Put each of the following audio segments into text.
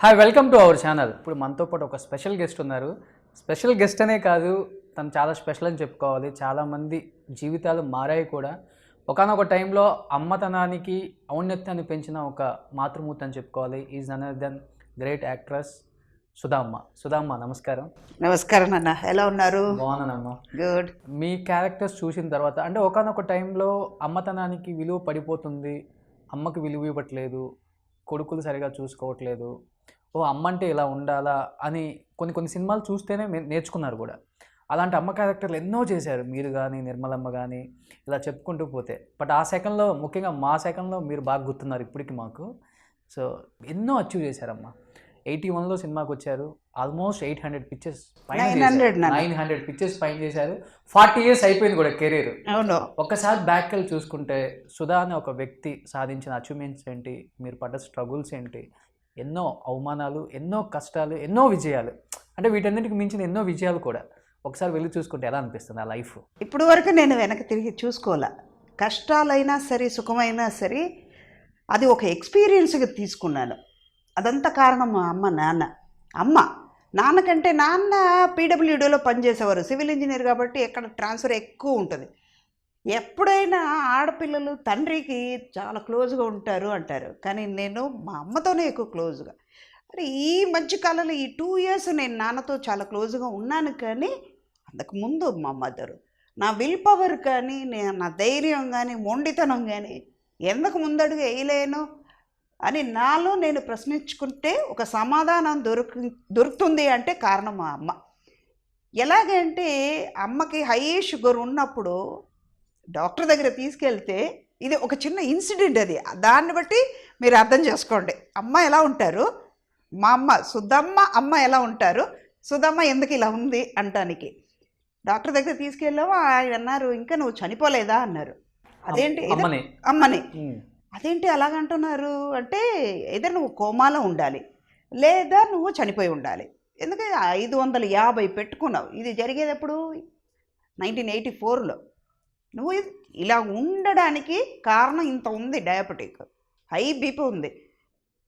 Hi welcome to our channel. ఇప్పుడు మనతో పాటు ఒక స్పెషల్ గెస్ట్ ఉన్నారు. స్పెషల్ గెస్ట్ అనే కాదు, తను చాలా స్పెషల్ అని చెప్పుకోవాలి. చాలామంది జీవితాలు మారాయి కూడా. ఒకానొక టైంలో అమ్మతనానికి ఔన్నత్యాన్ని పెంచిన ఒక మాతృమూర్తి అని చెప్పుకోవాలి. Is another then great actress Sudhamma. Sudhamma నమస్కారం. నమస్కారం అన్న, ఎలా ఉన్నారు? బాగున్నానమ్మా. గుడ్. మీ క్యారెక్టర్స్ చూసిన తర్వాత అంటే ఒకానొక టైంలో అమ్మతనానికి విలువ పడిపోతుంది, అమ్మకి విలువ ఇవ్వట్లేదు, కొడుకులు సరిగా చూసుకోవట్లేదు, ఓ అమ్మ అంటే ఇలా ఉండాలా అని కొన్ని సినిమాలు చూస్తేనే నేర్చుకున్నారు కూడా. అలాంటి అమ్మ క్యారెక్టర్లు ఎన్నో చేశారు మీరు కానీ, నిర్మలమ్మ కానీ, ఇలా చెప్పుకుంటూ పోతే. బట్ ఆ సెకండ్లో, ముఖ్యంగా మా సెకండ్లో మీరు బాగా గుర్తున్నారు ఇప్పటికి మాకు. సో ఎన్నో అచీవ్ చేశారమ్మా. 81లో సినిమాకి వచ్చారు. ఆల్మోస్ట్ 800 పిక్చర్స్ 900 పిక్చర్స్ పైన చేశారు. 40 years అయిపోయింది కూడా కెరీర్. అవును. ఒక్కసారి బ్యాక్ వెళ్ళి చూసుకుంటే సుధా అనే ఒక వ్యక్తి సాధించిన అచీవ్మెంట్స్ ఏంటి, మీరు పడ్డ స్ట్రగుల్స్ ఏంటి, ఎన్నో అవమానాలు, ఎన్నో కష్టాలు, ఎన్నో విజయాలు, అంటే వీటన్నిటికి మించిన ఎన్నో విజయాలు కూడా ఒకసారి వెళ్ళి చూసుకుంటే ఎలా అనిపిస్తుంది ఆ లైఫ్? ఇప్పుడు వరకు నేను వెనక్కి తిరిగి చూసుకోవాలా. కష్టాలైనా సరే, సుఖమైనా సరే, అది ఒక ఎక్స్పీరియన్స్గా తీసుకున్నాను. అదంతా కారణం మా అమ్మ నాన్న. నాన్న కంటే నాన్న పీడబ్ల్యూడీలో పనిచేసేవారు, సివిల్ ఇంజనీర్ కాబట్టి ఎక్కడ ట్రాన్స్ఫర్ ఎక్కువ ఉంటుంది. ఎప్పుడైనా ఆడపిల్లలు తండ్రికి చాలా క్లోజ్గా ఉంటారు అంటారు, కానీ నేను మా అమ్మతోనే ఎక్కువ క్లోజ్గా. మరి ఈ మధ్యకాలంలో ఈ 2 years నేను నాన్నతో చాలా క్లోజ్గా ఉన్నాను. కానీ అంతకుముందు మా మదరు, నా విల్ పవర్ కానీ, నా ధైర్యం కానీ, మొండితనం కానీ ఎందుకు ముందడుగు వేయలేను అని నాలో నేను ప్రశ్నించుకుంటే ఒక సమాధానం దొరుకుతుంది అంటే కారణం మా అమ్మ. ఎలాగంటే అమ్మకి హై షుగర్ ఉన్నప్పుడు డాక్టర్ దగ్గర తీసుకెళ్తే, ఇది ఒక చిన్న ఇన్సిడెంట్, అది దాన్ని బట్టి మీరు అర్థం చేసుకోండి అమ్మ ఎలా ఉంటారు, మా అమ్మ సుధమ్మ అమ్మ ఎలా ఉంటారు, సుధమ్మ ఎందుకు ఇలా ఉంది అంటానికి. డాక్టర్ దగ్గర తీసుకెళ్ళాము. ఆయన అన్నారు, ఇంకా నువ్వు చనిపోలేదా అన్నారు. అదేంటి అమ్మని, అదేంటి అలాగంటున్నారు అంటే, ఏదో నువ్వు కోమాలో ఉండాలి లేదా నువ్వు చనిపోయి ఉండాలి. ఎందుకంటే 550 పెట్టుకున్నావు. ఇది జరిగేది ఎప్పుడు? 1984లో. నువ్వు ఇలా ఉండడానికి కారణం ఇంత ఉంది, డయాబెటిక్, హై బీపీ ఉంది.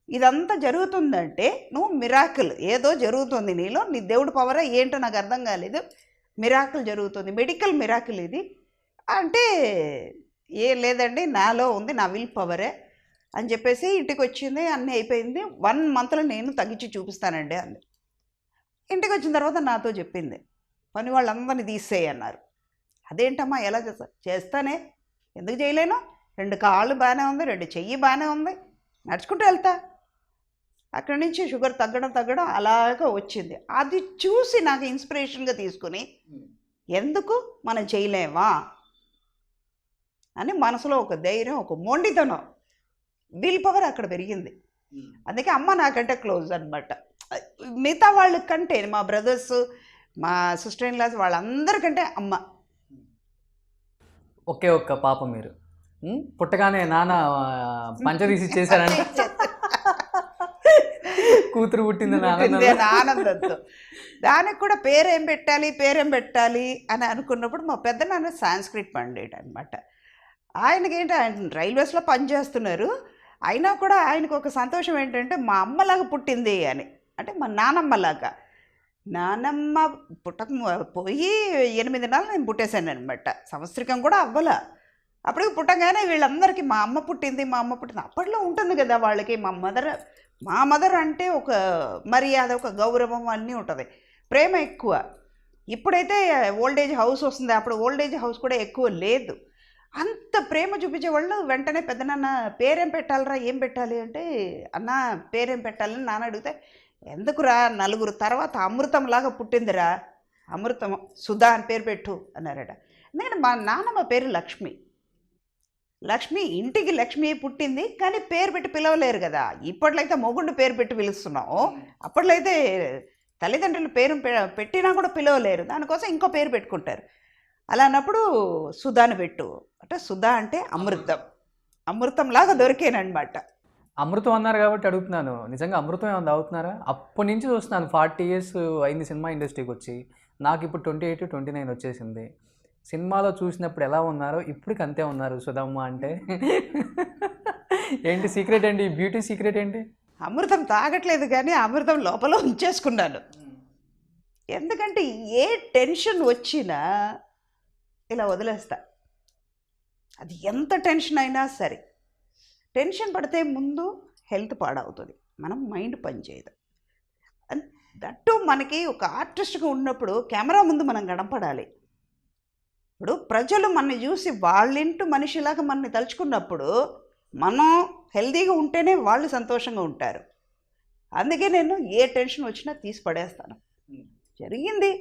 ఇదంతా జరుగుతుందంటే నువ్వు మిరాకిల్, ఏదో జరుగుతుంది నీలో, నీ దేవుడి పవర్ ఏంటో నాకు అర్థం కాలేదు, మిరాకిల్ జరుగుతుంది, మెడికల్ మిరాకిల్ ఇది అంటే. లేదండి నాలో ఉంది, నా విల్ పవరే అని చెప్పేసి ఇంటికి వచ్చింది. అన్నీ అయిపోయింది. 1 monthలో నేను తగ్గించి చూపిస్తానండి అంది. ఇంటికి వచ్చిన తర్వాత నాతో చెప్పింది, పని వాళ్ళందరినీ తీసేయన్నారు. అదేంటమ్మా ఎలా చేస్తానే, ఎందుకు చేయలేను, 2 కాళ్ళు బాగానే ఉంది, 2 చెయ్యి బాగానే ఉంది, నడుచుకుంటూ వెళ్తా. అక్కడి నుంచి షుగర్ తగ్గడం అలాగా వచ్చింది. అది చూసి నాకు ఇన్స్పిరేషన్గా తీసుకుని, ఎందుకు మనం చేయలేమా అని మనసులో ఒక ధైర్యం, ఒక మొండితనం, విల్ పవర్ అక్కడ పెరిగింది. అందుకే అమ్మ నాకంటే క్లోజ్ అనమాట. మిగతా వాళ్ళకంటే, మా బ్రదర్స్, మా సిస్టర్ ఇన్ లాస్, వాళ్ళందరికంటే అమ్మ. ఒకే ఒక్క పాప మీరు. పుట్టగానే నాన్న పంచదీసి చేశారంట, కూతురు పుట్టింది ఆనందంతో. దానికి కూడా పేరేం పెట్టాలి అని అనుకున్నప్పుడు మా పెద్ద నాన్న సాంస్క్రిట్ పండిట్ అనమాట. ఆయనకేంటి, ఆయన రైల్వేస్లో పనిచేస్తున్నారు. అయినా కూడా ఆయనకు ఒక సంతోషం ఏంటంటే మా అమ్మలాగా పుట్టింది అని, అంటే మా నానమ్మలాగా. నానమ్మ పోయి 8 నెలలు నేను పుట్టేశాను అనమాట. సంవత్సరికం కూడా అవ్వాల. అప్పటికి పుట్టగానే వీళ్ళందరికీ మా అమ్మ పుట్టింది. అప్పట్లో ఉంటుంది కదా వాళ్ళకి. మా మదర్ అంటే ఒక మర్యాద, ఒక గౌరవం అన్నీ ఉంటుంది, ప్రేమ ఎక్కువ. ఇప్పుడైతే ఓల్డేజ్ హౌస్ వస్తుంది, అప్పుడు ఓల్డేజ్ హౌస్ కూడా ఎక్కువ లేదు. అంత ప్రేమ చూపించే వాళ్ళు. వెంటనే పెద్దనాన్న పేరేం పెట్టాలరా, ఏం పెట్టాలి అంటే, అన్న పేరేం పెట్టాలని నాన్న అడిగితే, ఎందుకురా 4 తర్వాత అమృతంలాగా పుట్టిందిరా, అమృతం, సుధా అని పేరు పెట్టు అన్నారట. ఎందుకంటే మా నాన్నమ్మ పేరు లక్ష్మి, ఇంటికి లక్ష్మి పుట్టింది, కానీ పేరు పెట్టి పిలవలేరు కదా. ఇప్పట్లో అయితే మొగుండు పేరు పెట్టి పిలుస్తున్నాం, అప్పట్లో అయితే తల్లిదండ్రులు పేరు పెట్టినా కూడా పిలవలేరు, దానికోసం ఇంకో పేరు పెట్టుకుంటారు. అలా అన్నప్పుడు సుధాని పెట్టు అంటే, సుధా అంటే అమృతంలాగా దొరికేనమాట. అమృతం అన్నారు కాబట్టి అడుగుతున్నాను, నిజంగా అమృతం ఏమైనా అవుతున్నారా? అప్పటి నుంచి చూస్తున్నాను, 40 years అయింది సినిమా ఇండస్ట్రీకి వచ్చి. నాకు ఇప్పుడు 28, 29 వచ్చేసింది. సినిమాలో చూసినప్పుడు ఎలా ఉన్నారో ఇప్పటికి అంతే ఉన్నారు సుధమ్మ అంటే. ఏంటి సీక్రెట్ ఏంటి, బ్యూటీ సీక్రెట్ ఏంటి? అమృతం తాగట్లేదు కానీ అమృతం లోపల ఉంచేసుకున్నాను. ఎందుకంటే ఏ టెన్షన్ వచ్చినా ఇలా వదిలేస్తా. అది ఎంత టెన్షన్ అయినా సరే. టెన్షన్ పడితే ముందు హెల్త్ పాడవుతుంది, మనం మైండ్ పనిచేయదు. దట్టు మనకి ఒక ఆర్టిస్ట్గా ఉన్నప్పుడు కెమెరా ముందు మనం కనపడాలి. ఇప్పుడు ప్రజలు మనని చూసి వాళ్ళింటూ మనిషిలాగా మనని తలుచుకున్నప్పుడు మనం హెల్తీగా ఉంటేనే వాళ్ళు సంతోషంగా ఉంటారు. అందుకే నేను ఏ టెన్షన్ వచ్చినా తీసి పడేస్తాను. జరిగింది,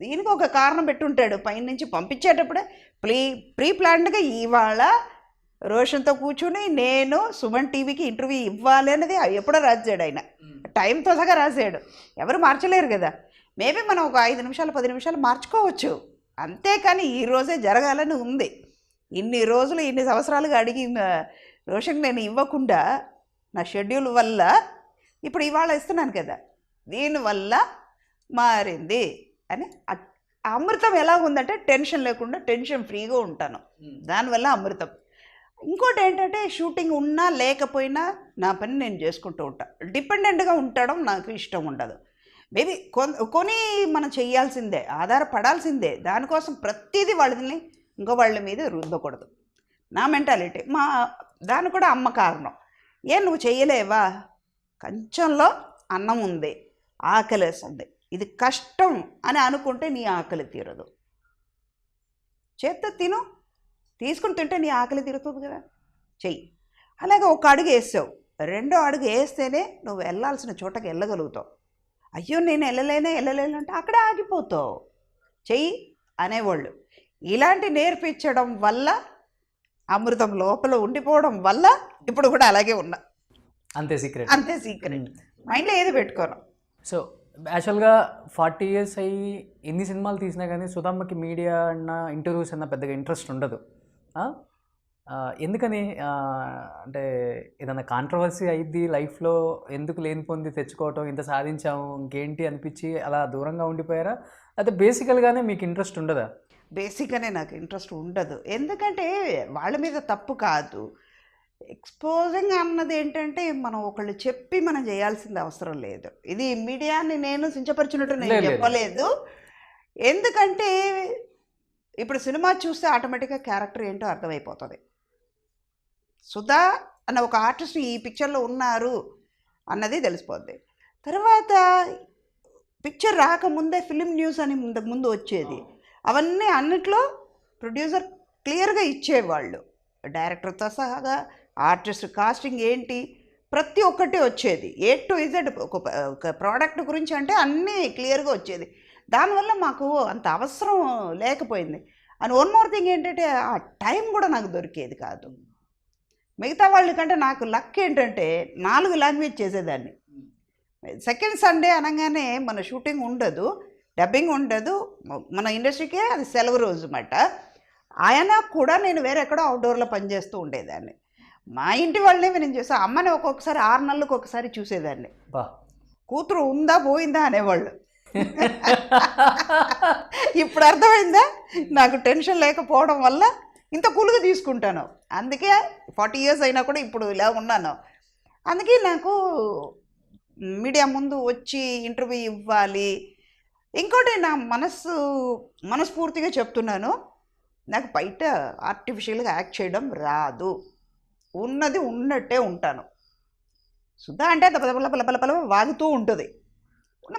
దీనికి ఒక కారణం పెట్టుంటాడు పైనుంచి పంపించేటప్పుడే. ప్రీ ప్లాన్డ్గా ఇవాళ రోషన్తో కూర్చుని నేను సుమన్ టీవీకి ఇంటర్వ్యూ ఇవ్వాలి అనేది ఎప్పుడో రాసాడు ఆయన. టైంతో సగా రాసాడు, ఎవరు మార్చలేరు కదా. మేబీ మనం ఒక 5 నిమిషాలు 10 నిమిషాలు మార్చుకోవచ్చు, అంతేకాని ఈరోజే జరగాలని ఉంది. ఇన్ని రోజులు ఇన్ని సంవత్సరాలుగా అడిగిన రోషన్కి నేను ఇవ్వకుండా నా షెడ్యూల్ వల్ల ఇప్పుడు ఇవాళ ఇస్తున్నాను కదా, దీనివల్ల మారింది అని. అమృతం ఎలా ఉందంటే టెన్షన్ లేకుండా టెన్షన్ ఫ్రీగా ఉంటాను, దానివల్ల అమృతం. ఇంకోటి ఏంటంటే షూటింగ్ ఉన్నా లేకపోయినా నా పని నేను చేసుకుంటూ ఉంటాను. డిపెండెంట్గా ఉండడం నాకు ఇష్టం ఉండదు. మేబీ కొని మనం చేయాల్సిందే, ఆధారపడాల్సిందే. దానికోసం ప్రతిదీ వాళ్ళని ఇంకో వాళ్ళ మీద రుద్దకూడదు, నా మెంటాలిటీ. దాని కూడా అమ్మ కారణం. నువ్వు చేయలేవా, కంచంలో అన్నం ఉంది, ఆకలేస్తుంది, ఇది కష్టం అని అనుకుంటే నీ ఆకలి తీరదు. చేత్తో తిను, తీసుకుని తింటే నీ ఆకలి తీరుతుంది కదా, చెయ్యి. అలాగే ఒక అడుగు వేసావు, 2వ అడుగు వేస్తేనే నువ్వు వెళ్ళాల్సిన చోటకి వెళ్ళగలుగుతావు. అయ్యో నేను వెళ్ళలేను అంటే అక్కడే ఆగిపోతావు. చెయ్యి అనేవాళ్ళు ఇలాంటి నేర్పించడం వల్ల, అమృతం లోపల ఉండిపోవడం వల్ల ఇప్పుడు కూడా అలాగే ఉన్నా. అంతే సీక్రెట్. మైండ్లో ఏది పెట్టుకోను. సో యాక్చువల్గా 40 ఇయర్స్ అయ్యి ఎన్ని సినిమాలు తీసినా కానీ సుధమ్మకి మీడియా అన్న ఇంటర్వ్యూస్ అన్న పెద్దగా ఇంట్రెస్ట్ ఉండదు. ఎందుకని? అంటే ఏదైనా కాంట్రవర్సీ అయ్యిద్ది లైఫ్లో, ఎందుకు లేనిపోంది తెచ్చుకోవటం, ఇంత సాధించాము ఇంకేంటి అనిపించి అలా దూరంగా ఉండిపోయారా? అయితే బేసికల్గానే మీకు ఇంట్రెస్ట్ ఉండదా? బేసిక్గానే నాకు ఇంట్రెస్ట్ ఉండదు. ఎందుకంటే వాళ్ళ మీద తప్పు కాదు, ఎక్స్పోజింగ్ అన్నది ఏంటంటే మనం ఒకళ్ళు చెప్పి మనం చేయాల్సింది అవసరం లేదు. ఇది మీడియాని నేను సించపరిచినట్టు నేను చెప్పలేదు. ఎందుకంటే ఇప్పుడు సినిమా చూస్తే ఆటోమేటిక్గా క్యారెక్టర్ ఏంటో అర్థమైపోతుంది. సుధా అన్న ఒక ఆర్టిస్ట్ ఈ పిక్చర్లో ఉన్నారు అన్నది తెలిసిపోద్ది. తర్వాత పిక్చర్ రాకముందే ఫిలిం న్యూస్ అని ముందు వచ్చేది. అవన్నీ అన్నిట్లో ప్రొడ్యూసర్ క్లియర్గా ఇచ్చేవాళ్ళు, డైరెక్టర్తో సహా ఆర్టిస్ట్ కాస్టింగ్ ఏంటి ప్రతి ఒక్కటి వచ్చేది. A to Z ఒక ప్రోడక్ట్ గురించి అంటే అన్నీ క్లియర్గా వచ్చేది. దానివల్ల మాకు అంత అవసరం లేకపోయింది. అండ్ వన్ మోర్ థింగ్ ఏంటంటే ఆ టైం కూడా నాకు దొరికేది కాదు. మిగతా వాళ్ళకంటే నాకు లక్ ఏంటంటే 4 లాంగ్వేజ్ చేసేదాన్ని. సెకండ్ సండే అనగానే మన షూటింగ్ ఉండదు, డబ్బింగ్ ఉండదు, మన ఇండస్ట్రీకే అది సెలవు రోజు అన్నమాట. ఆయన కూడా నేను వేరెక్కడో అవుట్డోర్లో పనిచేస్తూ ఉండేదాన్ని. మా ఇంటి వాళ్ళనే నేను చూసా. అమ్మని ఒక్కొక్కసారి 6 నెలలకు ఒకసారి చూసేదాన్ని. కూతురు ఉందా పోయిందా అనేవాళ్ళు. ఇప్పుడు అర్థమైందా నాకు టెన్షన్ లేకపోవడం వల్ల ఇంత కూలుగా తీసుకుంటాను. అందుకే 40 ఇయర్స్ అయినా కూడా ఇప్పుడు ఇలా ఉన్నాను. అందుకే నాకు మీడియా ముందు వచ్చి ఇంటర్వ్యూ ఇవ్వాలి. ఇంకోటి నా మనస్ఫూర్తిగా చెప్తున్నాను, నాకు బయట ఆర్టిఫిషియల్గా యాక్ట్ చేయడం రాదు. ఉన్నది ఉన్నట్టే ఉంటాను. సుధా అంటే పలపల వాగుతూ ఉంటుంది,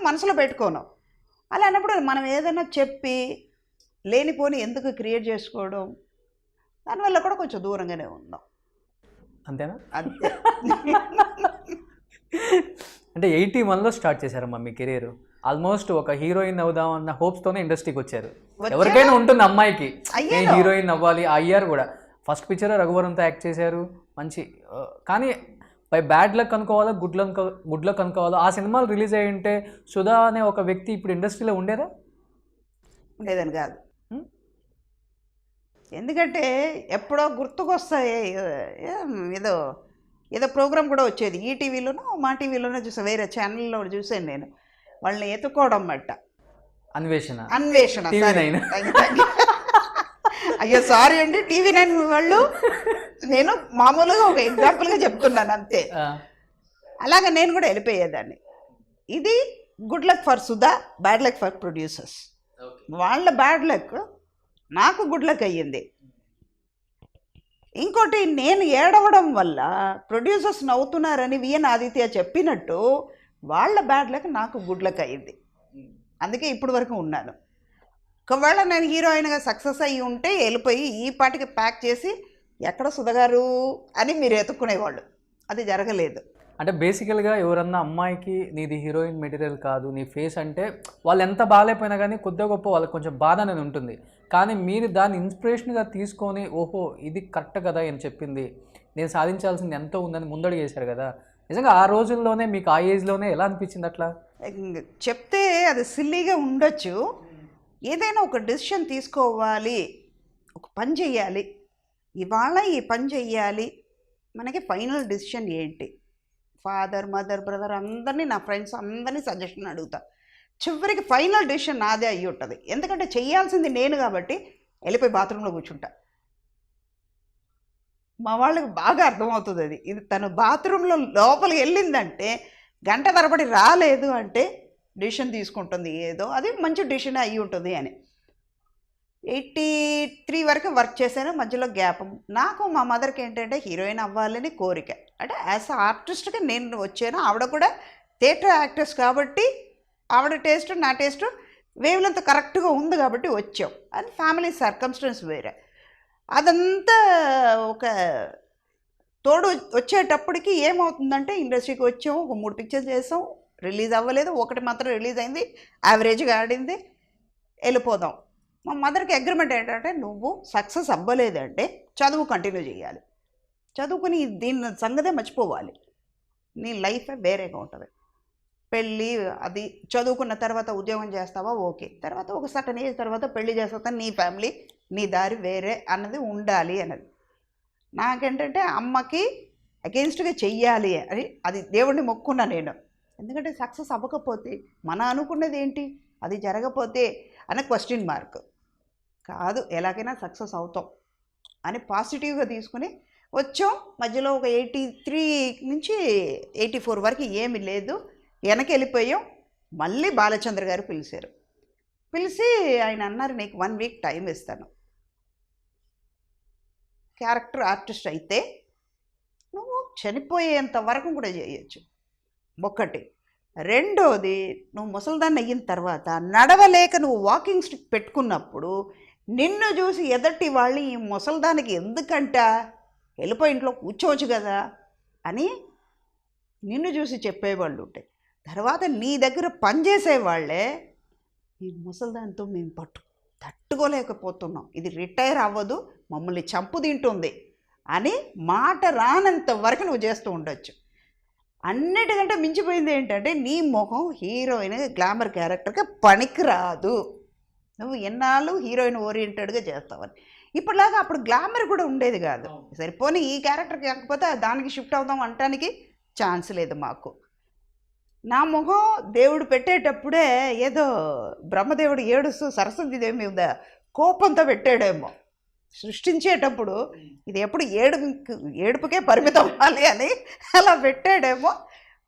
మనసులో పెట్టుకోను. అలా అన్నప్పుడు మనం ఏదైనా చెప్పి లేనిపోని ఎందుకు క్రియేట్ చేసుకోవడం, దానివల్ల కూడా కొంచెం దూరంగానే ఉన్నాం. అంతేనా? అంతే. అంటే 81లో స్టార్ట్ చేశారమ్మా మీ కెరీర్. ఆల్మోస్ట్ ఒక హీరోయిన్ అవుదాం అన్న హోప్స్తోనే ఇండస్ట్రీకి వచ్చారు. ఎవరికైనా ఉంటుంది అమ్మాయికి, నేను హీరోయిన్ అవ్వాలి. అయ్యారు కూడా. ఫస్ట్ పిక్చర్ రఘువరంతో యాక్ట్ చేశారు, మంచి. కానీ బై బ్యాడ్ లక్ అనుకోవాలా, గుడ్ లక్ అనుకోవాలా, ఆ సినిమాలు రిలీజ్ అయ్యి ఉంటే సుధా అనే ఒక వ్యక్తి ఇప్పుడు ఇండస్ట్రీలో ఉండేదా? ఉండేదని కాదు. ఎందుకంటే ఎప్పుడో గుర్తుకొస్తాయి. ఏదో ప్రోగ్రామ్ కూడా వచ్చేది ఈటీవీలోనో మా టీవీలోనో చూసాను, వేరే ఛానల్లో చూసాను నేను. వాళ్ళని ఎత్తుకోవడం అన్నమాట. అన్వేషణ. అయ్యో సారీ అండి, TV9 వాళ్ళు. నేను మామూలుగా ఒక ఎగ్జాంపుల్గా చెప్తున్నాను అంతే. అలాగే నేను కూడా వెళ్ళిపోయేదాన్ని. ఇది good luck for Sudha, bad luck for producers. వాళ్ళ బ్యాడ్ లక్ నాకు గుడ్ లక్ అయ్యింది. ఇంకోటి, నేను ఏడవడం వల్ల ప్రొడ్యూసర్స్ నవ్వుతున్నారని విఎన్ ఆదిత్య చెప్పినట్టు వాళ్ళ బ్యాడ్ లక్ నాకు గుడ్ లక్ అయ్యింది. అందుకే ఇప్పటి వరకు ఉన్నాను. ఒకవేళ నేను హీరోయిన్గా సక్సెస్ అయ్యి ఉంటే వెళ్ళిపోయి ఈ పాటికి ప్యాక్ చేసి ఎక్కడ సుధగారు అని మీరు ఎత్తుక్కునేవాళ్ళు. అది జరగలేదు. అంటే బేసికల్గా ఎవరన్నా అమ్మాయికి నీది హీరోయిన్ మెటీరియల్ కాదు, నీ ఫేస్ అంటే వాళ్ళు ఎంత బాగాలేకపోయినా కానీ కొద్దిగా గొప్ప వాళ్ళకి కొంచెం బాధ అనేది ఉంటుంది. కానీ మీరు దాన్ని ఇన్స్పిరేషన్గా తీసుకొని ఓహో ఇది కరెక్ట్ కదా అని చెప్పింది, నేను సాధించాల్సింది ఎంతో ఉందని ముందడుగు వేశారు కదా. నిజంగా ఆ రోజుల్లోనే మీకు ఆ ఏజ్లోనే ఎలా అనిపించింది అట్లా? చెప్తే అది సిల్లీగా ఉండొచ్చు. ఏదైనా ఒక డెసిషన్ తీసుకోవాలి, ఒక పని చెయ్యాలి, ఇవాళ ఈ పని చెయ్యాలి, మనకి ఫైనల్ డెసిషన్ ఏంటి? ఫాదర్, మదర్, బ్రదర్ అందరినీ, నా ఫ్రెండ్స్ అందరినీ సజెషన్ అడుగుతా. చివరికి ఫైనల్ డెసిషన్ నాదే అయ్యి ఉంటుంది. ఎందుకంటే చెయ్యాల్సింది నేను కాబట్టి వెళ్ళిపోయి బాత్రూంలో కూర్చుంటా. మా వాళ్ళకి బాగా అర్థమవుతుంది అది. ఇది తను బాత్రూంలో లోపలికి వెళ్ళిందంటే గంట తరబడి రాలేదు అంటే డెసిషన్ తీసుకుంటుంది ఏదో, అది మంచి డెసిషన్ అయ్యి ఉంటుంది అని. 83 వరకు వర్క్ చేశాను. మధ్యలో గ్యాప్. నాకు మా మదర్కి ఏంటంటే హీరోయిన్ అవ్వాలని కోరిక. అంటే యాజ్ ఆర్టిస్ట్గా నేను వచ్చాను. ఆవిడ కూడా థియేటర్ యాక్టర్స్ కాబట్టి ఆవిడ టేస్ట్ నా టేస్ట్ వేవ్లంత కరెక్ట్గా ఉంది కాబట్టి వచ్చాం. అది ఫ్యామిలీ సర్కమ్స్టెన్స్ వేరే. అదంతా ఒక తోడు వచ్చేటప్పటికి ఏమవుతుందంటే ఇండస్ట్రీకి వచ్చాము, ఒక 3 పిక్చర్స్ చేసాం, రిలీజ్ అవ్వలేదు. ఒకటి మాత్రం రిలీజ్ అయింది, యావరేజ్గా ఆడింది, వెళ్ళిపోదాం. మా మదర్కి అగ్రిమెంట్ ఏంటంటే నువ్వు సక్సెస్ అవ్వలేదంటే చదువు కంటిన్యూ చేయాలి, చదువుకుని దీని సంగతే మర్చిపోవాలి, నీ లైఫే వేరేగా ఉంటుంది. పెళ్ళి అది చదువుకున్న తర్వాత ఉద్యోగం చేస్తావా ఓకే, తర్వాత ఒక సర్టన్ ఏజ్ తర్వాత పెళ్లి చేస్తా, నీ ఫ్యామిలీ నీ దారి వేరే అన్నది ఉండాలి అన్నది. నాకేంటంటే అమ్మకి అగెయిన్స్ట్గా చెయ్యాలి అని అది దేవుడిని మొక్కున్నా నేను. ఎందుకంటే సక్సెస్ అవ్వకపోతే మన అనుకున్నది ఏంటి, అది జరగపోతే అనే క్వశ్చన్ మార్క్. కాదు, ఎలాగైనా సక్సెస్ అవుతాం అని పాజిటివ్గా తీసుకుని వచ్చాం. మధ్యలో ఒక 83 నుంచి 84 వరకు ఏమి లేదు, వెనక్కి వెళ్ళిపోయాం. మళ్ళీ బాలచంద్ర గారు పిలిచారు. పిలిచి ఆయన అన్నారు, నీకు 1 వీక్ టైం ఇస్తాను, క్యారెక్టర్ ఆర్టిస్ట్ అయితే నువ్వు చనిపోయేంత వరకు కూడా చేయొచ్చు. ఒకటి. రెండోది, నువ్వు ముసలిదాన్ని అయిన తర్వాత నడవలేక నువ్వు వాకింగ్ స్టిక్ పెట్టుకున్నప్పుడు నిన్ను చూసి ఎదటి వాళ్ళు ఈ ముసలిదానికి ఎందుకంట, వెళ్ళిపోయి ఇంట్లో కూర్చోవచ్చు కదా అని నిన్ను చూసి చెప్పేవాళ్ళు ఉంటాయి. తర్వాత నీ దగ్గర పనిచేసేవాళ్ళే ఈ ముసలిదానితో మేము తట్టుకోలేకపోతున్నాం, ఇది రిటైర్ అవ్వదు, మమ్మల్ని చంపు తింటుంది అని మాట రానంత వరకు నువ్వు చేస్తూ ఉండొచ్చు. అన్నిటికంటే మించిపోయింది ఏంటంటే నీ మొహం హీరోయిన్ గ్లామర్ క్యారెక్టర్గా పనికిరాదు, నువ్వు ఎన్నాళ్ళు హీరోయిన్ ఓరియంటెడ్గా చేస్తావని. ఇప్పటిలాగా అప్పుడు గ్లామర్ కూడా ఉండేది కాదు. సరిపోని ఈ క్యారెక్టర్కి కాకపోతే దానికి షిఫ్ట్ అవుదాం అనటానికి ఛాన్స్ లేదు మాకు. నా మొహం దేవుడు పెట్టేటప్పుడే ఏదో బ్రహ్మదేవుడు ఏడుస్తూ సరస్వతీదేవి మీద కోపంతో పెట్టాడేమో, సృష్టించేటప్పుడు ఇది ఎప్పుడు ఏడుపుకే పరిమితం అవ్వాలి అని అలా పెట్టాడేమో.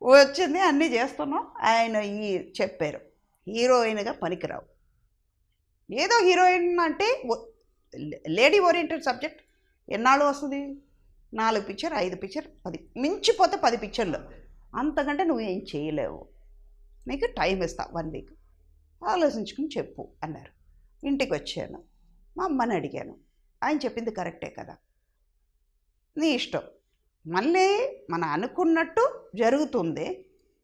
వచ్చింది, అన్నీ చేస్తున్నాం. ఆయన ఈ చెప్పారు హీరోయిన్గా పనికిరావు. ఏదో హీరోయిన్ అంటే లేడీ ఓరియంటెడ్ సబ్జెక్ట్ ఎన్నాళ్ళు వస్తుంది, 4 పిక్చర్ 5 పిక్చర్ 10 మించిపోతే 10 పిక్చర్లు, అంతకంటే నువ్వు ఏం చేయలేవు, నీకు టైం ఇస్తా 1 వీక్ ఆలోచించుకుని చెప్పు అన్నారు. ఇంటికి వచ్చాను, మా అమ్మని అడిగాను. ఆయన చెప్పింది కరెక్టే కదా, నీ ఇష్టం, మళ్ళీ మనం అనుకున్నట్టు జరుగుతుంది,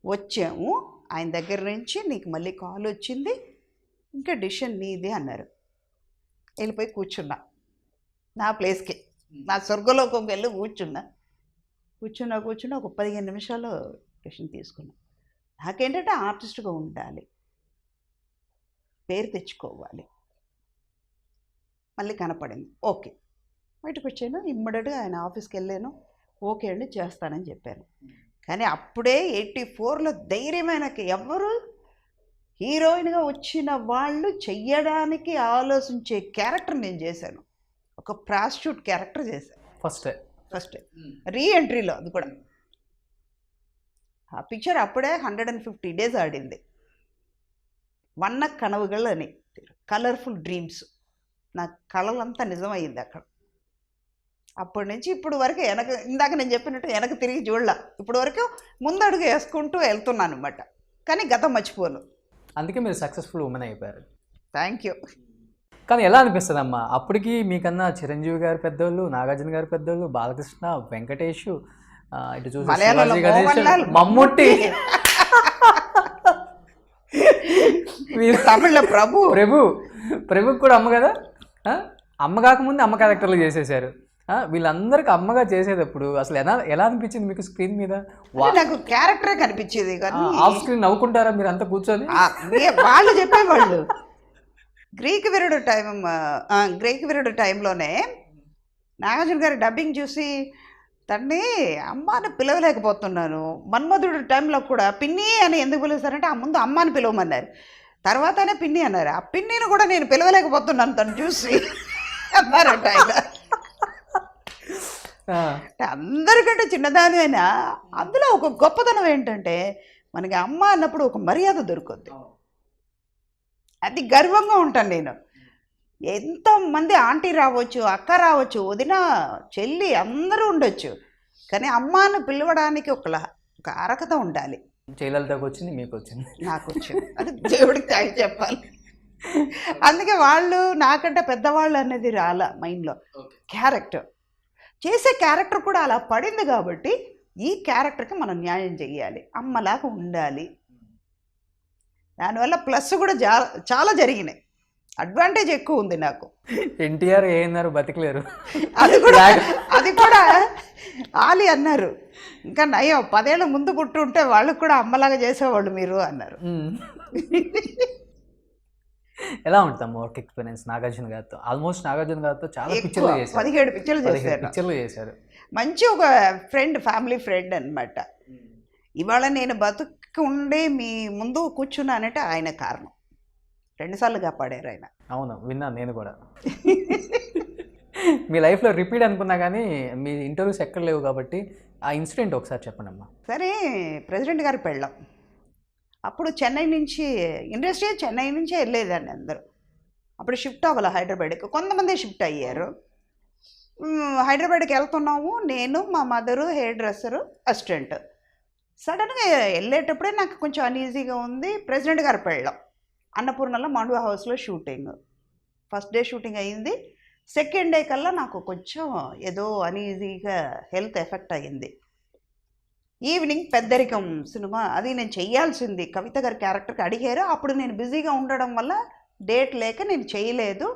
వచ్చాము ఆయన దగ్గర నుంచి, నీకు మళ్ళీ కాల్ వచ్చింది, ఇంకా డిసిషన్ నీదే అన్నారు. వెళ్ళిపోయి కూర్చున్నా నా ప్లేస్కి, నా స్వర్గలోకి వెళ్ళి కూర్చున్నా ఒక 15 నిమిషాలు డిసిషన్ తీసుకున్నా. నాకేంటంటే ఆర్టిస్ట్గా ఉండాలి, పేరు తెచ్చుకోవాలి. మళ్ళీ కనపడింది, ఓకే బయటకు వచ్చాను. ఇమ్మీడియట్గా ఆయన ఆఫీస్కి వెళ్ళాను, ఓకే అండి చేస్తానని చెప్పాను. కానీ అప్పుడే 84లో ధైర్యమైన ఎవరు హీరోయిన్గా వచ్చిన వాళ్ళు చెయ్యడానికి ఆలోచించే క్యారెక్టర్ నేను చేశాను. ఒక ప్రాస్టిట్యూట్ క్యారెక్టర్ చేశాను ఫస్ట్ రీ ఎంట్రీలో. అది కూడా ఆ పిక్చర్ అప్పుడే 150 డేస్ ఆడింది. వన్న కనవుகள் అని, కలర్ఫుల్ డ్రీమ్స్. నా కళలంతా నిజమయ్యింది అక్కడ. అప్పటి నుంచి ఇప్పుడు వరకు ఇందాక నేను చెప్పినట్టు వెనక తిరిగి చూడలా. ఇప్పుడు వరకు ముందడుగు వేసుకుంటూ వెళ్తున్నాను అనమాట. కానీ గతం మర్చిపోను. అందుకే మీరు సక్సెస్ఫుల్ ఉమెన్ అయిపోయారు. Thank you. కానీ ఎలా అనిపిస్తుంది అమ్మా, అప్పటికి మీకన్నా చిరంజీవి గారు పెద్దోళ్ళు, నాగార్జున గారు పెద్దోళ్ళు, బాలకృష్ణ, వెంకటేష్, ఇటు చూసి మలయాళంలో శివాజీ గణేశన్, మోహన్లాల్, మమ్ముట్టి, మీరు తమిళ్లో ప్రభుకి కూడా అమ్మ కదా. అమ్మ కాకముందు అమ్మ క్యారెక్టర్లు చేసేసారు. వీళ్ళందరికీ అమ్మగా చేసేటప్పుడు అసలు ఎలా అనిపించింది మీకు స్క్రీన్ మీద? నాకు క్యారెక్టరే కనిపించేది కానీ ఆఫ్ స్క్రీన్ నవ్వుకుంటారా మీరు అంతా కూర్చొని? వాళ్ళు చెప్పేవాళ్ళు. గ్రీక్ వీరుడు టైంలోనే నాగార్జున గారి డబ్బింగ్ చూసి తన్ని అమ్మాని పిలవలేకపోతున్నాను. మన్మధుడు టైంలో కూడా పిన్ని అని ఎందుకు పిలుస్తారంటే ఆ ముందు అమ్మాని పిలవమన్నారు, తర్వాతనే పిన్ని అన్నారు. ఆ పిన్నిని కూడా నేను పిలవలేకపోతున్నాను తను చూసి అన్నారంట ఆయన. అందరికంటే చిన్నదాని అయినా అందులో ఒక గొప్పతనం ఏంటంటే మనకి అమ్మ అన్నప్పుడు ఒక మర్యాద దొరుకుద్ది. అది గర్వంగా ఉంటాను నేను. ఎంతోమంది ఆంటీ రావచ్చు, అక్క రావచ్చు, వదిన, చెల్లి అందరూ ఉండొచ్చు, కానీ అమ్మను పిలవడానికి ఒక అర్హత ఉండాలి. జయలలితకు వచ్చింది, మీకు వచ్చింది, నాకు వచ్చింది. అది దేవుడికి థ్యాంక్స్ చెప్పాలి. అందుకే వాళ్ళు నాకంటే పెద్దవాళ్ళు అనేది రాలా మైండ్లో. క్యారెక్టర్ చేసే క్యారెక్టర్ కూడా అలా పడింది కాబట్టి ఈ క్యారెక్టర్కి మనం న్యాయం చేయాలి, అమ్మలాగా ఉండాలి. దానివల్ల ప్లస్ కూడా చాలా జరిగినాయి, అడ్వాంటేజ్ ఎక్కువ ఉంది నాకు. ఎన్టీఆర్ ఏమన్నారు, బతికలేరు. అది కూడా ఆలి అన్నారు, ఇంకా నయం 10 ఏళ్ళ ముందు పుట్టుంటే వాళ్ళకు కూడా అమ్మలాగా చేసేవాళ్ళు మీరు అన్నారు. ఎలా ఉంటుందమ్మా వర్క్ ఎక్స్పీరియన్స్ నాగార్జున గారితో? ఆల్మోస్ట్ నాగార్జున గారితో చాలా పిక్చర్లు చేశారు, 17 పిక్చర్లు చేశారు. మంచి ఒక ఫ్యామిలీ ఫ్రెండ్ అనమాట. ఇవాళ నేను బతుకుండే మీ ముందు కూర్చున్నానంటే ఆయన కారణం. 2 సార్లు కాపాడారు ఆయన. అవును, విన్నాను నేను కూడా. మీ లైఫ్లో రిపీట్ అనుకున్నా కానీ మీ ఇంటర్వ్యూస్ ఎక్కడ లేవు కాబట్టి ఆ ఇన్సిడెంట్ ఒకసారి చెప్పండి అమ్మా. సరే, ప్రెసిడెంట్ గారి పెళ్ళాం. అప్పుడు చెన్నై నుంచి ఇండస్ట్రీ చెన్నై నుంచే వెళ్ళేదాన్ని అందరూ. అప్పుడు షిఫ్ట్ అవ్వాలి హైదరాబాద్కి, కొంతమంది షిఫ్ట్ అయ్యారు. హైదరాబాద్కి వెళ్తున్నాము, నేను, మా మదరు, హెయిర్ డ్రెస్సరు, అసిస్టెంట్. సడన్గా వెళ్ళేటప్పుడే నాకు కొంచెం అన్ఈజీగా ఉంది. ప్రెసిడెంట్ గారు పెళ్ళాం, అన్నపూర్ణలో మాండవ హౌస్లో షూటింగ్. ఫస్ట్ డే షూటింగ్ అయ్యింది. సెకండ్ డే కల్లా నాకు కొంచెం ఏదో అన్ఈజీగా హెల్త్ ఎఫెక్ట్ అయ్యింది. ఈవినింగ్ పెద్దరికం సినిమా, అది నేను చెయ్యాల్సింది, కవిత గారి క్యారెక్టర్కి అడిగారు. అప్పుడు నేను బిజీగా ఉండడం వల్ల డేట్ లేక నేను చేయలేదు.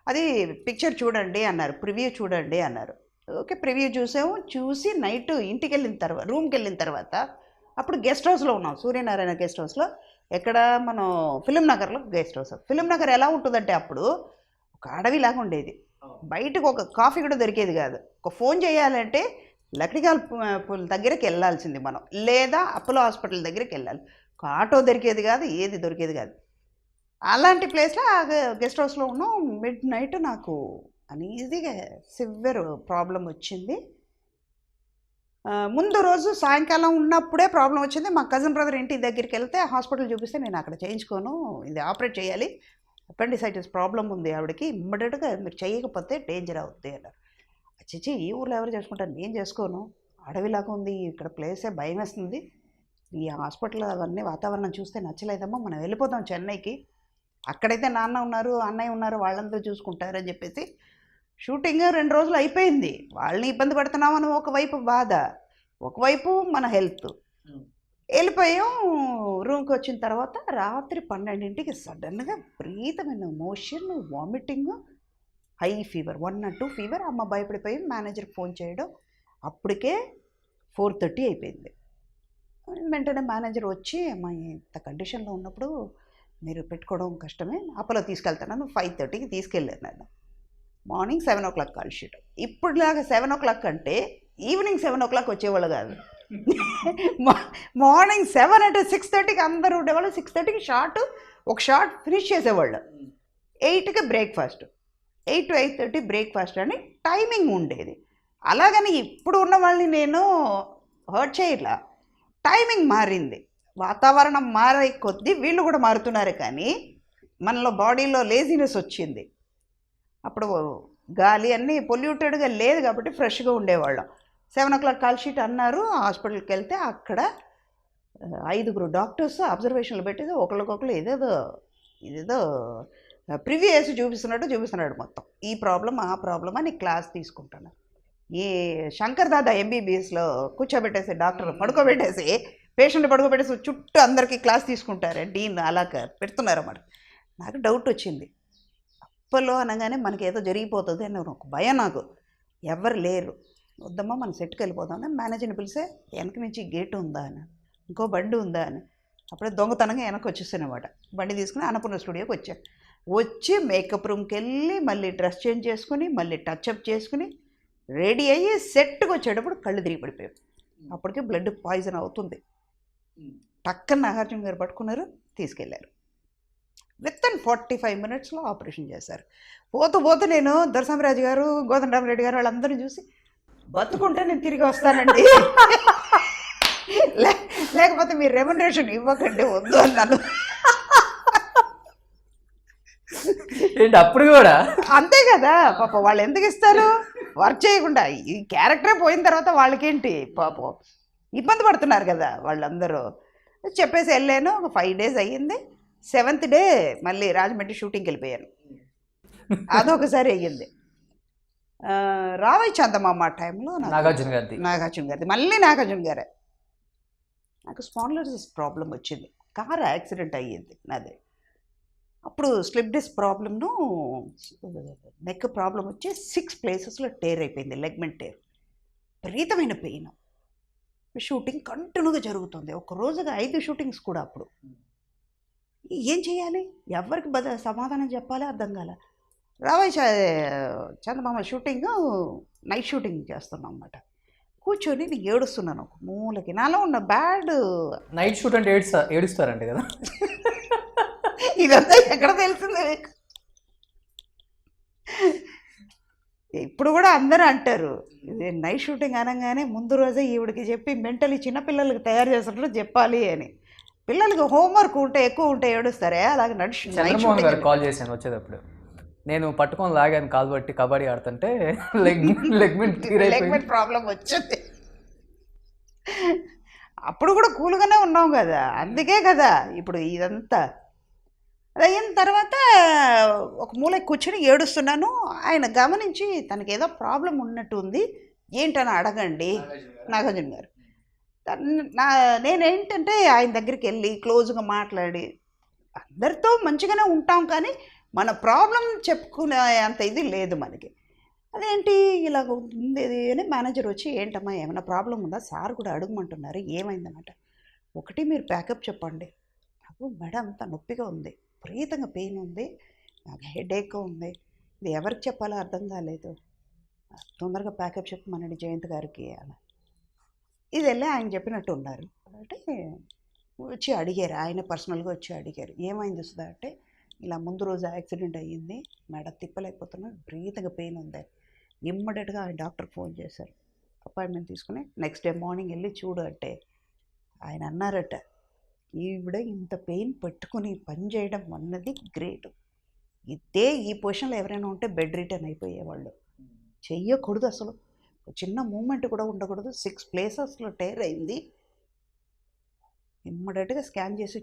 అది పిక్చర్ చూడండి అన్నారు, ప్రివ్యూ చూడండి అన్నారు. ఓకే, ప్రివ్యూ చూసాము. చూసి నైట్ ఇంటికి వెళ్ళిన తర్వాత, రూమ్కి వెళ్ళిన తర్వాత, అప్పుడు గెస్ట్ హౌస్లో ఉన్నాం, సూర్యనారాయణ గెస్ట్ హౌస్లో. ఎక్కడ, మనం ఫిలిం నగర్లో గెస్ట్ హౌస్. ఫిలిం నగర్ ఎలా ఉంటుందంటే అప్పుడు ఒక అడవిలాగా ఉండేది. బయటకు ఒక కాఫీ కూడా దొరికేది కాదు. ఒక ఫోన్ చేయాలంటే లక్డికాల్ దగ్గరికి వెళ్ళాల్సింది మనం, లేదా అపోలో హాస్పిటల్ దగ్గరికి వెళ్ళాలి. ఒక ఆటో దొరికేది కాదు, ఏది దొరికేది కాదు. అలాంటి ప్లేస్లో ఆ గెస్ట్ హౌస్లో ఉన్నాం. మిడ్ నైట్ నాకు అన్ఈజీగా సివియర్ ప్రాబ్లం వచ్చింది. ముందు రోజు సాయంకాలం ఉన్నప్పుడే ప్రాబ్లం వచ్చింది. మా కజిన్ బ్రదర్ ఇంటి దగ్గరికి వెళ్తే హాస్పిటల్ చూపిస్తే, నేను అక్కడ చేయించుకోను, ఇది ఆపరేట్ చేయాలి, అపెండిసైటిస్ ప్రాబ్లం ఉంది ఆవిడకి, ఇమ్మీడియట్గా మీరు చేయకపోతే డేంజర్ అవుతుంది అన్నారు. చిచ్చి, ఈ ఊర్లో ఎవరు చేసుకుంటారు, నేను చేసుకోను, అడవిలాగా ఉంది ఇక్కడ ప్లేసే, భయం వేస్తుంది, ఈ హాస్పిటల్ అవన్నీ వాతావరణం చూస్తే నచ్చలేదమ్మా, మనం వెళ్ళిపోతాం చెన్నైకి, అక్కడైతే నాన్న ఉన్నారు, అన్నయ్య ఉన్నారు, వాళ్ళంతా చూసుకుంటారని చెప్పేసి షూటింగ్ 2 రోజులు అయిపోయింది. వాళ్ళని ఇబ్బంది పడుతున్నామని ఒకవైపు బాధ, ఒకవైపు మన హెల్త్. వెళ్ళిపోయాం. రూమ్కి వచ్చిన తర్వాత రాత్రి 12ంటికి సడన్గా విపరీతమైన motion, vomiting, high fever, 102 fever. అమ్మ భయపడిపోయి మేనేజర్కి ఫోన్ చేయడం, అప్పటికే 4:30 అయిపోయింది. వెంటనే మేనేజర్ వచ్చి, అమ్మ ఇంత కండిషన్లో ఉన్నప్పుడు మీరు పెట్టుకోవడం కష్టమే, అపోలో తీసుకెళ్తాను. 5:30కి తీసుకెళ్ళాను నేను. Morning 7 o'clock call sheet. ఇప్పుడులాగా 7 o'clock అంటే ఈవినింగ్ 7 o'clock వచ్చేవాళ్ళు కాదు. మార్నింగ్ 7 అంటే 6:30కి అందరూ ఉండేవాళ్ళు. 6:30కి ఒక షార్ట్ ఫినిష్ చేసేవాళ్ళు. 8కి బ్రేక్ఫాస్ట్, 8 to 8:30 బ్రేక్ఫాస్ట్ అని టైమింగ్ ఉండేది. అలాగని ఇప్పుడు ఉన్న వాళ్ళని నేను హర్ట్ చేయట్లా. టైమింగ్ మారింది, వాతావరణం మారే కొద్దీ వీళ్ళు కూడా మారుతున్నారు, కానీ మనలో బాడీలో లేజినెస్ వచ్చింది. అప్పుడు గాలి అన్నీ పొల్యూటెడ్గా లేదు కాబట్టి ఫ్రెష్గా ఉండేవాళ్ళం. 7 o'clock కాల్ షీట్ అన్నారు. హాస్పిటల్కి వెళ్తే అక్కడ 5 డాక్టర్స్ అబ్జర్వేషన్లు పెట్టేది ఒకరికొకరు ఇదేదో ప్రివ్యూ వేసి చూపిస్తున్నాడు మొత్తం. ఈ ప్రాబ్లం ఆ ప్రాబ్లం అని క్లాస్ తీసుకుంటున్నారు. ఈ శంకర్ దాదా ఎంబీబీఎస్లో కూర్చోబెట్టేసి డాక్టర్ పడుకోబెట్టేసి పేషెంట్ పడుకోబెట్టేసి చుట్టూ అందరికీ క్లాస్ తీసుకుంటారు. డీన్ అలా పెడుతున్నారు అన్నమాట. నాకు డౌట్ వచ్చింది. అప్పలో అనగానే మనకి ఏదో జరిగిపోతుంది అని ఒక భయం నాకు. ఎవరు లేరు, వద్దమ్మా మనం సెట్కి వెళ్ళిపోతామని మేనేజర్ని పిలిస్తే వెనక నుంచి గేటు ఉందా అని, ఇంకో బండి ఉందా అని. అప్పుడే దొంగతనంగా వెనక్కి వచ్చేసానమాట. బండి తీసుకుని అన్నపూర్ణ స్టూడియోకి వచ్చి మేకప్ రూమ్కి వెళ్ళి మళ్ళీ డ్రెస్ చేంజ్ చేసుకుని మళ్ళీ టచ్అప్ చేసుకుని రెడీ అయ్యి సెట్కి వచ్చేటప్పుడు కళ్ళు తిరిగి పడిపోయాం. అప్పటికే బ్లడ్ పాయిజన్ అవుతుంది. టక్కన నాగార్జున గారు పట్టుకున్నారు, తీసుకెళ్ళారు. విత్ 45 minutesలో ఆపరేషన్ చేశారు. పోతూ నేను దొరసామరాజు గారు, గోదండరామరెడ్డి గారు వాళ్ళందరినీ చూసి బతుకుంటే నేను తిరిగి వస్తానండి, లేకపోతే మీరు రెమ్యునరేషన్ ఇవ్వకండి, వద్దు అన్నాను. ఏంటి అప్పుడు కూడా అంతే కదా పాపం, వాళ్ళు ఎందుకు ఇస్తారు వర్క్ చేయకుండా? ఈ క్యారెక్టరే పోయిన తర్వాత వాళ్ళకేంటి పాపం, ఇబ్బంది పడుతున్నారు కదా వాళ్ళందరూ. చెప్పేసి వెళ్ళాను. ఒక 5 days అయ్యింది. 7th day మళ్ళీ రాజమండ్రి షూటింగ్కి వెళ్ళిపోయాను. అదొకసారి అయ్యింది. రావయ్య చందమామ టైంలో నాగార్జున గారిది మళ్ళీ నాగార్జున గారే. నాకు స్పాండిలోసిస్ ప్రాబ్లం వచ్చింది, కారు యాక్సిడెంట్ అయ్యింది నాది. అప్పుడు స్లిప్ డిస్క్ ప్రాబ్లమ్ను నెక్ ప్రాబ్లం వచ్చి 6 places టేర్ అయిపోయింది, లెగ్మెంట్ టేర్. విపరీతమైన పెయిన్. షూటింగ్ కంటిన్యూగా జరుగుతుంది. ఒక రోజుగా 5 shootings కూడా. అప్పుడు ఏం చేయాలి, ఎవరికి సమాధానం చెప్పాలి అర్థం కాల. రావయ్య చందమామ షూటింగ్, నైట్ షూటింగ్ చేస్తున్నాం అన్నమాట. కూర్చొని నేను ఏడుస్తున్నాను ఒక మూలకి. నాలో ఉన్న బ్యాడ్ నైట్ షూట్ అంటే ఏడుస్తారండి కదా. ఇదంతా ఎక్కడ తెలిసిందే మీకు? ఇప్పుడు కూడా అందరూ అంటారు ఇది నైట్ షూటింగ్ అనగానే ముందు రోజే ఈవిడికి చెప్పి మెంటలీ చిన్నపిల్లలకి తయారు చేసినట్లు చెప్పాలి అని. పిల్లలకి హోంవర్క్ ఎక్కువ ఉంటే ఏడుస్తారే, అలాగే చంద్రమోహన్ గారు కాల్ చేశాను వచ్చేటప్పుడు. నేను పట్టుకొని లాగాను కాలు బట్టి కబడ్డీ ఆడుతుంటే లెగ్మెంట్ ప్రాబ్లం వచ్చింది. అప్పుడు కూడా కూల్గానే ఉన్నాం కదా, అందుకే కదా ఇప్పుడు ఇదంతా. అది అయిన తర్వాత ఒక మూల కూర్చొని ఏడుస్తున్నాను. ఆయన గమనించి తనకి ఏదో ప్రాబ్లం ఉన్నట్టు ఉంది, ఏంటని అడగండి నాగార్జున గారు. నేనేంటంటే ఆయన దగ్గరికి వెళ్ళి క్లోజ్గా మాట్లాడి, అందరితో మంచిగానే ఉంటాం కానీ మన ప్రాబ్లం చెప్పుకునే అంత ఇది లేదు మనకి. అదేంటి ఇలాగ ఉంది అని మేనేజర్ వచ్చి, ఏంటమ్మా ఏమైనా ప్రాబ్లం ఉందా, సార్ కూడా అడగమంటున్నారు, ఏమైందన్నమాట. ఒకటి మీరు ప్యాకప్ చెప్పండి. నాకు మెడ అంతా నొప్పిగా ఉంది, విపరీతంగా పెయిన్ ఉంది, నాకు హెడేక్ ఉంది, ఇది ఎవరికి చెప్పాలో అర్థం కాలేదు, తొందరగా ప్యాకప్ చెప్పమనండి జయంత్ గారికి అలా. ఇది వెళ్ళి ఆయన చెప్పినట్టు ఉన్నారు. అంటే వచ్చి అడిగారు, ఆయన పర్సనల్గా వచ్చి అడిగారు, ఏమైంది సుధా అంటే, ఇలా ముందు రోజు యాక్సిడెంట్ అయ్యింది, మెడ తిప్పలేకపోతున్నా, విపరీతంగా పెయిన్ ఉంది. ఇమ్మీడియట్గా ఆయన డాక్టర్కి ఫోన్ చేశారు, అపాయింట్మెంట్ తీసుకుని నెక్స్ట్ డే మార్నింగ్ వెళ్ళి చూడు అంటే, ఆయన అన్నారట, ఈవిడ ఇంత పెయిన్ పెట్టుకుని పని చేయడం అన్నది గ్రేట్. ఇదే ఈ పొజిషన్లో ఎవరైనా ఉంటే బెడ్ రిటర్న్ అయిపోయేవాళ్ళు. చెయ్యకూడదు అసలు, చిన్న మూమెంట్ కూడా ఉండకూడదు. 6 places టేర్ అయింది. ఇమ్మీడియట్గా స్కాన్ చేసి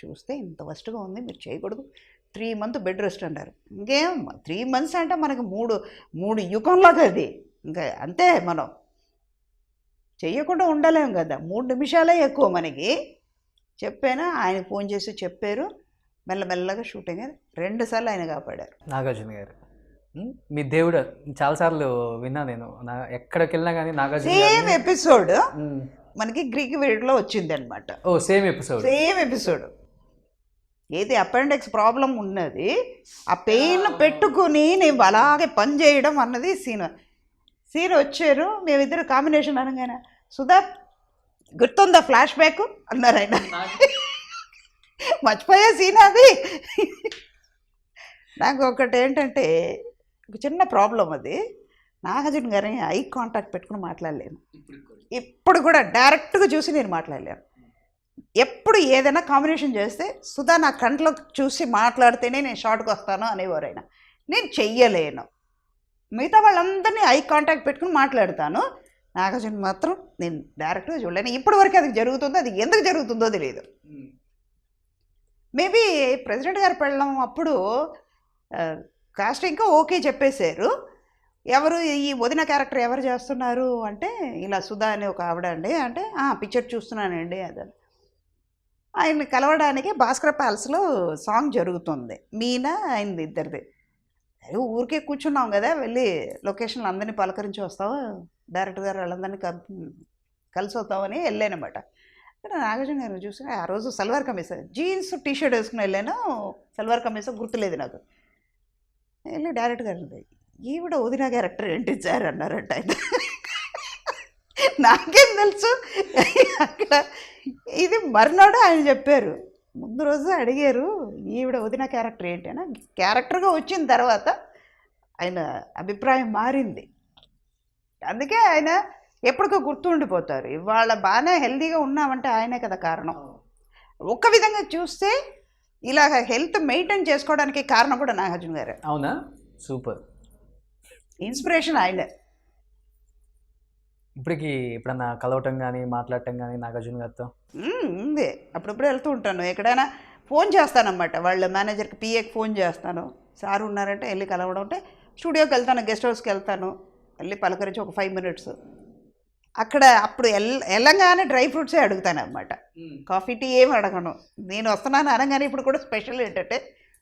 చూస్తే ఇంత వస్ట్గా ఉంది, మీరు చేయకూడదు, 3 months బెడ్ రెస్ట్ అన్నారు. ఇంకేం 3 months అంటే మనకి మూడు యుగంలాగా అది. ఇంకా అంతే, మనం చెయ్యకుండా ఉండలేం కదా, 3 నిమిషాలే ఎక్కువ మనకి. చెప్పాను, ఆయన ఫోన్ చేసి చెప్పారు, మెల్లమెల్లగా షూటింగ్ 2 సార్లు ఆయన కాపాడారు. నాగార్జున గారు మీ దేవుడు చాలాసార్లు విన్నా నేను, ఎక్కడికి వెళ్ళినా కానీ నాగార్జున సేమ్ ఎపిసోడ్ మనకి గ్రీక్ వీడియోలో వచ్చింది అనమాట. సేమ్ ఎపిసోడ్ ఏది అపెండిక్స్ ప్రాబ్లం ఉన్నది, ఆ పెయిన్ పెట్టుకుని నేను అలాగే పని చేయడం అన్నది సీన్ వచ్చారు. మేమిద్దరు కాంబినేషన్ అనగానే, సుధా గుర్తుందా ఫ్లాష్ బ్యాక్ అన్నారు ఆయన. మర్చిపోయే సీన్ అది. నాకు ఒకటి ఏంటంటే, ఒక చిన్న ప్రాబ్లం అది, నాగార్జున గారిని ఐ కాంటాక్ట్ పెట్టుకుని మాట్లాడలేను. ఇప్పుడు కూడా డైరెక్ట్గా చూసి నేను మాట్లాడలేను. ఎప్పుడు ఏదైనా కాంబినేషన్ చేస్తే సుధా నా కంట్లో చూసి మాట్లాడితేనే నేను షార్ట్కి వస్తాను అనేవారైనా. నేను చెయ్యలేను. మిగతా వాళ్ళందరినీ ఐ కాంటాక్ట్ పెట్టుకుని మాట్లాడతాను. నాగార్జున మాత్రం నేను డైరెక్ట్గా చూడలేను. ఇప్పటి వరకు అది జరుగుతుందో, అది ఎందుకు జరుగుతుందో తెలియదు. మేబీ ప్రెసిడెంట్ గారు పెళ్ళం అప్పుడు కాస్టింగ్ ఓకే చెప్పేశారు. ఎవరు ఈ వదిన క్యారెక్టర్ ఎవరు చేస్తున్నారు అంటే, ఇలా సుధా అని ఒక ఆవిడ అండి అంటే, పిక్చర్ చూస్తున్నానండి అదని. ఆయన కలవడానికి భాస్కర్ ప్యాలెస్లో సాంగ్ జరుగుతుంది, మీనా ఆయనది ఇద్దరిది. ఊరికే కూర్చున్నాం కదా, వెళ్ళి లొకేషన్లో అందరినీ పలకరించి వస్తావు, డైరెక్టర్ గారు వాళ్ళందరినీ కలిసి వస్తామని వెళ్ళానమాట. ఇక్కడ నాగార్జున గారు చూసి ఆ రోజు సల్వార్ కమీజ్, జీన్స్ టీషర్ట్ వేసుకుని వెళ్ళాను, సల్వార్ కమీజ్ గుర్తులేదు నాకు. వెళ్ళి డైరెక్టర్ గారు, ఈవిడ వదిన క్యారెక్టర్ ఏంటి సార్ అన్నారంట ఆయన. నాకేం తెలుసు అక్కడ. ఇది మర్నాడు ఆయన చెప్పారు. ముందు రోజు అడిగారు ఈవిడ వదిన క్యారెక్టర్ ఏంటి అని. క్యారెక్టర్గా వచ్చిన తర్వాత ఆయన అభిప్రాయం మారింది. అందుకే ఆయన ఎప్పటికో గుర్తుండిపోతారు. ఇవాళ బాగానే హెల్తీగా ఉన్నామంటే ఆయనే కదా కారణం. ఒక విధంగా చూస్తే ఇలాగ హెల్త్ మెయింటైన్ చేసుకోవడానికి కారణం కూడా నాగార్జున గారు. అవునా? సూపర్. ఇన్స్పిరేషన్ ఆయనే. ఇప్పటికి ఎప్పుడన్నా కలవటం కానీ మాట్లాడటం కానీ నాగార్జున గారితో ఉంది. అప్పుడప్పుడు వెళ్తూ ఉంటాను, ఎక్కడైనా ఫోన్ చేస్తానన్నమాట. వాళ్ళ మేనేజర్కి పిఏకి ఫోన్ చేస్తాను, సార్ ఉన్నారంటే వెళ్ళి కలవడం. అంటే స్టూడియోకి వెళ్తాను, గెస్ట్ హౌస్కి వెళ్తాను, వెళ్ళి పలకరించి ఒక 5 minutes అక్కడ. అప్పుడు వెళ్ళంగానే డ్రై ఫ్రూట్సే అడుగుతాను అన్నమాట. కాఫీ టీ ఏమి అడగను. నేను వస్తున్నాను అనగానే ఇప్పుడు కూడా స్పెషల్ ఏంటంటే,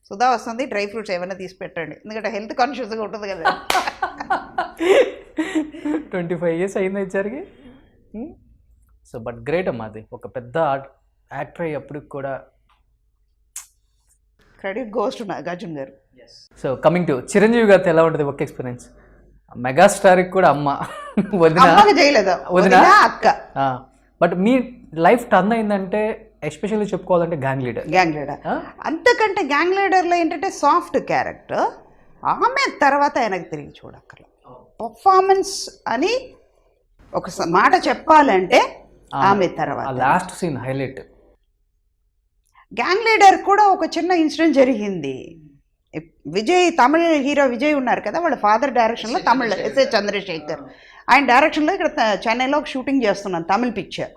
సుధా వస్తుంది, డ్రై ఫ్రూట్స్ ఏమైనా తీసి పెట్టండి, ఎందుకంటే హెల్త్ కాన్షియస్గా ఉంటుంది కదా. 25 years అయింది ఇచ్చరికి. సో బట్ గ్రేట్ అమ్మా, అది ఒక పెద్ద యాక్టర్ అయ్యేప్పటికి కూడా క్రెడిట్ గోస్ టు నాగార్జున గారు. సో కమింగ్ టు చిరంజీవి గారితో ఎలా ఉంటుంది వర్క్ ఎక్స్పీరియన్స్? మెగాస్టార్కి కూడా అమ్మ, వదిన చేయలేదా, వదిన అక్క. బట్ మీ లైఫ్ టర్న్ అయిందంటే ఎస్పెషల్లీ చెప్పుకోవాలంటే గ్యాంగ్ లీడర్. అంతకంటే గ్యాంగ్ లీడర్లో ఏంటంటే సాఫ్ట్ క్యారెక్టర్. ఆమె తర్వాత ఆయనకు తిరిగి చూడక్కర్లేదు. పర్ఫార్మెన్స్ అని ఒక మాట చెప్పాలంటే ఆమె తర్వాత last scene highlight. Gang leader కూడా ఒక చిన్న ఇన్సిడెంట్ జరిగింది. విజయ్, తమిళ హీరో విజయ్ ఉన్నారు కదా, వాళ్ళ ఫాదర్ డైరెక్షన్లో, తమిళ ఎస్ఏ చంద్రశేఖర్ ఆయన డైరెక్షన్లో ఇక్కడ చెన్నైలో ఒక షూటింగ్ చేస్తున్నాను, తమిళ్ పిక్చర్.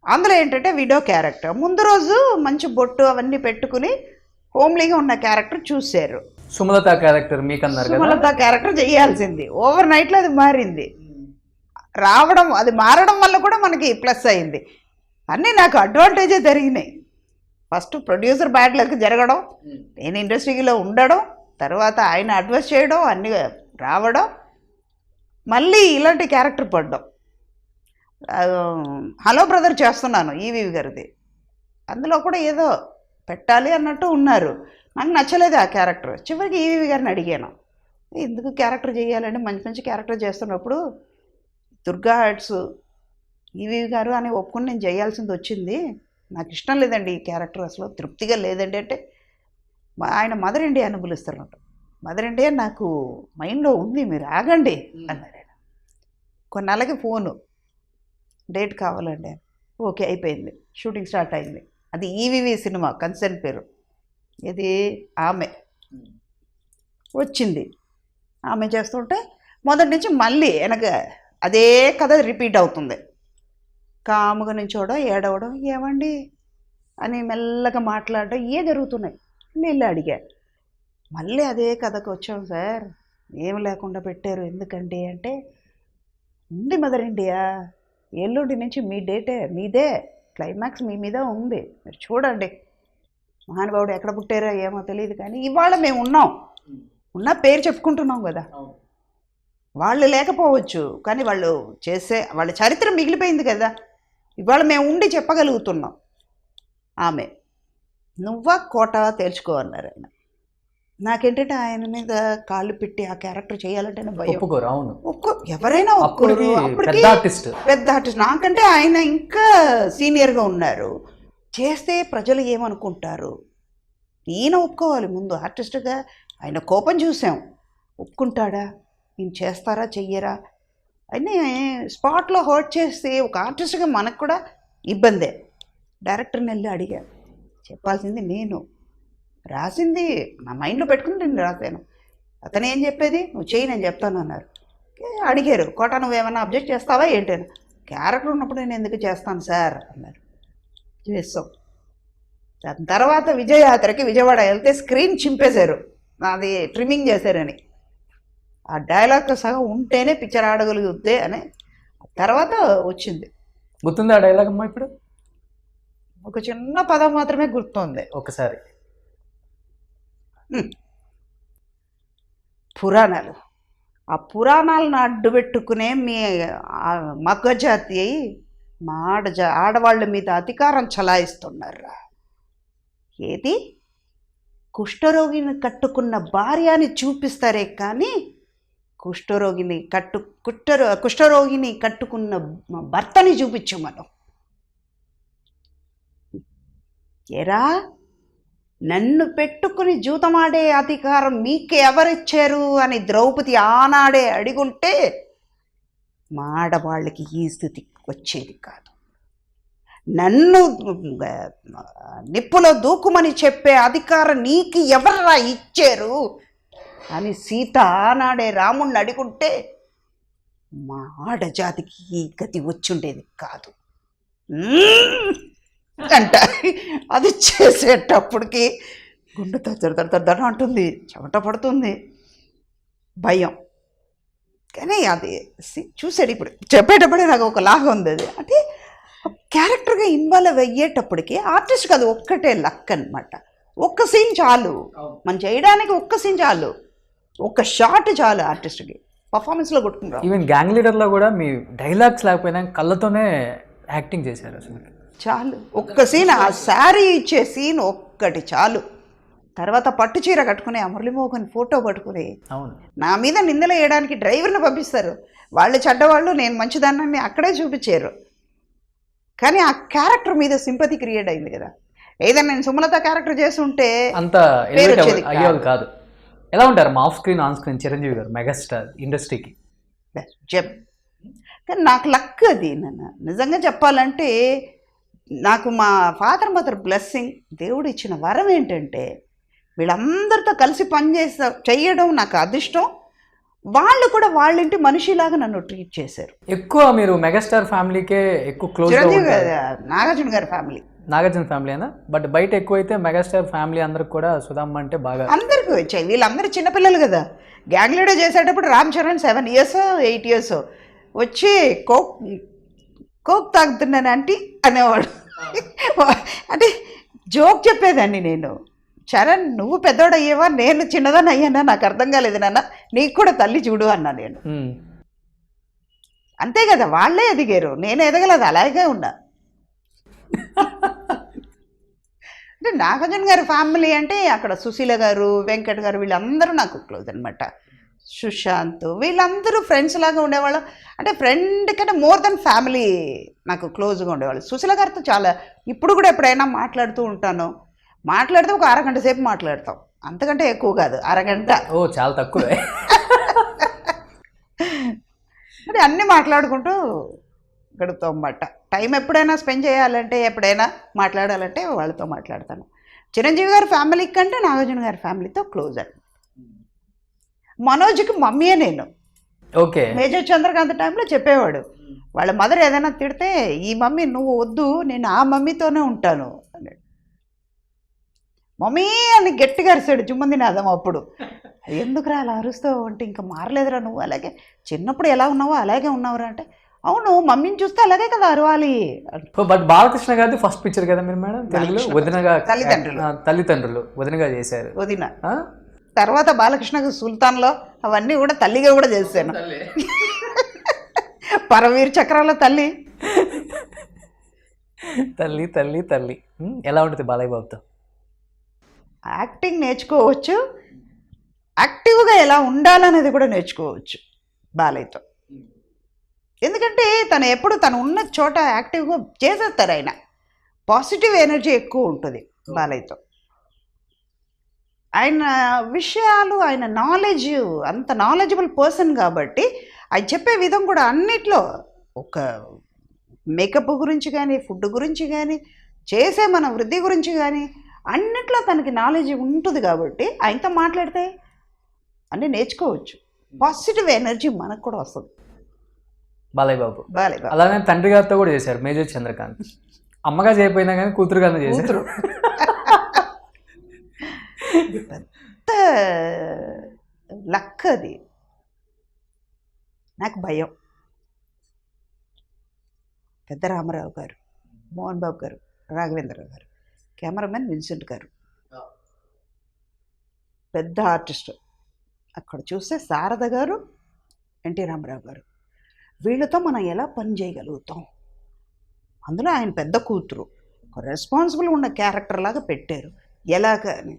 అందులో ఏంటంటే విడో క్యారెక్టర్. ముందు రోజు మంచి బొట్టు అవన్నీ పెట్టుకుని హోమ్లీగా ఉన్న క్యారెక్టర్ చూశారు. సుమలత క్యారెక్టర్ మీకన్నారు కదా, సుమలత క్యారెక్టర్ చేయాల్సింది. ఓవర్ నైట్లో అది మారింది. రావడం, అది మారడం వల్ల కూడా మనకి ప్లస్ అయింది. అన్నీ నాకు అడ్వాంటేజే జరిగినాయి. ఫస్ట్ ప్రొడ్యూసర్ బ్యాడ్ లక్ జరగడం, నేను ఇండస్ట్రీలో ఉండడం, తర్వాత ఆయన అడ్వైస్ చేయడం, అన్నీ రావడం, మళ్ళీ ఇలాంటి క్యారెక్టర్ పడ్డం. హలో బ్రదర్ చేస్తున్నాను ఈవీవి గారిది, అందులో కూడా ఏదో పెట్టాలి అన్నట్టు ఉన్నారు. నాకు నచ్చలేదు ఆ క్యారెక్టర్. చివరికి ఈవీవి గారిని అడిగాను, ఎందుకు క్యారెక్టర్ చేయాలంటే మంచి మంచి క్యారెక్టర్ చేస్తున్నప్పుడు దుర్గా ఆర్ట్స్ ఈవీవి గారు అని ఒప్పుకుని నేను చేయాల్సింది వచ్చింది. నాకు ఇష్టం లేదండి ఈ క్యారెక్టర్, అసలు తృప్తిగా లేదండి అంటే, ఆయన మదర్ ఇండియా అని పిలుస్తున్నట్టు. మదర్ ఇండియా నాకు మైండ్లో ఉంది, మీరు ఆగండి అన్నారు ఆయన. కొన్నాళ్ళకి ఫోను, డేట్ కావాలండి. ఓకే, అయిపోయింది. షూటింగ్ స్టార్ట్ అయింది. అది ఈవీవి సినిమా, కన్సర్న్ పేరు. ఇది ఆమె వచ్చింది. ఆమె చేస్తుంటే మొదటి నుంచి మళ్ళీ వెనక అదే కథ రిపీట్ అవుతుంది. కాముగా నుంచోవడం, ఏడవడం, ఏమండి అని మెల్లగా మాట్లాడడం, ఏ జరుగుతున్నాయి నేను అడిగా. మళ్ళీ అదే కథకు వచ్చాం సార్, ఏం లేకుండా పెట్టారు ఎందుకండి అంటే, ఉంది మదర్ ఇండియా, ఎల్లుండి నుంచి మీ డేటే, మీదే క్లైమాక్స్ మీ మీద ఉంది, మీరు చూడండి. మహానుభావుడు ఎక్కడ పుట్టారో ఏమో తెలియదు, కానీ ఇవాళ మేము ఉన్నాం, ఉన్న పేరు చెప్పుకుంటున్నాం కదా. వాళ్ళు లేకపోవచ్చు కానీ వాళ్ళు చేసే వాళ్ళ చరిత్ర మిగిలిపోయింది కదా, ఇవాళ మేము ఉండి చెప్పగలుగుతున్నాం. ఆమె నువ్వా కోట తేల్చుకో అన్నారు ఆయన. నాకేంటంటే ఆయన మీద కాళ్ళు పెట్టి ఆ క్యారెక్టర్ చేయాలంటే భయం. అవును, ఎవరైనా ఒప్పుకోరు. అప్పటికి పెద్ద ఆర్టిస్ట్, నాకంటే ఆయన ఇంకా సీనియర్గా ఉన్నారు. చేస్తే ప్రజలు ఏమనుకుంటారు, ఈయన ఒప్పుకోవాలి ముందు ఆర్టిస్ట్గా. ఆయన కోపం చూసాం, ఒప్పుకుంటాడా, నేను చేస్తారా చెయ్యరా, అన్నీ స్పాట్లో హర్ట్ చేస్తే ఒక ఆర్టిస్ట్గా మనకు కూడా ఇబ్బందే. డైరెక్టర్ని వెళ్ళి అడిగా, చెప్పాల్సింది నేను, రాసింది నా మైండ్లో పెట్టుకుని నేను రాశాను, అతను ఏం చెప్పేది నువ్వు చేయి నేను చెప్తాను అన్నారు. అడిగారు, కోట నువ్వేమన్నా అబ్జెక్ట్ చేస్తావా ఏంటని. క్యారెక్టర్ ఉన్నప్పుడు నేను ఎందుకు చేస్తాను సార్ అన్నారు. చేస్తాం. దాని తర్వాత విజయయాత్రకి విజయవాడ వెళ్తే స్క్రీన్ చింపేశారు, అది ట్రిమ్మింగ్ చేశారని. ఆ డైలాగ్తో సహా ఉంటేనే పిక్చర్ ఆడగలుగుద్దే అని తర్వాత వచ్చింది. గుర్తుంది ఆ డైలాగ్ అమ్మా? ఇప్పుడు ఒక చిన్న పదం మాత్రమే గుర్తుంది. ఒకసారి పురాణాలు, ఆ పురాణాలను అడ్డుపెట్టుకునే మీ మగ్గజాతి మా ఆడవాళ్ళ మీద అధికారం చలాయిస్తున్నారు. ఏది కుష్ఠరోగిని కట్టుకున్న భార్య అని చూపిస్తారే కానీ కుష్ఠరోగిని కట్టుకున్న భర్తని చూపించు మనం. ఎరా నన్ను పెట్టుకుని జూతమాడే అధికారం మీకు ఎవరిచ్చారు అని ద్రౌపది ఆనాడే అడిగుంటే మా ఆడవాళ్ళకి ఈ స్థితి వచ్చేది కాదు. నన్ను నిప్పులో దూకుమని చెప్పే అధికారం నీకు ఎవరా ఇచ్చారు అని సీత ఆనాడే రాముణ్ణి అడిగుంటే మా ఆడజాతికి ఈ గతి వచ్చుండేది కాదు అంట. అది చేసేటప్పటికి గుండె దడ అంటుంది, చెమట పడుతుంది, భయం. కానీ అది చూసాడు ఇప్పుడు చెప్పేటప్పుడే నాకు ఒక లాగా ఉంది. అది అంటే క్యారెక్టర్గా ఇన్వాల్వ్ అయ్యేటప్పటికి ఆర్టిస్ట్కి అది ఒక్కటే లక్ అనమాట. ఒక్క సీన్ చాలు మనం చేయడానికి, ఒక్క సీన్ చాలు, ఒక్క షాట్ చాలు ఆర్టిస్ట్కి పర్ఫార్మెన్స్లో కొట్టుకుంటాం. ఈవెన్ గ్యాంగ్ లీడర్లో కూడా మీ డైలాగ్స్ లేకపోయినా కళ్ళతోనే యాక్టింగ్ చేశారు అసలు. చాలు ఒక్క సీన్, ఆ శారీ ఇచ్చే సీన్ ఒక్కటి చాలు. తర్వాత పట్టు చీర కట్టుకుని ఆ మురళీమోహన్ ఫోటో పట్టుకుని అవును నా మీద నిందలు వేయడానికి డ్రైవర్ని పంపిస్తారు. వాళ్ళు చెడ్డవాళ్ళు, నేను మంచిదాన్ని అక్కడే చూపించారు. కానీ ఆ క్యారెక్టర్ మీద సింపతి క్రియేట్ అయింది కదా. ఏదైనా నేను సుమలత క్యారెక్టర్ చేస్తుంటే అంత అయ్యేవాళ్ళు కాదు. ఎలా ఉంటారు మా off screen on screen Chiranjeevi గారు, మెగాస్టార్ ఇండస్ట్రీకి? కానీ నాకు లక్ అది. నన్ను నిజంగా చెప్పాలంటే నాకు మా ఫాదర్ మదర్ బ్లెస్సింగ్, దేవుడు ఇచ్చిన వరం ఏంటంటే వీళ్ళందరితో కలిసి చేయడం నాకు అదృష్టం. వాళ్ళు కూడా వాళ్ళింటి మనిషిలాగా నన్ను ట్రీట్ చేశారు. ఎక్కువ మీరు మెగాస్టార్ ఫ్యామిలీకే ఎక్కువ క్లోజ్? నాగార్జున గారి ఫ్యామిలీ, నాగార్జున ఫ్యామిలీనా? బట్ బయట ఎక్కువ అయితే మెగాస్టార్ ఫ్యామిలీ అందరికి కూడా సుధామ్మ అంటే బాగా అందరికీ వచ్చాయి. వీళ్ళందరూ చిన్నపిల్లలు కదా. గ్యాంగ్ లీడర్ చేసేటప్పుడు రామ్ చరణ్ 7 years 8 years వచ్చి కోక్ తాగుతున్నాను ఆంటీ అనేవాడు. అంటే జోక్ చెప్పేదాన్ని నేను, చరణ్ నువ్వు పెద్దోడు అయ్యేవా, నేను చిన్నదాన్ని అయ్యానా, నాకు అర్థం కాలేదు నాన్న, నీకు కూడా తల్లి చూడు అన్నా నేను. అంతే కదా, వాళ్ళే ఎదిగారు, నేను ఎదగలేదు, అలాగే ఉన్నా. అంటే నాగార్జున గారి ఫ్యామిలీ అంటే అక్కడ సుశీల గారు, వెంకట్ గారు వీళ్ళందరూ నాకు క్లోజ్ అనమాట. సుశాంత్ వీళ్ళందరూ ఫ్రెండ్స్ లాగా ఉండేవాళ్ళు. అంటే ఫ్రెండ్ కంటే మోర్ దెన్ ఫ్యామిలీ నాకు క్లోజ్గా ఉండేవాళ్ళు. సుశీల గారితో చాలా ఇప్పుడు కూడా ఎప్పుడైనా మాట్లాడుతూ ఉంటాను. మాట్లాడితే ఒక అరగంట సేపు మాట్లాడతాం, అంతకంటే ఎక్కువ కాదు, అరగంట. ఓ చాలా తక్కువే. అంటే అన్నీ మాట్లాడుకుంటూ గడుపుతాం అన్నమాట. టైం ఎప్పుడైనా స్పెండ్ చేయాలంటే, ఎప్పుడైనా మాట్లాడాలంటే వాళ్ళతో మాట్లాడతాను. చిరంజీవి గారి ఫ్యామిలీ కంటే నాగార్జున గారి ఫ్యామిలీతో క్లోజ్ అండి. మనోజ్కి మమ్మీయే నేను. ఓకే. మేజర్ చంద్రకాంత్ టైంలో చెప్పేవాడు, వాళ్ళ మదర్ ఏదైనా తిడితే ఈ మమ్మీ నువ్వు వద్దు, నేను ఆ మమ్మీతోనే ఉంటాను అన్నాడు. మమ్మీ అని గట్టిగా అరిసాడు జుమ్మంది నాదం. అప్పుడు ఎందుకురా అలా అరుస్తావు అంటే, ఇంకా మారలేదురా నువ్వు, అలాగే చిన్నప్పుడు ఎలా ఉన్నావో అలాగే ఉన్నావురా అంటే, అవును మమ్మీని చూస్తే అలాగే కదా అరవాలి. బట్ బాలకృష్ణ గారిది ఫస్ట్ పిక్చర్ కదా మీరు మేడం తెలుగులో? వదినగా, తల్లిదండ్రులు వదినగా చేశారు. వదిన తర్వాత బాలకృష్ణకు సుల్తాన్లో అవన్నీ కూడా తల్లిగా కూడా చేశాను. పరవీర్ చక్రాల తల్లి. తల్లి తల్లి తల్లి. ఎలా ఉంటుంది బాలయ్య బాబుతో? యాక్టింగ్ నేర్చుకోవచ్చు, యాక్టివ్గా ఎలా ఉండాలనేది కూడా నేర్చుకోవచ్చు బాలయ్యతో. ఎందుకంటే తను ఎప్పుడు తను ఉన్న చోట యాక్టివ్గా చేసేస్తారు. ఆయన పాజిటివ్ ఎనర్జీ ఎక్కువ ఉంటుంది బాలయ్యతో. ఆయన విషయాలు, ఆయన నాలెడ్జ్, అంత నాలెడ్జబుల్ పర్సన్ కాబట్టి అది చెప్పే విధం కూడా అన్నిట్లో ఒక మేకప్ గురించి కానీ, ఫుడ్ గురించి కానీ, చేసే మన వృద్ధి గురించి కానీ అన్నిట్లో తనకి నాలెడ్జ్ ఉంటుంది కాబట్టి ఆయనతో మాట్లాడితే అన్నీ నేర్చుకోవచ్చు. పాజిటివ్ ఎనర్జీ మనకు కూడా వస్తుంది. బాలయ్య బాబు బాలయ్య బాబు అలానే తండ్రి గారితో కూడా చేశారు మేజర్ చంద్రకాంత్. అమ్మగా చేయకపోయినా కానీ కూతురుగానే చేశారు. పెద్ద లక్ అది. నాకు భయం. పెద్ద రామారావు గారు, మోహన్ బాబు గారు, రాఘవేంద్రరావు గారు, కెమెరామెన్ విన్సెంట్ గారు, పెద్ద ఆర్టిస్ట్. అక్కడ చూస్తే శారద గారు, ఎన్టీ రామారావు గారు. వీళ్ళతో మనం ఎలా పని చేయగలుగుతాం? అందులో ఆయన పెద్ద కూతురు, ఒక రెస్పాన్సిబుల్ ఉన్న క్యారెక్టర్ లాగా పెట్టారు. ఎలాగని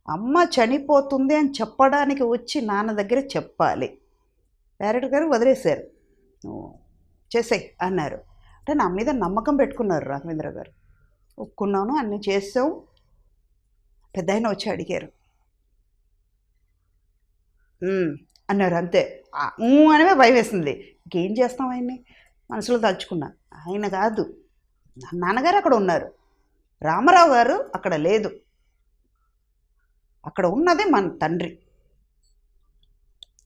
అమ్మ చనిపోతుంది అని చెప్పడానికి వచ్చి నాన్న దగ్గర చెప్పాలి. డైరెక్టర్ గారు వదిలేశారు, నువ్వు చేసేయి అన్నారు. అంటే నా మీద నమ్మకం పెట్టుకున్నారు రాఘవేంద్ర గారు. ఒప్పుకున్నాను, అన్నీ చేసాం. పెద్ద ఆయన వచ్చి అడిగారు, అన్నారు. అంతే. అనమే భయం వేసింది. ఇంకేం చేస్తాం ఆయన్ని మనసులో తలుచుకున్నా. ఆయన కాదు, నాన్నగారు అక్కడ ఉన్నారు, రామారావు గారు అక్కడ లేదు, అక్కడ ఉన్నది మన తండ్రి.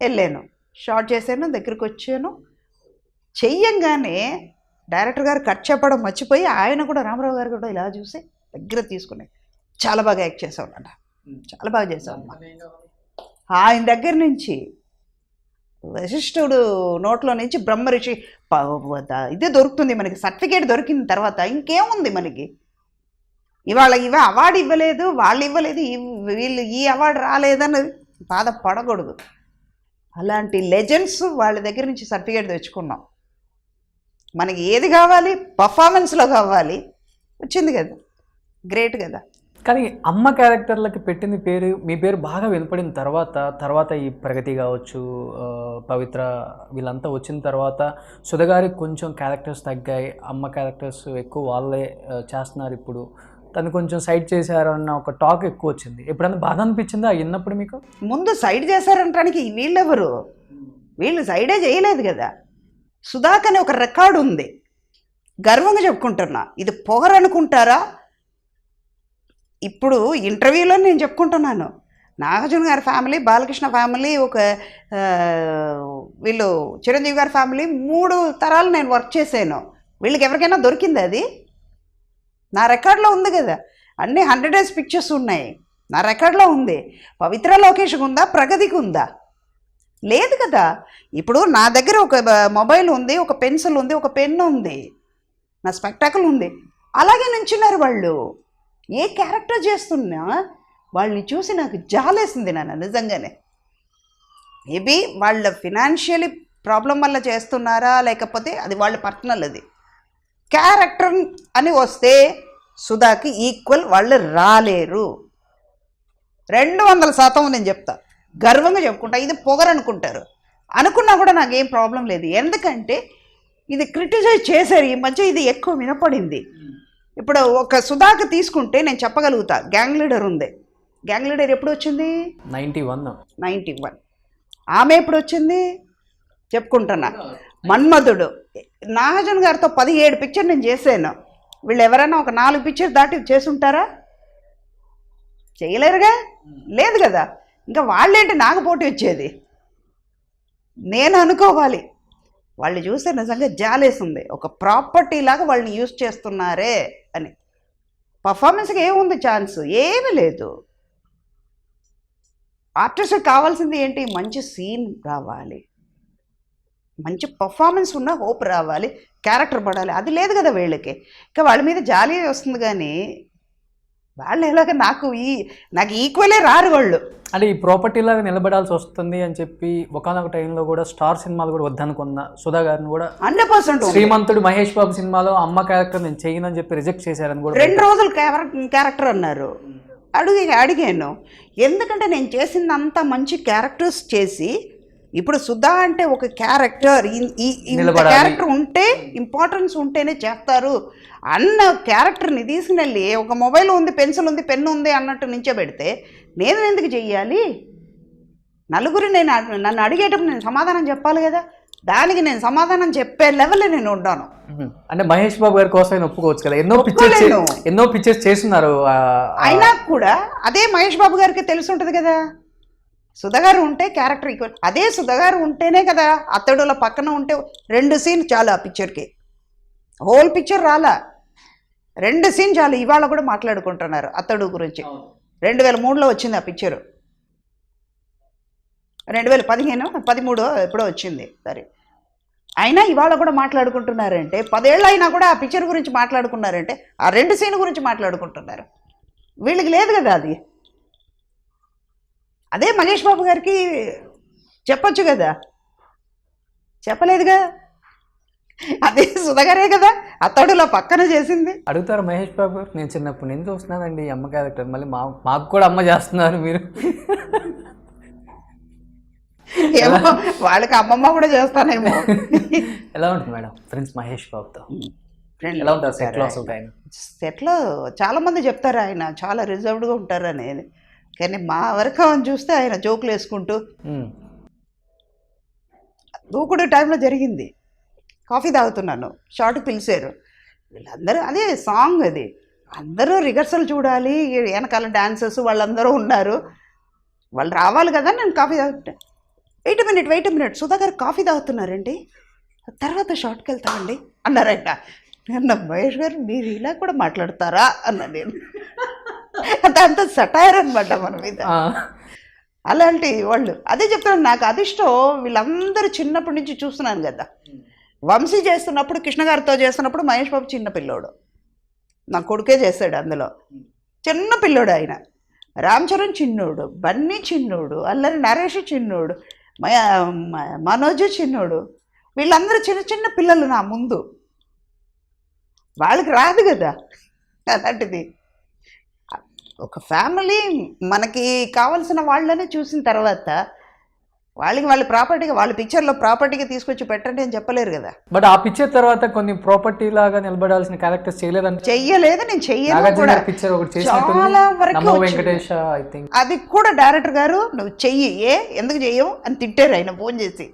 వెళ్ళాను, షార్ట్ చేశాను, దగ్గరికి వచ్చాను. చెయ్యంగానే డైరెక్టర్ గారు కట్ చెప్పడం మర్చిపోయి ఆయన కూడా రామారావు గారు కూడా ఇలా చూసి దగ్గర తీసుకుని చాలా బాగా యాక్ట్ చేసావు అన్న, చాలా బాగా చేసావు అమ్మా. ఆయన దగ్గర నుంచి వశిష్ఠుడు నోట్లో నుంచి బ్రహ్మఋషి ఇదే దొరుకుతుంది మనకి, సర్టిఫికేట్ దొరికిన తర్వాత ఇంకేముంది మనకి? ఇవాళ అవార్డు ఇవ్వలేదు, వాళ్ళు ఇవ్వలేదు, వీళ్ళు ఈ అవార్డు రాలేదని బాధపడకూడదు. అలాంటి లెజెండ్స్ వాళ్ళ దగ్గర నుంచి సర్టిఫికేట్ తెచ్చుకున్నాం. మనకి ఏది కావాలి? పర్ఫార్మెన్స్లో కావాలి, వచ్చింది కదా, గ్రేట్ కదా. కానీ అమ్మ క్యారెక్టర్లకి పెట్టిన పేరు, మీ పేరు బాగా వినపడిన తర్వాత ఈ ప్రగతి కావచ్చు, పవిత్ర వీళ్ళంతా వచ్చిన తర్వాత సుధగారికి కొంచెం క్యారెక్టర్స్ తగ్గాయి, అమ్మ క్యారెక్టర్స్ ఎక్కువ వాళ్ళే చేస్తున్నారు. ఇప్పుడు తను కొంచెం సైడ్ చేశారు అన్న ఒక టాక్ ఎక్కువ వచ్చింది. ఎప్పుడన్నా బాధ అనిపించిందా విన్నప్పుడు మీకు? ముందు సైడ్ చేశారంటానికి వీళ్ళెవరు? వీళ్ళు సైడే చేయలేదు కదా. సుధాకని ఒక రికార్డు ఉంది, గర్వంగా చెప్పుకుంటున్నా. ఇది పొగరనుకుంటారా? ఇప్పుడు ఇంటర్వ్యూలో నేను చెప్పుకుంటున్నాను, నాగార్జున గారి ఫ్యామిలీ, బాలకృష్ణ ఫ్యామిలీ, ఒక వీళ్ళు చిరంజీవి గారి ఫ్యామిలీ, 3 తరాలు నేను వర్క్ చేశాను. వీళ్ళకి ఎవరికైనా దొరికింది? అది నా రికార్డులో ఉంది కదా. అన్నీ 100 days పిక్చర్స్ ఉన్నాయి, నా రికార్డులో ఉంది. పవిత్ర లోకేష్కి ఉందా? ప్రగతికి ఉందా? లేదు కదా. ఇప్పుడు నా దగ్గర ఒక మొబైల్ ఉంది, ఒక పెన్సిల్ ఉంది, ఒక పెన్ను ఉంది, నా స్పెక్టాకిల్ ఉంది. అలాగే నుంచున్నారు వాళ్ళు. ఏ క్యారెక్టర్ చేస్తున్నా వాళ్ళని చూసి నాకు జాలేసింది నాన్న, నిజంగానే. మేబీ వాళ్ళ ఫినాన్షియలీ ప్రాబ్లం వల్ల చేస్తున్నారా, లేకపోతే అది వాళ్ళ పర్సనల్. అది క్యారెక్టర్ అని వస్తే సుధాకి ఈక్వల్ వాళ్ళు రాలేరు. 200% నేను చెప్తా, గర్వంగా చెప్పుకుంటా. ఇది పొగరనుకుంటారు, అనుకున్నా కూడా నాకేం ప్రాబ్లం లేదు. ఎందుకంటే ఇది క్రిటిసైజ్ చేశారు ఈ మధ్య, ఇది ఎక్కువ వినపడింది. ఇప్పుడు ఒక సుధాకి తీసుకుంటే నేను చెప్పగలుగుతా, గ్యాంగ్ లీడర్ ఉంది. గ్యాంగ్ లీడర్ ఎప్పుడు వచ్చింది? 91. ఆమె ఎప్పుడు వచ్చింది చెప్పుకుంటున్నా. మన్మధుడు, నాగార్జున గారితో 17 పిక్చర్ నేను చేశాను. వీళ్ళు ఎవరైనా ఒక 4 పిక్చర్ దాటి చేసుంటారా? చేయలేరుగా, లేదు కదా. ఇంకా వాళ్ళేంటి నాకు పోటీ వచ్చేది? నేను అనుకోవాలి. వాళ్ళు చూస్తే నిజంగా జాలేస్తుంది, ఒక ప్రాపర్టీ లాగా వాళ్ళని యూజ్ చేస్తున్నారే అని. పర్ఫార్మెన్స్కి ఏముంది ఛాన్స్? ఏమీ లేదు. ఆర్టిస్ట్కి కావాల్సింది ఏంటి? మంచి సీన్ రావాలి, మంచి పర్ఫార్మెన్స్ ఉన్న హోప్ రావాలి, క్యారెక్టర్ పడాలి. అది లేదు కదా వీళ్ళకి. ఇంకా వాళ్ళ మీద జాలి వస్తుంది, కానీ వాళ్ళు ఎలాగ నాకు ఈక్వలే రారు వాళ్ళు. అంటే ఈ ప్రాపర్టీ లాగా నిలబడాల్సి వస్తుంది అని చెప్పి ఒకనొక టైంలో కూడా స్టార్ సినిమాలు కూడా వద్దనుకున్న సుధా గారిని కూడా 100% శ్రీమంతుడు మహేష్ బాబు సినిమాలో అమ్మ క్యారెక్టర్ నేను చేయనని చెప్పి రిజెక్ట్ చేశారని కూడా 2 రోజులు క్యారెక్టర్ అన్నారు. అడిగాను, ఎందుకంటే నేను చేసిందంత మంచి క్యారెక్టర్స్ చేసి, ఇప్పుడు సుధా అంటే ఒక క్యారెక్టర్, ఈ క్యారెక్టర్ ఉంటే ఇంపార్టెన్స్ ఉంటేనే చేస్తారు అన్న క్యారెక్టర్ని తీసుకుని ఒక మొబైల్ ఉంది, పెన్సిల్ ఉంది, పెన్ను ఉంది అన్నట్టు నించోబెడితే నేను ఎందుకు చెయ్యాలి? నలుగురు నన్ను అడిగేటప్పుడు నేను సమాధానం చెప్పాలి కదా. దానికి నేను సమాధానం చెప్పే లెవెల్ నేను ఉన్నాను. అంటే మహేష్ బాబు గారి కోసం ఆయన ఒప్పుకోవచ్చు కదా, ఒప్పుకోలేను. ఎన్నో పిక్చర్స్ చేస్తున్నారు. అయినా కూడా అదే మహేష్ బాబు గారికి తెలిసి ఉంటుంది కదా, సుధాగారు ఉంటే క్యారెక్టర్ ఈక్వల్. అదే సుధాగారు ఉంటేనే కదా, అతడుల పక్కన ఉంటే 2 సీన్ చాలు ఆ పిక్చర్కి, హోల్ పిక్చర్ రాలా, 2 సీన్ చాలు. ఇవాళ కూడా మాట్లాడుకుంటున్నారు అతడు గురించి. 2003లో వచ్చింది ఆ పిక్చరు, 2015 13 ఎప్పుడో వచ్చింది. సరే, అయినా ఇవాళ కూడా మాట్లాడుకుంటున్నారంటే 10 ఏళ్ళు అయినా కూడా ఆ పిక్చర్ గురించి మాట్లాడుకున్నారంటే ఆ 2 సీన్ గురించి మాట్లాడుకుంటున్నారు. వీళ్ళకి లేదు కదా అది. అదే మహేష్ బాబు గారికి చెప్పొచ్చు కదా, చెప్పలేదుగా. అదే సుధాగారే కదా అతడులో పక్కన చేసింది. అడుగుతారు మహేష్ బాబు గారు, నేను చిన్నప్పుడు నేను చూస్తున్నానండి ఈ అమ్మ క్యారెక్టర్, మళ్ళీ మాకు కూడా అమ్మ చేస్తున్నారు మీరు. ఏమో వాళ్ళకి అమ్మమ్మ కూడా చేస్తానేమో. ఎలా ఉంటుంది మేడం ఫ్రెండ్స్ మహేష్ బాబుతో? ఫ్రెండ్ ఎలా ఉంటారు సెట్లో అసలు ఆయన? సెట్లో చాలామంది చెప్తారు ఆయన చాలా రిజర్వ్డ్గా ఉంటారు అనేది, కానీ మా వరకు అని చూస్తే ఆయన జోకులు వేసుకుంటూ దూకుడు టైంలో జరిగింది. కాఫీ తాగుతున్నాను, షార్ట్ పిలిచారు వీళ్ళందరూ, అదే సాంగ్ అది, అందరూ రిహర్సల్ చూడాలి, వెనకాల డాన్సర్స్ వాళ్ళందరూ ఉన్నారు, వాళ్ళు రావాలి కదా. నేను కాఫీ తాగుతుంటే వెయిట్ మినిట్ సుధా గారు కాఫీ తాగుతున్నారండి, తర్వాత షార్ట్కి వెళ్తామండి అన్నారంట. అన్న మహేష్ గారు మీరు ఇలా కూడా మాట్లాడతారా అన్న నేను. అంత సటైర్ అనమాట మన మీద. అలాంటి వాళ్ళు అదే చెప్తాను, నాకు అదిష్టం. వీళ్ళందరూ చిన్నప్పటి నుంచి చూస్తున్నాను కదా, వంశీ చేస్తున్నప్పుడు కృష్ణ గారితో చేస్తున్నప్పుడు మహేష్ బాబు చిన్న పిల్లోడు, నా కొడుకే చేశాడు అందులో, చిన్న పిల్లోడు ఆయన. రామ్ చరణ్ చిన్నోడు, బన్నీ చిన్నోడు, అల్లరి నరేష్ చిన్నోడు, మనోజ్ చిన్నోడు, వీళ్ళందరూ చిన్న చిన్న పిల్లలు నా ముందు. వాళ్ళకి రాదు కదా అలాంటిది. ఒక ఫ్యామిలీ మనకి కావాల్సిన వాళ్ళనే చూసిన తర్వాత వాళ్ళకి వాళ్ళ ప్రాపర్టీగా, వాళ్ళ పిక్చర్లో ప్రాపర్టీగా తీసుకొచ్చి పెట్టండి అని చెప్పలేరు కదా. బట్ ఆ పిక్చర్ తర్వాత కొన్ని ప్రాపర్టీ లాగా నిలబడాల్సిన క్యారెక్టర్స్ చేయలేదని చెయ్యలేదు, నేను చెయ్యను కూడా. పిక్చర్ ఒకటి చాలా వరకు వెంకటేష్ ఐ థింక్ అది కూడా డైరెక్టర్ గారు నువ్వు చెయ్యి, ఎందుకు చెయ్యవు అని తిట్టారు ఆయన ఫోన్ చేసి.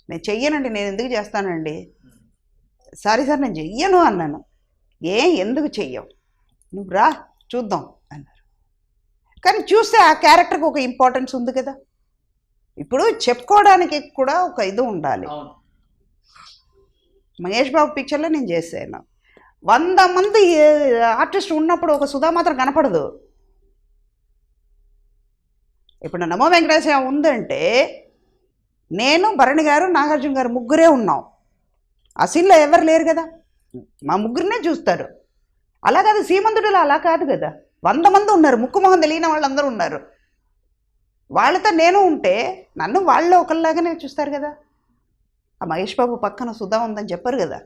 నేను చెయ్యనండి, నేను ఎందుకు చేస్తానండి, సారీ సార్ నేను చెయ్యను అన్నాను. ఎందుకు చెయ్యవు, నువ్వు రా చూద్దాం అన్నారు. కానీ చూస్తే ఆ క్యారెక్టర్కి ఒక ఇంపార్టెన్స్ ఉంది కదా. ఇప్పుడు చెప్పుకోవడానికి కూడా ఒక ఇది ఉండాలి. మహేష్ బాబు పిక్చర్లో నేను చేశాను, 100 మంది ఆర్టిస్ట్ ఉన్నప్పుడు ఒక సుధా మాత్రం కనపడదు. ఇప్పుడు నమో వెంకటేశ్వర ఉందంటే నేను, భరణి గారు, నాగార్జున గారు ముగ్గురే ఉన్నాం. ఆ సీన్లో ఎవరు లేరు కదా, మా ముగ్గురినే చూస్తారు. అలా కాదు సీమంతుడిలో, అలా కాదు కదా, 100 మంది ఉన్నారు, ముక్కు మొహం తెలియని వాళ్ళందరూ ఉన్నారు. వాళ్ళతో నేను ఉంటే నన్ను వాళ్ళు ఒకరిలాగానే చూస్తారు కదా. ఆ మహేష్ బాబు పక్కన సుధా ఉందని చెప్పారు కదా,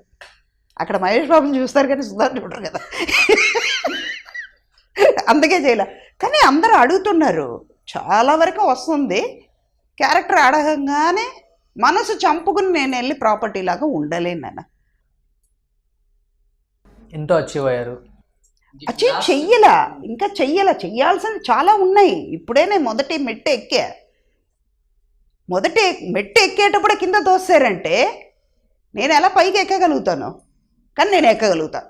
అక్కడ మహేష్ బాబుని చూస్తారు కానీ సుధాని చూడరు కదా. అందుకే చేయలే. కానీ అందరూ అడుగుతున్నారు, చాలా వరకు వస్తుంది. క్యారెక్టర్ అడగంగానే మనసు చంపుకుని నేను వెళ్ళి ప్రాపర్టీ లాగా ఉండలేను నాన్న. ఎంతో అచీవ్ అయ్యారు. చెయ్యలా, ఇంకా చెయ్యాల్సింది చాలా ఉన్నాయి. ఇప్పుడే నేను మొదటి మెట్టు ఎక్కా. మొదటి మెట్టు ఎక్కేటప్పుడు కింద తోస్తారంటే నేను ఎలా పైకి ఎక్కగలుగుతాను? కానీ నేను ఎక్కగలుగుతా.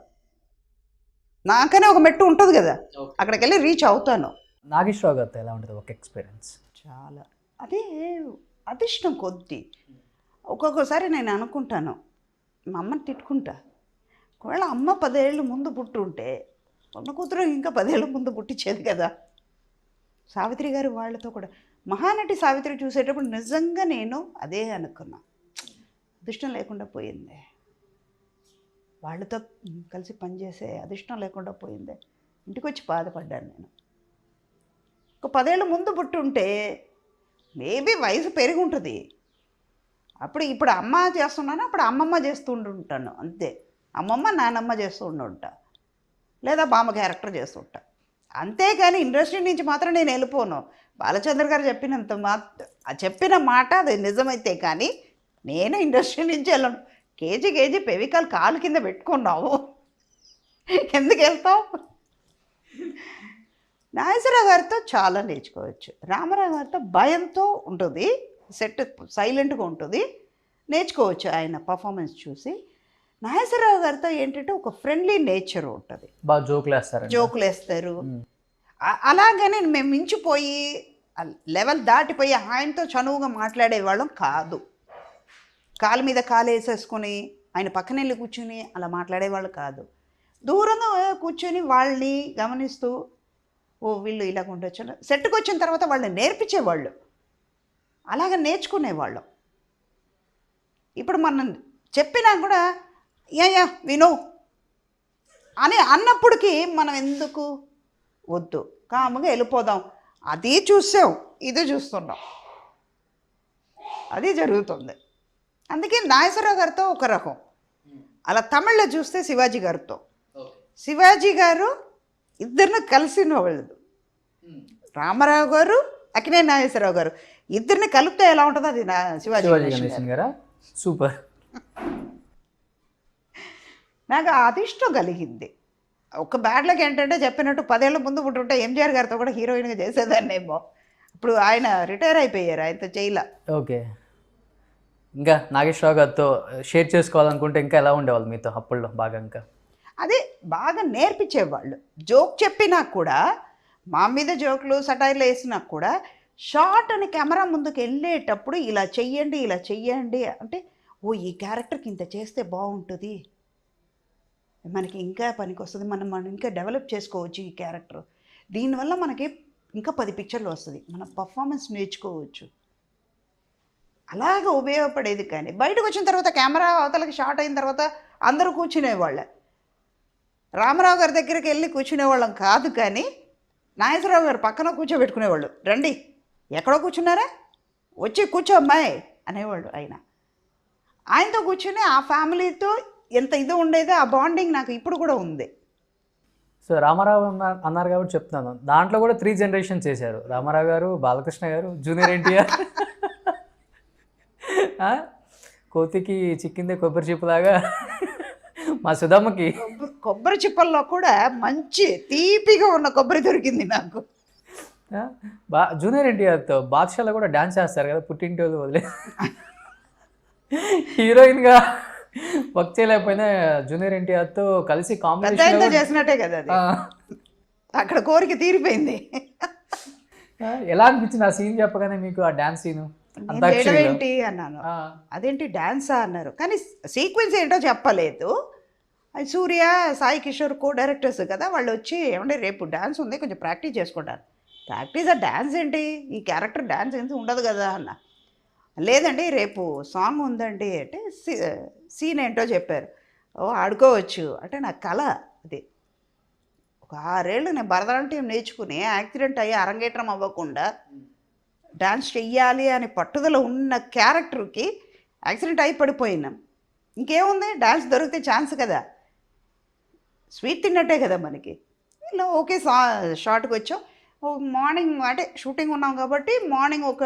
నాకనే ఒక మెట్టు ఉంటుంది కదా, అక్కడికి వెళ్ళి రీచ్ అవుతాను. నాగేశ్వరరావు గారితో ఎలా ఉంటుంది ఒక ఎక్స్పీరియన్స్? చాలా, అదే అదిష్టం కొద్ది. ఒక్కొక్కసారి నేను అనుకుంటాను, మా అమ్మని తిట్టుకుంటా, ఒకవేళ అమ్మ 10 ఏళ్ళు ముందు పుట్టుంటే ఉన్న కూతురు ఇంకా 10 ఏళ్ళ ముందు పుట్టించేది కదా. సావిత్రి గారు వాళ్ళతో కూడా, మహానటి సావిత్రి చూసేటప్పుడు నిజంగా నేను అదే అనుకున్నా, అదృష్టం లేకుండా పోయింది, వాళ్ళతో కలిసి పనిచేసే అదృష్టం లేకుండా పోయింది. ఇంటికి వచ్చి బాధపడ్డాను నేను. ఒక 10 ఏళ్ళ ముందు పుట్టుంటే మేబీ వయసు పెరిగి ఉంటుంది. ఇప్పుడు అమ్మ చేస్తున్నాను, అప్పుడు అమ్మమ్మ చేస్తూ ఉంటాను అంతే. అమ్మమ్మ నానమ్మ చేస్తూ ఉంటా, లేదా బామ్మ క్యారెక్టర్ చేస్తుంటా. అంతేగాని ఇండస్ట్రీ నుంచి మాత్రం నేను వెళ్ళిపోను. బాలచంద్ర గారు చెప్పిన మాట అది నిజమైతే కానీ నేను ఇండస్ట్రీ నుంచి వెళ్ళను. కేజీ పెవికాలు కాలు కింద పెట్టుకున్నావు, ఎందుకు వెళ్తావు? నాగేశ్వరరావు గారితో చాలా నేర్చుకోవచ్చు. రామారావు గారితో భయంతో ఉంటుంది, సెట్ సైలెంట్గా ఉంటుంది. నేర్చుకోవచ్చు ఆయన పర్ఫార్మెన్స్ చూసి. నాగేశ్వరరావు గారితో ఏంటంటే ఒక ఫ్రెండ్లీ నేచర్ ఉంటుంది, బాగా జోకులు వేస్తారు. జోకులు వేస్తారు. అలాగనే మేము మించిపోయి లెవెల్ దాటిపోయి ఆయనతో చనువుగా మాట్లాడేవాళ్ళం కాదు. కాలు మీద కాలు వేసేసుకొని ఆయన పక్కన వెళ్ళి కూర్చుని అలా మాట్లాడేవాళ్ళు కాదు. దూరంగా కూర్చొని వాళ్ళని గమనిస్తూ ఓ వీళ్ళు ఇలాగ ఉండొచ్చు, సెట్కి వచ్చిన తర్వాత వాళ్ళని నేర్పించేవాళ్ళు, అలాగ నేర్చుకునేవాళ్ళం. ఇప్పుడు మనం చెప్పినా కూడా యా వినో అని అన్నప్పటికీ మనం ఎందుకు వద్దు కాముగా వెళ్ళిపోదాం, అది చూసాం ఇది చూస్తున్నాం, అది జరుగుతుంది. అందుకే నాగేశ్వరరావు గారితో ఒక రకం, అలా తమిళ్లో చూస్తే శివాజీ గారితో, శివాజీ గారు ఇద్దరిని కలిసిన వాళ్ళు, రామారావు గారు అక్కినేని నాగేశ్వరరావు గారు ఇద్దరిని కలిపితే ఎలా ఉంటుందో అది శివాజీ గణేశన్ గారా. సూపర్. నాకు అదిష్టం కలిగింది. ఒక బ్యాడ్లకి ఏంటంటే చెప్పినట్టు 10 ఏళ్ళ ముందు ఉంటుంటే ఎంజీఆర్ గారితో కూడా హీరోయిన్గా చేసేదాన్నేమో. ఇప్పుడు ఆయన రిటైర్ అయిపోయారు, ఆయనతో చేయలే. ఓకే. ఇంకా నాగేశ్వరరావు గారితో షేర్ చేసుకోవాలనుకుంటే ఇంకా ఎలా ఉండేవాళ్ళు మీతో అప్పుల్లో బాగా? ఇంకా అదే బాగా నేర్పించేవాళ్ళు. జోక్ చెప్పినా కూడా, మా మీద జోకులు సటైర్లు వేసినా కూడా షార్ట్ అని కెమెరా ముందుకు వెళ్ళేటప్పుడు ఇలా చెయ్యండి ఇలా చెయ్యండి అంటే, ఓ ఈ క్యారెక్టర్కి ఇంత చేస్తే బాగుంటుంది, మనకి ఇంకా పనికి వస్తుంది, మనం ఇంకా డెవలప్ చేసుకోవచ్చు ఈ క్యారెక్టర్, దీనివల్ల మనకి ఇంకా 10 పిక్చర్లు వస్తుంది, మన పర్ఫార్మెన్స్ నేర్చుకోవచ్చు, అలాగ ఉపయోగపడేది. కానీ బయటకు వచ్చిన తర్వాత కెమెరా అవతలకి షార్ట్ అయిన తర్వాత అందరూ కూర్చునేవాళ్ళే. రామారావు గారి దగ్గరికి వెళ్ళి కూర్చునేవాళ్ళం కాదు, కానీ నాగేశ్వరరావు గారు పక్కన కూర్చోబెట్టుకునేవాళ్ళు. రండి ఎక్కడో కూర్చున్నారా, వచ్చి కూర్చో అమ్మాయి అనేవాళ్ళు. ఆయనతో కూర్చొని ఆ ఫ్యామిలీతో ఎంత ఇది ఉండేదో, ఆ బాండింగ్ నాకు ఇప్పుడు కూడా ఉంది. సో రామారావు అన్నారు కాబట్టి చెప్తున్నాను, దాంట్లో కూడా 3 జనరేషన్స్ చేశారు. రామారావు గారు, బాలకృష్ణ గారు, జూనియర్ ఎన్టీఆర్. కోతికి చిక్కిందే కొబ్బరి చిప్పులాగా మా సుధమ్మకి కొబ్బరి చిప్పల్లో కూడా మంచి తీపిగా ఉన్న కొబ్బరి దొరికింది నాకు. జూనియర్ ఎన్టీఆర్తో బాద్షాలో కూడా డాన్స్ చేస్తారు కదా, పుట్టింటి వాళ్ళు వదిలే. హీరోయిన్గా వర్క్ చేయలేకపోయినా జూనియర్ ఎన్టీఆర్తో కలిసి కాంబినేషన్ చేసినట్టే కదా అది. అక్కడ కోరిక తీరిపోయింది. ఎలా అనిపించింది ఆ సీన్ చెప్పగానే మీకు, ఆ డాన్స్ సీను? ఏంటి అన్నాను, అదేంటి డాన్సా అన్నారు, కానీ సీక్వెన్స్ ఏంటో చెప్పలేదు. అది సూర్య, సాయి కిషోర్ కో డైరెక్టర్స్ కదా, వాళ్ళు వచ్చి ఏమంటే రేపు డాన్స్ ఉంది కొంచెం ప్రాక్టీస్ చేసుకుంటారు. ప్రాక్టీస్ ఆ డాన్స్ ఏంటి, ఈ క్యారెక్టర్ డాన్స్ ఏంటి ఉండదు కదా అన్న. లేదండి రేపు సాంగ్ ఉందండి అంటే సీన్ ఏంటో చెప్పారు. ఓ ఆడుకోవచ్చు అంటే నా కళ అది. ఒక 6 ఏళ్ళు నేను భరతనాట్యం నేర్చుకుని యాక్సిడెంట్ అయ్యి అరంగేట్రం అవ్వకుండా డాన్స్ చెయ్యాలి అని పట్టుదల ఉన్న క్యారెక్టర్కి యాక్సిడెంట్ అయి పడిపోయినాం. ఇంకేముంది, డాన్స్ దొరికితే ఛాన్స్ కదా, స్వీట్ తిన్నట్టే కదా మనకి. ఇలా ఓకే షార్ట్కి వచ్చాం. మార్నింగ్ అంటే షూటింగ్ ఉన్నాం కాబట్టి మార్నింగ్ ఒక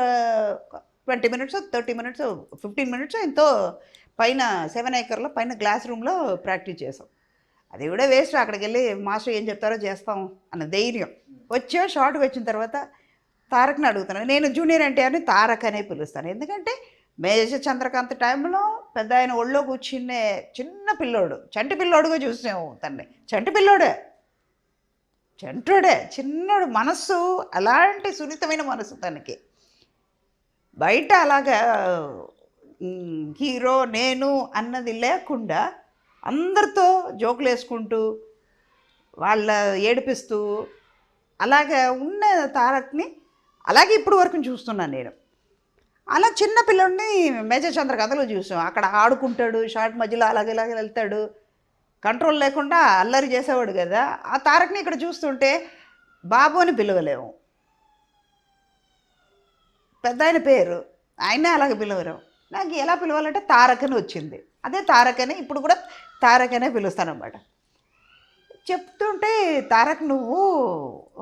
20 మినిట్స్ 30 మినిట్స్ 15 మినిట్స్ ఎంతో పైన 7 ఏకర్లో పైన గ్లాస్ రూమ్లో ప్రాక్టీస్ చేసాం. అది కూడా వేస్ట్, అక్కడికి వెళ్ళి మాస్టర్ ఏం చెప్తారో చేస్తాం అన్న ధైర్యం. వచ్చా షార్ట్కి వచ్చిన తర్వాత తారక్ని అడుగుతున్నాను, నేను జూనియర్ ఎన్టీఆర్ని తారక్ అనే పిలుస్తాను, ఎందుకంటే మేజర్ చంద్రకాంత్ టైంలో పెద్ద ఆయన ఒళ్ళో కూర్చునే చిన్న పిల్లోడు, చంటి పిల్లోడుగా చూసాము తన్ని. చంటి పిల్లోడే, చంటుడే, చిన్నోడు, మనస్సు అలాంటి సున్నితమైన మనసు తనకి. బయట అలాగా హీరో నేను అన్నది లేకుండా అందరితో జోకులు వేసుకుంటూ వాళ్ళ ఏడిపిస్తూ అలాగే ఉన్న తారక్ని అలాగే ఇప్పుడు వరకు చూస్తున్నాను నేను. అలా చిన్న పిల్లోడిని మేజర్ చంద్రకాంతలో చూసాం, అక్కడ ఆడుకుంటాడు, షార్ట్ మధ్యలో అలాగే ఇలాగే వెళ్తాడు, కంట్రోల్ లేకుండా అల్లరి చేసేవాడు కదా. ఆ తారక్ని ఇక్కడ చూస్తుంటే బాబు అని పిలవలేము, పెద్ద ఆయన పేరు ఆయనే అలాగే పిలవరు. నాకు ఎలా పిలవాలంటే తారక్ అని వచ్చింది, అదే తారక్ అని ఇప్పుడు కూడా తారక్ అనే పిలుస్తానమాట. చెప్తుంటే తారక్ నువ్వు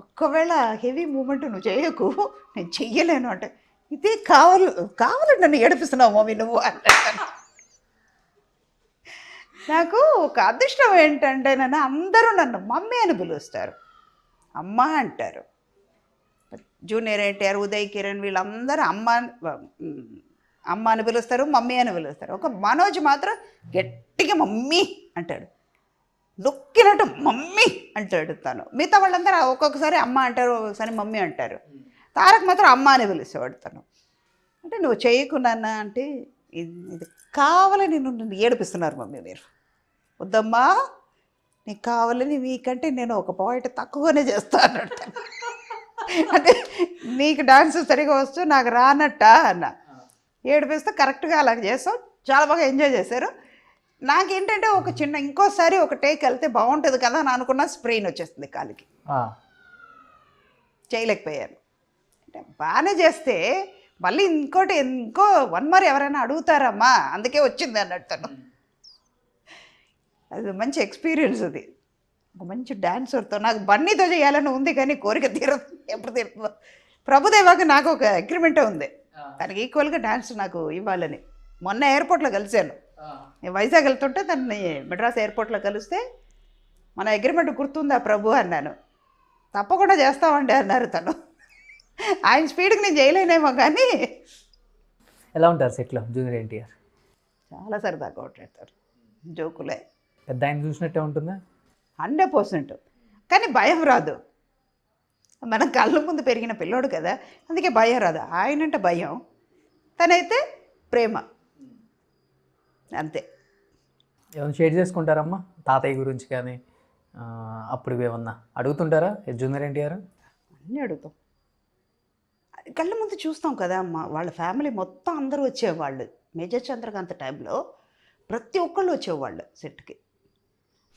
ఒక్కవేళ హెవీ మూమెంట్ నువ్వు చేయకు, నేను చెయ్యలేను అంటే, ఇదే కావాలి నన్ను ఏడిపిస్తున్నావు మమ్మీ నువ్వు అంటాను. నాకు ఒక అదృష్టం ఏంటంటే అందరూ నన్ను మమ్మీ అని పిలుస్తారు, అమ్మ అంటారు. జూనియర్ ఎన్టీఆర్, ఉదయ్ కిరణ్ వీళ్ళందరూ అమ్మ అమ్మ అని పిలుస్తారు, మమ్మీ అని పిలుస్తారు. ఒక మనోజ్ మాత్రం గట్టిగా మమ్మీ అంటాడు, నొక్కినట్టు మమ్మీ అంటాడు తను. మిగతా వాళ్ళందరూ ఒక్కొక్కసారి అమ్మ అంటారు, ఒకసారి మమ్మీ అంటారు. తారక్ మాత్రం అమ్మ అని పిలిచేవాడు తను. అంటే నువ్వు చేయకున్నా అంటే ఇది కావాలని నిన్ను ఏడిపిస్తున్నారు మమ్మీ, మీరు వద్దమ్మా, నీకు కావాలని నీకంటే నేను ఒక పాయింట్ తక్కువనే చేస్తాను అంటే నీకు డాన్స్ సరిగా వస్తూ నాకు రానట్ట అన్న. ఏడిపిస్తే కరెక్ట్గా అలా చేస్తాం. చాలా బాగా ఎంజాయ్ చేశారు. నాకేంటంటే ఒక చిన్న ఇంకోసారి ఒక టేక్ వెళ్తే బాగుంటుంది కదా అని అనుకున్న స్ప్రెయిన్ వచ్చేస్తుంది కాలికి, చేయలేకపోయాను. అంటే బాగానే చేస్తే మళ్ళీ ఇంకో 1 more ఎవరైనా అడుగుతారమ్మా, అందుకే వచ్చింది అన్నట్టు. అది మంచి ఎక్స్పీరియన్స్. అది ఒక మంచి డాన్సర్తో నాకు బన్నీతో చేయాలని ఉంది, కానీ కోరిక తీరదు, ఎప్పుడు తీరుతుందో. ప్రభుదేవాకి నాకు ఒక అగ్రిమెంటే ఉంది, తనకి ఈక్వల్గా డాన్స్ నాకు ఇవ్వాలని. మొన్న ఎయిర్పోర్ట్లో కలిశాను, నేను వైజాగ్ వెళ్తుంటే తనని మెడ్రాస్ ఎయిర్పోర్ట్లో కలిస్తే మన అగ్రిమెంట్ గుర్తుందా ప్రభు అన్నాను. తప్పకుండా చేస్తామండి అన్నారు తను. ఆయన స్పీడ్కి నేను చేయలేనేమో కానీ. ఎలా ఉంటారు సెట్లో జూనియర్ ఎన్టీఆర్? చాలా సరదాగా కొట్టాడతారు, జోకులే. పెద్ద ఆయన చూసినట్టే ఉంటుందా? 100%. కానీ భయం రాదు, మన కళ్ళ ముందు పెరిగిన పిల్లోడు కదా, అందుకే భయం రాదు. ఆయనంటే భయం, తనైతే ప్రేమ, అంతే. ఏమైనా షేర్ చేసుకుంటారమ్మా తాతయ్య గురించి కానీ అప్పుడు ఏమన్నా అడుగుతుంటారా జూనియర్ ఎన్టీఆర్? అన్నీ అడుగుతాం. కళ్ళ ముందు చూస్తాం కదా అమ్మ, వాళ్ళ ఫ్యామిలీ మొత్తం అందరూ వచ్చేవాళ్ళు. మేజర్ చంద్రకాంత్ టైంలో ప్రతి ఒక్కళ్ళు వచ్చేవాళ్ళు సెట్కి.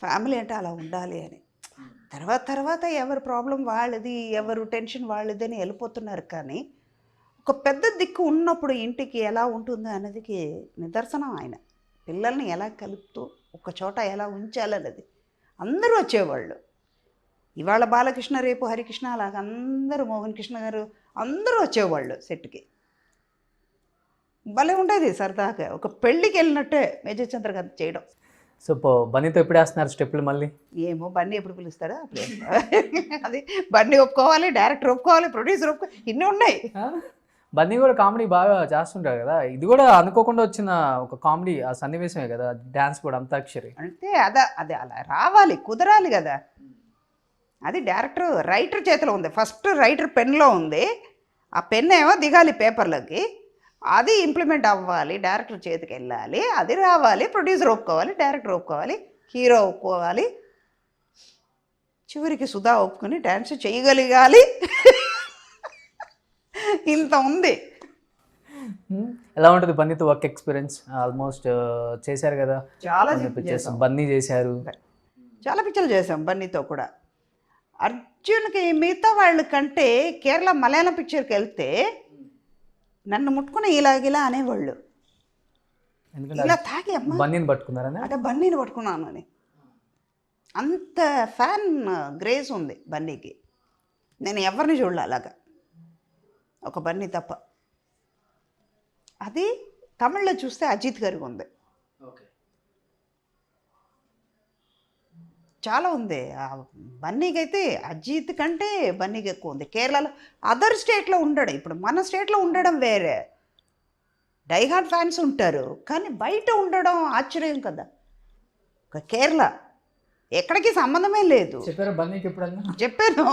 ఫ్యామిలీ అంటే అలా ఉండాలి అని. తర్వాత ఎవరి ప్రాబ్లం వాళ్ళది, ఎవరు టెన్షన్ వాళ్ళది అని వెళ్ళిపోతున్నారు. కానీ ఒక పెద్ద దిక్కు ఉన్నప్పుడు ఇంటికి ఎలా ఉంటుంది అన్నదికి నిదర్శనం ఆయన. పిల్లల్ని ఎలా కలుపుతూ ఒక చోట ఎలా ఉంచాలన్నది. అందరూ వచ్చేవాళ్ళు. ఇవాళ బాలకృష్ణ, రేపు హరికృష్ణ, అలాగ అందరూ, మోహన్ కృష్ణ గారు అందరూ వచ్చేవాళ్ళు సెట్కి. భలే ఉండేది సరదాగా, ఒక పెళ్ళికి వెళ్ళినట్టే మేజర్ చంద్రకాంత్ చేయడం. సో బన్నీతో ఎప్పుడు వేస్తున్నారు స్టెప్పులు మళ్ళీ? ఏమో బన్నీ ఎప్పుడు పిలుస్తాడో అప్పుడు అది బన్నీ ఒప్పుకోవాలి, డైరెక్టర్ ఒప్పుకోవాలి, ప్రొడ్యూసర్ ఒప్పుకోవాలి, ఇన్ని ఉన్నాయి. బన్నీ కూడా కామెడీ బాగా చేస్తుంటారు కదా, ఇది కూడా అనుకోకుండా వచ్చిన ఒక కామెడీ ఆ సన్నివేశమే కదా, డ్యాన్స్ కూడా అంతాక్షరి అంటే అది అలా రావాలి, కుదరాలి కదా. అది డైరెక్టర్ రైటర్ చేతిలో ఉంది. ఫస్ట్ రైటర్ పెన్లో ఉంది, ఆ పెన్ ఏమో దిగాలి పేపర్లోకి, అది ఇంప్లిమెంట్ అవ్వాలి, డైరెక్టర్ చేతికి వెళ్ళాలి, అది రావాలి, ప్రొడ్యూసర్ ఒప్పుకోవాలి, డైరెక్టర్ ఒప్పుకోవాలి, హీరో ఒప్పుకోవాలి, చివరికి సుధా ఒప్పుకొని డ్యాన్స్ చేయగలగాలి. ఇంత ఉంది. ఎలా ఉంటుంది బన్నీతో వర్క్ ఎక్స్పీరియన్స్? ఆల్మోస్ట్ చేశారు కదా, చాలా పిక్చర్స్ బన్నీ చేశారు, చాలా పిక్చర్లు చేసాం బన్నీతో కూడా. అర్జున్కి మిగతా వాళ్ళ కంటే కేరళ మలయాళం పిక్చర్కి వెళ్తే నన్ను ముట్టుకుని ఇలాగిలా అనేవాళ్ళు, ఇలా తాగి అమ్మ బన్నీని పట్టుకున్నారని. అంటే బన్నీని పట్టుకున్నాను అని. అంత ఫ్యాన్ గ్రేస్ ఉంది బన్నీకి. నేను ఎవరిని చూడలే అలాగా, ఒక బన్నీ తప్ప. అది తమిళ్లో చూస్తే అజిత్ గారికి ఉంది, చాలా ఉంది. బన్నీకి అయితే అజిత్ కంటే బన్నీకి ఎక్కువ ఉంది. కేరళలో అదర్ స్టేట్లో ఉండడు, ఇప్పుడు మన స్టేట్లో ఉండడం వేరే, డైహార్డ్ ఫ్యాన్స్ ఉంటారు, కానీ బయట ఉండడం ఆశ్చర్యం కదా. ఒక కేరళ ఎక్కడికి సంబంధమే లేదు. చెప్పారు బన్నీకి ఎప్పుడన్నా? చెప్పాను,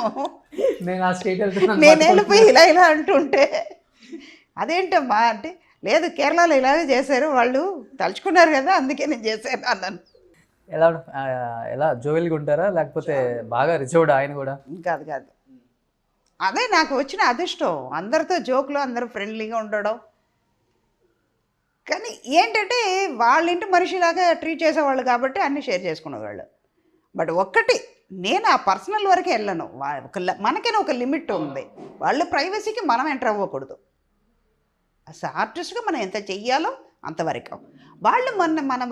నేను ఆ స్టేట్ వెళ్తున్నాను, నేను వెళ్ళిపోయి ఇలా అంటుంటే అదేంటమ్మా అంటే, లేదు కేరళలో ఇలాగే చేశారు వాళ్ళు, తలుచుకున్నారు కదా అందుకే నేను చేశాను అన్నాను. ఎలా జోవెల్గా ఉంటారా లేకపోతే బాగా రిచర్డ్ ఆయన కూడా? కాదు, అదే నాకు వచ్చిన అదృష్టం. అందరితో జోకులు, అందరూ ఫ్రెండ్లీగా ఉండడం. కానీ ఏంటంటే వాళ్ళ ఇంటి మనిషిలాగా ట్రీట్ చేసేవాళ్ళు కాబట్టి అన్నీ షేర్ చేసుకునేవాళ్ళు. బట్ ఒక్కటి, నేను ఆ పర్సనల్ వరకే వెళ్ళను. మనకైనా ఒక లిమిట్ ఉంది, వాళ్ళ ప్రైవసీకి మనం ఎంటర్ అవ్వకూడదు. అసలు ఆర్టిస్ట్గా మనం ఎంత చెయ్యాలో అంతవరకు, వాళ్ళు మన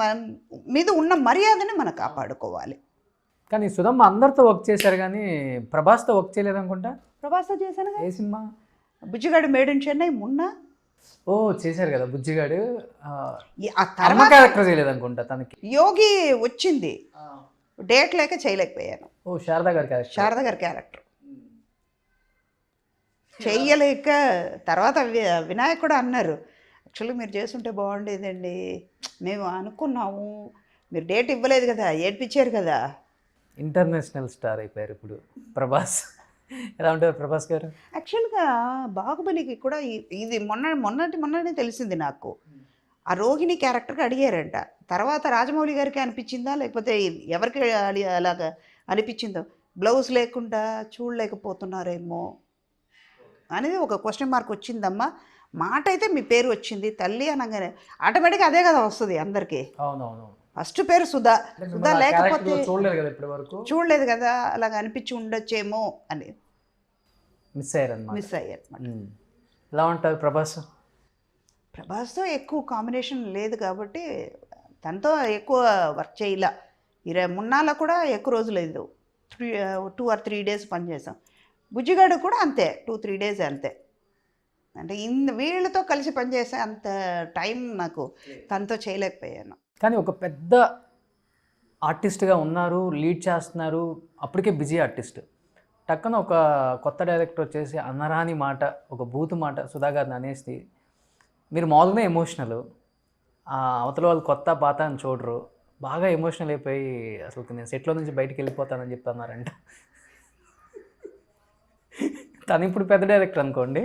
మీద ఉన్న మర్యాదని మనం కాపాడుకోవాలి. కానీ సుధమ్మ అందరితో వర్క్ చేశారు కానీ ప్రభాస్తో వర్క్ చేయలేదు అనుకుంటా. ప్రభాస్తో చేశాను. ఏ cinema? Bujjigadu made in Chennai మొన్న. ఓ చేశారు కదా బుజ్జిగాడు. ఆ తర్వాత క్యారెక్టర్ చేయలేదు అనుకుంటా తనకి. యోగి వచ్చింది, డేట్ లేక చేయలేకపోయాను. ఓ శారదా గారి క్యారెక్టర్ చెయ్యలేక. తర్వాత వినాయక్ కూడా అన్నారు, యాక్చువల్లీ మీరు చేస్తుంటే బాగుండేదండి, మేము అనుకున్నాము, మీరు డేట్ ఇవ్వలేదు కదా, ఏడ్పించారు కదా. ఇంటర్నేషనల్ స్టార్ అయిపోయారు ఇప్పుడు ప్రభాస్. ఎలా ఉంటారు ప్రభాస్ గారు? యాక్చువల్గా బాహుబలికి కూడా ఇది మొన్నటి తెలిసింది నాకు. ఆ రోహిణి క్యారెక్టర్కి అడిగారంట. తర్వాత రాజమౌళి గారికి అనిపించిందా లేకపోతే ఎవరికి అలాగా అనిపించిందో, బ్లౌజ్ లేకుండా చూడలేకపోతున్నారేమో అనేది ఒక క్వశ్చన్ మార్క్ వచ్చిందమ్మా. మాట అయితే మీ పేరు వచ్చింది, తల్లి అనగానే ఆటోమేటిక్గా అదే కదా వస్తుంది అందరికీ. అవునవును. ఫస్ట్ పేరు సుధా. సుధా లేకపోతే చూడలేదు కదా ఇప్పటి వరకు, చూడలేదు కదా, అలాగ అనిపించి ఉండొచ్చేమో అని మిస్ అయ్యారన్నమాట. మిస్ అయ్యారు. ఎలా ఉంటారు ప్రభాస్? ప్రభాస్తో ఎక్కువ కాంబినేషన్ లేదు కాబట్టి తనతో ఎక్కువ వర్క్ చేయలే. మున్నాలో కూడా ఎక్కువ రోజులు లేదు, 2 or 3 days పనిచేసాం. బుజ్జిగాడు కూడా అంతే, 2-3 days అంతే. అంటే వీళ్ళతో కలిసి పనిచేసే అంత టైం నాకు తనతో చేయలేకపోయాను. కానీ ఒక పెద్ద ఆర్టిస్ట్గా ఉన్నారు, లీడ్ చేస్తున్నారు, అప్పటికే బిజీ ఆర్టిస్ట్. టక్కున ఒక కొత్త డైరెక్టర్ వచ్చేసి అనరాని మాట, ఒక బూతు మాట సుధా గారిని అనేసి మీరు మామూలుగానే ఎమోషనల్, అవతల వాళ్ళు కొత్త పాత అని చూడరు, బాగా ఎమోషనల్ అయిపోయి అసలు నేను సెట్లో నుంచి బయటికి వెళ్ళిపోతానని చెప్పి అన్నారంట. తను ఇప్పుడు పెద్ద డైరెక్టర్ అనుకోండి.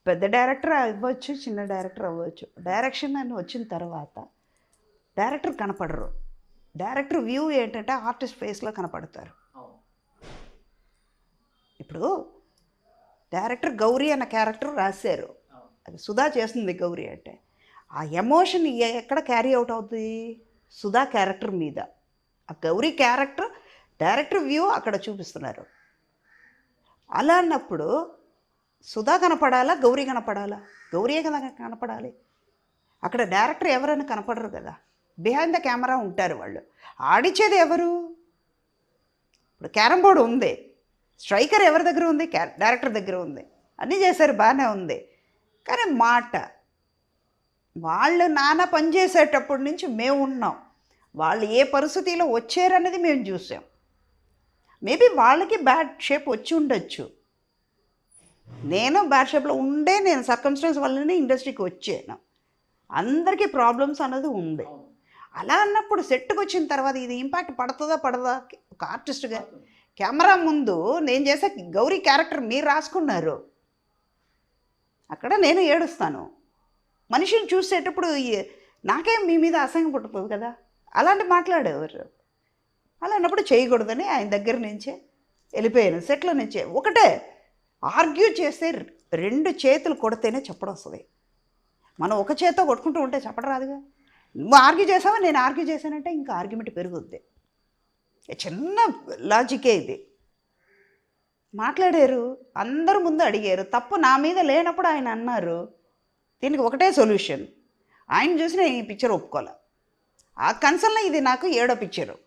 పెద్ద డైరెక్టర్ అవ్వచ్చు, చిన్న డైరెక్టర్ అవ్వచ్చు. డైరెక్షన్ అని వచ్చిన తర్వాత డైరెక్టర్ కనపడరు. డైరెక్టర్ వ్యూ ఏంటంటే ఆర్టిస్ట్ ఫేస్లో కనపడతారు. ఇప్పుడు డైరెక్టర్ గౌరీ అన్న క్యారెక్టర్ రాశారు, అది సుధా చేస్తుంది గౌరీ అంటే. ఆ ఎమోషన్ ఎక్కడ క్యారీ అవుట్ అవుతుంది? సుధా క్యారెక్టర్ మీద. ఆ గౌరీ క్యారెక్టర్ డైరెక్టర్ వ్యూ అక్కడ చూపిస్తున్నారు. అలా అన్నప్పుడు సుధా కనపడాలా, గౌరీ కనపడాలా? గౌరీయే కదా కనపడాలి. అక్కడ డైరెక్టర్ ఎవరైనా కనపడరు కదా, బిహైండ్ ద కెమెరా ఉంటారు వాళ్ళు. ఆడిచ్చేది ఎవరు? ఇప్పుడు క్యారమ్ బోర్డు ఉంది, స్ట్రైకర్ ఎవరి దగ్గర ఉంది? డైరెక్టర్ దగ్గర ఉంది. అన్నీ చేశారు, బాగానే ఉంది. కానీ మాట, వాళ్ళు నాన్న పనిచేసేటప్పటి నుంచి మేము ఉన్నాం, వాళ్ళు ఏ పరిస్థితిలో వచ్చారనేది మేము చూసాం. మేబీ వాళ్ళకి బ్యాడ్ షేప్ వచ్చి ఉండొచ్చు, నేను బ్యాడ్ షేప్లో ఉండే, నేను సర్కమ్స్టెన్స్ వల్లనే ఇండస్ట్రీకి వచ్చాను. అందరికీ ప్రాబ్లమ్స్ అన్నది ఉంది. అలా అన్నప్పుడు సెట్కి వచ్చిన తర్వాత ఇది ఇంపాక్ట్ పడుతుందా పడదా? ఒక ఆర్టిస్ట్గా కెమెరా ముందు నేను చేసే గౌరీ క్యారెక్టర్ మీరు రాసుకున్నారు, అక్కడ నేను ఏడుస్తాను. మనిషిని చూసేటప్పుడు నాకేం మీ మీద అసహ్యం పుట్టుతుంది కదా, అలాంటి మాట్లాడేవారు. అలా అన్నప్పుడు చేయకూడదని ఆయన దగ్గర నుంచే వెళ్ళిపోయాను. సెట్లో నుంచే ఒకటే ఆర్గ్యూ చేస్తే 2 చేతులు కొడితేనే చెప్పడం వస్తుంది. మనం ఒక చేత్తో కొట్టుకుంటూ ఉంటే చెప్పడం రాదుగా. నువ్వు ఆర్గ్యూ చేసావా, నేను ఆర్గ్యూ చేశానంటే ఇంకా ఆర్గ్యుమెంట్ పెరుగుద్ది. చిన్న లాజికే ఇది. మాట్లాడారు, అందరూ ముందు అడిగారు, తప్పు నా మీద లేనప్పుడు ఆయన అన్నారు. దీనికి ఒకటే సొల్యూషన్, ఆయన చూసి నేను ఈ పిక్చర్ ఒప్పుకోలే. ఆ కన్సర్న్లో ఇది నాకు 7వ పిక్చరు.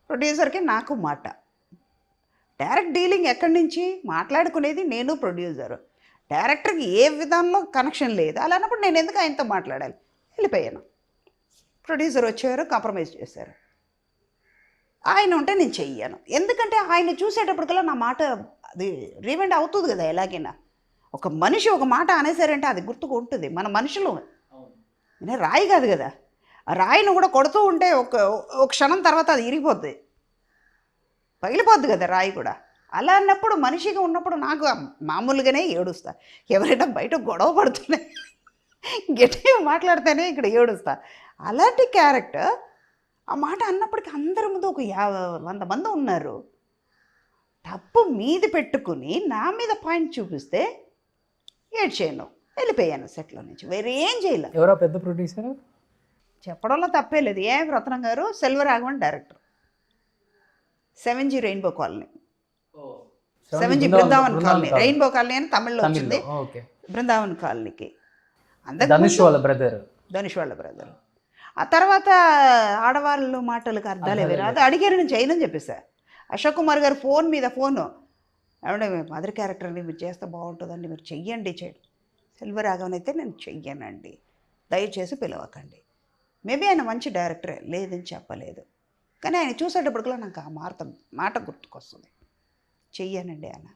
ప్రొడ్యూసర్కి నాకు మాట, డైరెక్ట్ డీలింగ్ ఎక్కడి నుంచి మాట్లాడుకునేది నేను ప్రొడ్యూసరు. డైరెక్టర్కి ఏ విధానంలో కనెక్షన్ లేదు. అలా అన్నప్పుడు నేను ఎందుకు ఆయనతో మాట్లాడాలి? వెళ్ళిపోయాను. ప్రొడ్యూసర్ వచ్చారు, కాంప్రమైజ్ చేశారు. ఆయన ఉంటే నేను చెయ్యను, ఎందుకంటే ఆయన చూసేటప్పటికల్లా నా మాట అది రీవెండ్ అవుతుంది కదా. ఎలాగైనా ఒక మనిషి ఒక మాట అనేసారంటే అది గుర్తుకు ఉంటుంది. మన మనుషులు, నేను రాయి కాదు కదా. ఆ రాయిని కూడా కొడుతూ ఉంటే ఒక క్షణం తర్వాత అది ఇరిగిపోద్ది, పగిలిపోద్ది కదా రాయి కూడా. అలా అన్నప్పుడు మనిషిగా ఉన్నప్పుడు నాకు మామూలుగానే ఏడుస్తా. ఎవరైనా బయట గొడవ పడుతున్నాయి గట్టిగా మాట్లాడితేనే ఇక్కడ ఏడుస్తా. అలాంటి క్యారెక్టర్ ఆ మాట అన్నప్పటికీ అందరి ముందు ఒక 100 మంది ఉన్నారు. తప్పు మీది పెట్టుకుని నా మీద పాయింట్ చూపిస్తే ఏడ్చేయను, వెళ్ళిపోయాను సెట్లో నుంచి. వేరే ఏం చేయలే. ఎవరో పెద్ద ప్రొడ్యూసర్ చెప్పడంలో తప్పే లేదు. రత్నం గారు, Selvaraghavan director, 7G rainbow colony. 7G Brindavan colony, rainbow colony అని తమిళ్లో వచ్చింది, బృందావన్ కాలనీకి. ధనుష్ వాళ్ళ బ్రదర్. ఆ తర్వాత ఆడవాళ్ళు మాటలకు అర్థాలే వేరు, అది అడిగారు, నేను చేయనని చెప్పేసా. అశోక్ కుమార్ గారు ఫోన్ ఏమంటే మదర్ క్యారెక్టర్ అండి మీరు చేస్తే బాగుంటుందండి, మీరు చెయ్యండి. సెల్వరాఘవన్ అయితే నేను చెయ్యనండి, దయచేసి పిలవకండి. మేబీ ఆయన మంచి డైరెక్టరే, లేదని చెప్పలేదు, కానీ ఆయన చూసేటప్పటికల్లా నాకు ఆ మాట గుర్తుకొస్తుంది, చెయ్యనండి అన్న.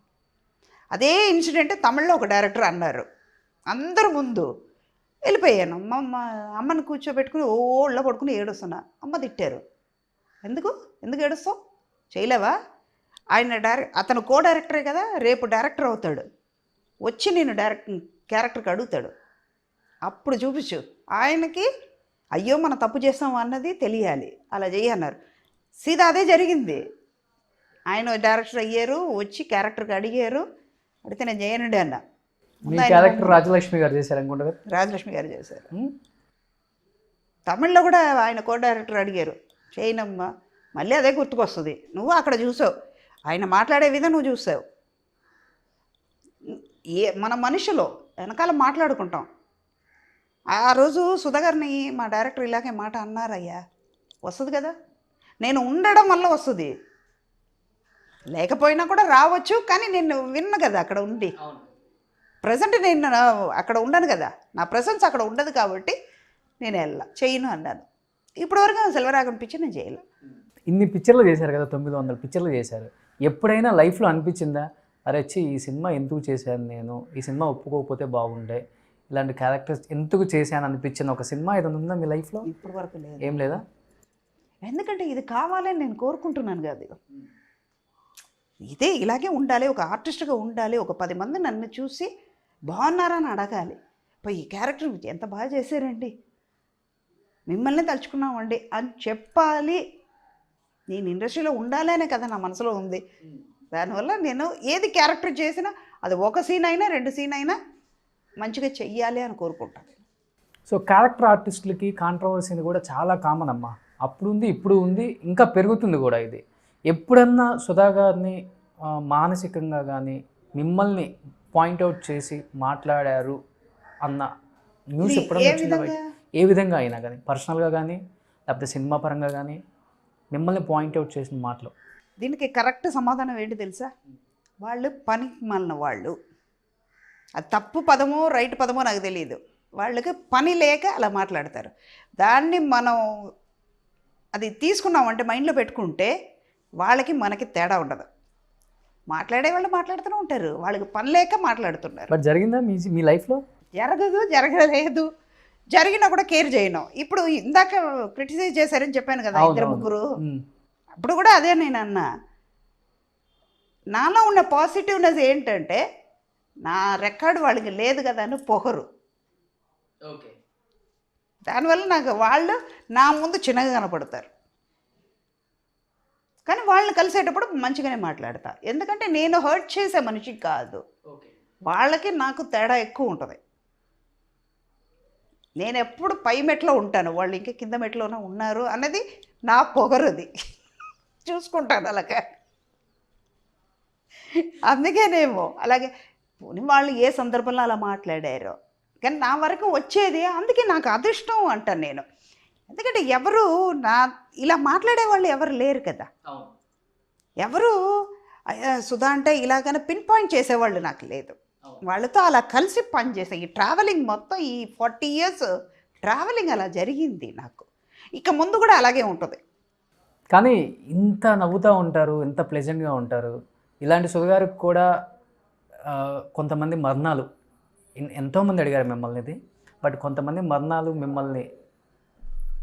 అదే ఇన్సిడెంట్ తమిళ్లో ఒక డైరెక్టర్ అన్నారు, అందరు ముందు. వెళ్ళిపోయాను. మా అమ్మని కూర్చోబెట్టుకుని ఓళ్ళ పడుకుని ఏడుస్తున్నా. అమ్మ తిట్టారు. ఎందుకు ఎందుకు ఏడుస్తావు, చేయలేవా? ఆయన అతను కో డైరెక్టరే కదా, రేపు డైరెక్టర్ అవుతాడు, వచ్చి నేను క్యారెక్టర్కి అడుగుతాడు, అప్పుడు చూపించు. ఆయనకి అయ్యో మనం తప్పు చేస్తాం అన్నది తెలియాలి, అలా చేయన్నారు. సీదా అదే జరిగింది. ఆయన డైరెక్టర్ అయ్యారు, వచ్చి క్యారెక్టర్కి అడిగారు, అడిగితే నేను చేయనండి అన్న. మీ క్యారెక్టర్ రాజలక్ష్మి గారు చేశారు అనుకుంటా కదా? రాజలక్ష్మి గారు చేశారు. తమిళ్లో కూడా ఆయన కో డైరెక్టర్ అడిగారు, చేయనమ్మా. మళ్ళీ అదే గుర్తుకొస్తుంది, నువ్వు అక్కడ చూసావు, ఆయన మాట్లాడే విధం నువ్వు చూసావు. మన మనుషులు వెనకాల మాట్లాడుకుంటాం. ఆ రోజు సుధాగారిని మా డైరెక్టర్ ఇలాగే మాట అన్నారయ్యా, వస్తుంది కదా, నేను ఉండడం వల్ల వస్తుంది, లేకపోయినా కూడా రావచ్చు, కానీ నేను విన్న కదా అక్కడ ఉండి. ప్రజెంట్ నేను అక్కడ ఉండను కదా, నా ప్రజెన్స్ అక్కడ ఉండదు కాబట్టి నేను చేయను అన్నాను. ఇప్పటివరకు సెల్వరాగం పిక్చర్ నేను చేయలే. ఇన్ని పిక్చర్లు చేశారు కదా, 900 పిక్చర్లు చేశారు. ఎప్పుడైనా లైఫ్లో అనిపించిందా, అరే వచ్చి ఈ సినిమా ఎందుకు చేశాను, నేను ఈ సినిమా ఒప్పుకోకపోతే బాగుండే, ఇలాంటి క్యారెక్టర్స్ ఎందుకు చేశాను అనిపించిన ఒక సినిమా ఏదైనా ఉందా మీ లైఫ్లో? ఇప్పటి వరకు లేదు. ఏం లేదా? ఎందుకంటే ఇది కావాలని నేను కోరుకుంటున్నాను కాదు, ఇదే ఇలాగే ఉండాలి, ఒక ఆర్టిస్ట్గా ఉండాలి, ఒక 10 మంది నన్ను చూసి బాగున్నారని అడగాలి, ఈ క్యారెక్టర్ ఎంత బాగా చేశారండి, మిమ్మల్ని తలుచుకున్నామండి అని చెప్పాలి. నేను ఇండస్ట్రీలో ఉండాలి అనే కదా నా మనసులో ఉంది. దానివల్ల నేను ఏది క్యారెక్టర్ చేసినా అది ఒక సీన్ అయినా 2 సీన్ అయినా మంచిగా చెయ్యాలి అని కోరుకుంటాను. సో క్యారెక్టర్ ఆర్టిస్టులకి కాంట్రవర్సీ కూడా చాలా కామన్ అమ్మా, అప్పుడు ఉంది ఇప్పుడు ఉంది, ఇంకా పెరుగుతుంది కూడా ఇది. ఎప్పుడన్నా సుధా గారిని మానసికంగా కానీ మిమ్మల్ని పాయింట్అవుట్ చేసి మాట్లాడారు అన్న న్యూస్ ఎప్పుడన్నా వచ్చిందా? ఏ విధంగా అయినా కానీ, పర్సనల్గా కానీ లేకపోతే సినిమా పరంగా కానీ మిమ్మల్ని పాయింట్అవుట్ చేసిన మాటలు? దీనికి కరెక్ట్ సమాధానం ఏంటి తెలుసా? వాళ్ళు పనికి మాలిన వాళ్ళు. అది తప్పు పదమో రైట్ పదమో నాకు తెలియదు, వాళ్ళకి పని లేక అలా మాట్లాడతారు. దాన్ని మనం అది తీసుకున్నామంటే మైండ్లో పెట్టుకుంటే వాళ్ళకి మనకి తేడా ఉండదు. మాట్లాడే వాళ్ళు మాట్లాడుతూనే ఉంటారు, వాళ్ళకి పని లేక మాట్లాడుతున్నారు. బట్ జరిగిందా మీ లైఫ్లో? జరగలేదు, జరిగినా కూడా కేర్ చేయను. ఇప్పుడు ఇందాక క్రిటిసైజ్ చేశారని చెప్పాను కదా 2-3, అప్పుడు కూడా అదే నేను అన్నా. నాలో ఉన్న పాజిటివ్నెస్ ఏంటంటే నా రికార్డు వాళ్ళకి లేదు కదా అని పొగరు. దానివల్ల నాకు వాళ్ళు నా ముందు చిన్నగా కనపడతారు, కానీ వాళ్ళని కలిసేటప్పుడు మంచిగానే మాట్లాడతా. ఎందుకంటే నేను హర్ట్ చేసే మనిషి కాదు, వాళ్ళకి నాకు తేడా ఎక్కువ ఉంటుంది. నేను ఎప్పుడు పై మెట్లో ఉంటాను, వాళ్ళు ఇంకా కింద మెట్లోనే ఉన్నారు అన్నది నా పొగరుది, చూసుకుంటాను అలాగే. అందుకేనేమో అలాగే వాళ్ళు ఏ సందర్భంలో అలా మాట్లాడారో, కానీ నా వరకు వచ్చేది అందుకే నాకు అదృష్టం అంటాను నేను. ఎందుకంటే ఎవరు ఇలా మాట్లాడే వాళ్ళు ఎవరు లేరు కదా, ఎవరు సుధా అంటే ఇలాగనే పిన్ పాయింట్ చేసేవాళ్ళు నాకు లేదు. వాళ్ళతో అలా కలిసి పనిచేసే ఈ ట్రావెలింగ్ మొత్తం ఈ 40 years ట్రావెలింగ్ అలా జరిగింది నాకు, ఇక ముందు కూడా అలాగే ఉంటుంది. కానీ ఇంత నవ్వుతూ ఉంటారు, ఎంత ప్లెజెంట్గా ఉంటారు. ఇలాంటి సుధా గారికి కూడా కొంతమంది మరణాలు, ఎంతోమంది అడిగారు మిమ్మల్ని ఇది, బట్ కొంతమంది మరణాలు మిమ్మల్ని